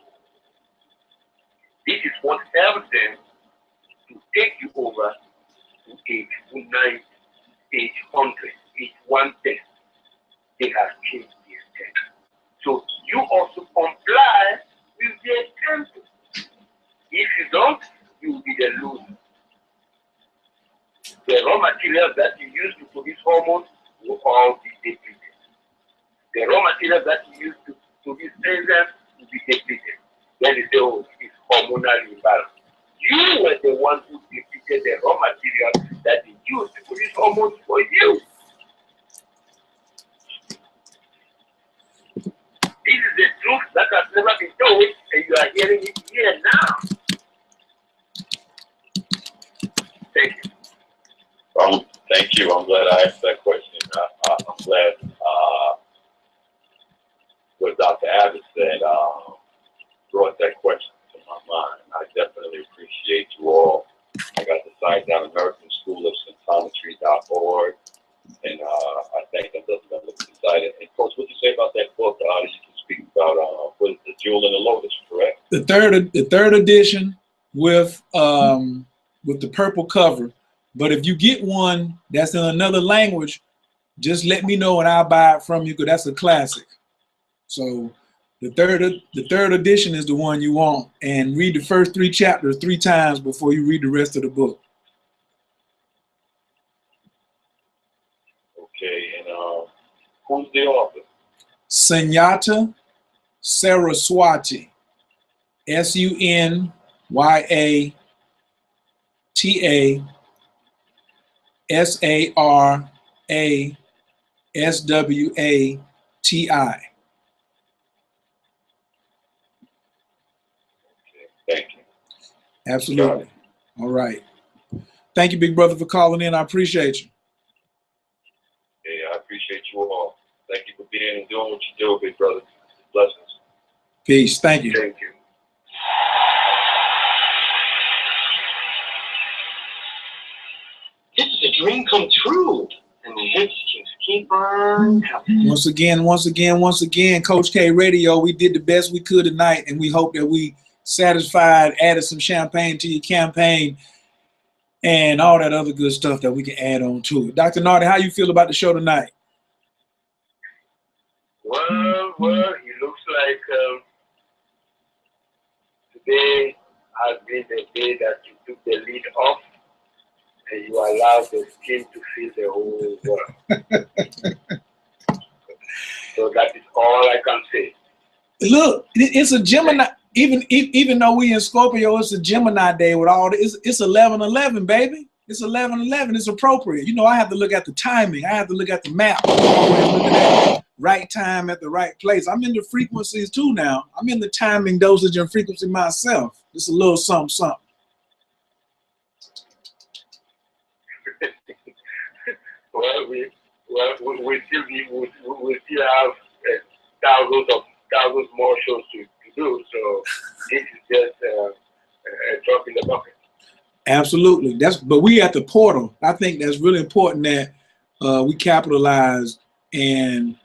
This is what helps them to take you over to age 90, age 100, age 110. They have changed their tempo. So you also comply with their tempo. If you don't, you will be the loser. The raw materials that you use to produce hormones will all be depleted. The raw materials that you use to produce enzymes will be depleted. Then they say, oh, it's hormonal imbalance. You were the one who depleted the raw material that they used to produce hormones for you. This is the truth that has never been told, and you are hearing it here now. Thank you. Thank you. I'm glad I asked that question. I'm glad what Dr. Abbott said brought that question to my mind. I definitely appreciate you all. I got the site down American School of SYMPTOMETRY.org, and I thank them for the site. And Coach, what you say about that book? You can speak about what is the Jewel and the Lotus, correct? The third edition with the purple cover. But if you get one that's in another language, just let me know and I'll buy it from you, because that's a classic. So the third edition is the one you want, and read the first 3 chapters 3 times before you read the rest of the book. Okay, and who's the author? Sunyata Saraswati, SUNYATA SARASWATI. Thank you. Absolutely. All right. Thank you, big brother, for calling in. I appreciate you. Yeah, I appreciate you all. Thank you for being and doing what you do, big brother. Blessings. Peace. Thank you. Thank you. This is a dream come true. And the hits just keep on coming. Once again, Coach K Radio, we did the best we could tonight, and we hope that we satisfied, added some champagne to your campaign, and all that other good stuff that we can add on to it. Dr. Nardy, how you feel about the show tonight? Well, it looks like today has been the day that you took the lead off and you allowed the steam to fill the whole world. So that is all I can say. Look, it's a Gemini. Even though we in Scorpio, it's a Gemini day with all this. It's 11/11, baby. It's 11/11. It's appropriate. You know, I have to look at the timing. I have to look at the map. Always looking at the right time at the right place. I'm into frequencies too now. I'm in the timing, dosage, and frequency myself. Just a little something, something. Well, we still have thousands more shows to do. So this is just a drop in the bucket. Absolutely. But we at the portal. I think that's really important that we capitalize, and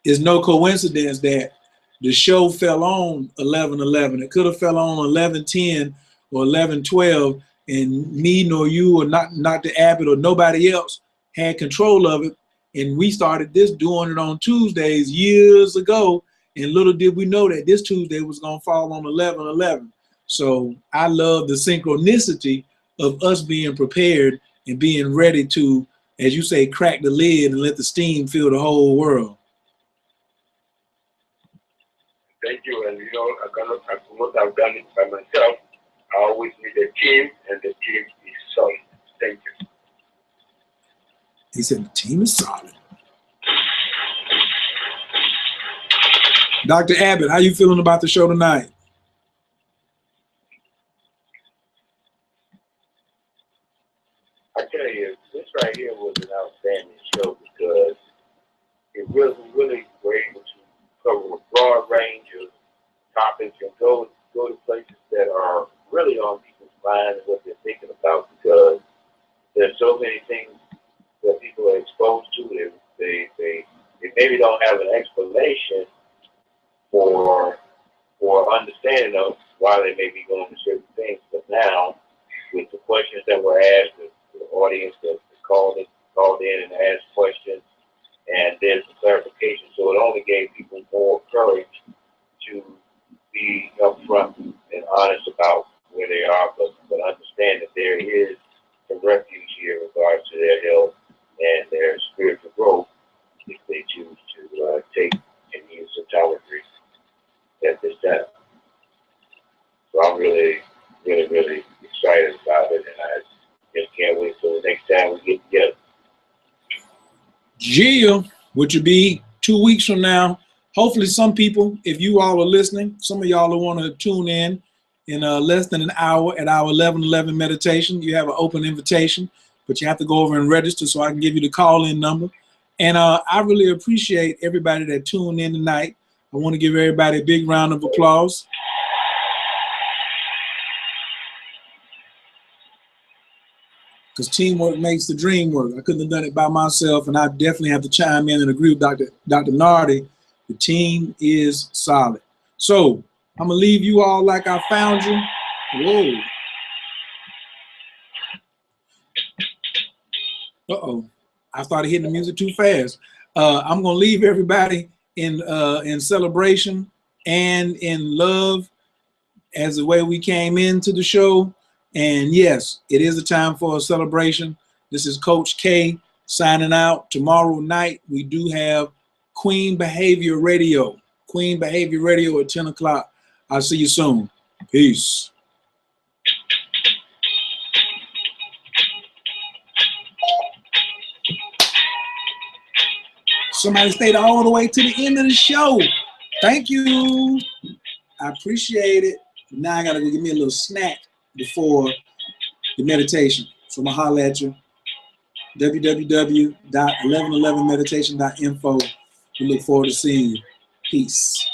it's no coincidence that the show fell on 11/11. It could have fell on 11/10 or 11/12, and me nor you or not the Abbott or nobody else had control of it. And we started doing it on Tuesdays years ago, and little did we know that this Tuesday was gonna fall on 11/11. So I love the synchronicity of us being prepared and being ready to, as you say, crack the lid and let the steam fill the whole world. Thank you. And you know, I could not have done it by myself. I always need a team, and the team is solid. Thank you. He said the team is solid. Dr. Abbott, how you feeling about the show tonight? I tell you, this right here was an outstanding show because it really were able to cover a broad range of topics and go to places that are really on people's minds and what they're thinking about, because there's so many things that people are exposed to. They maybe don't have an explanation for understanding of why they may be going to certain things. But now, with the questions that were asked, the audience that called in and asked questions, and there's some clarification, so it only gave people more courage to be upfront and honest about where they are, but understand that there is some refuge here in regards to their health and their spiritual growth if they choose to take and use symptometry at this time. So I'm really, really, really excited about it, and I just can't wait till the next time we get together. Gia, which will be 2 weeks from now, hopefully some people, if you all are listening, some of y'all will want to tune in less than an hour at our 11:11 meditation. You have an open invitation, but you have to go over and register so I can give you the call-in number. And I really appreciate everybody that tuned in tonight. I want to give everybody a big round of applause. Because teamwork makes the dream work. I couldn't have done it by myself, and I definitely have to chime in and agree with Dr. Nardy. The team is solid. So I'm going to leave you all like I found you. Whoa. Uh-oh. I started hitting the music too fast. I'm going to leave everybody in celebration and in love as the way we came into the show. And yes, it is a time for a celebration. This is Coach K signing out. Tomorrow night, we do have Queen Behavior Radio. Queen Behavior Radio at 10 o'clock. I'll see you soon. Peace. Somebody stayed all the way to the end of the show. Thank you. I appreciate it. Now I got to go give me a little snack before the meditation. So I'm going to holler at you. www.1111meditation.info. We look forward to seeing you. Peace.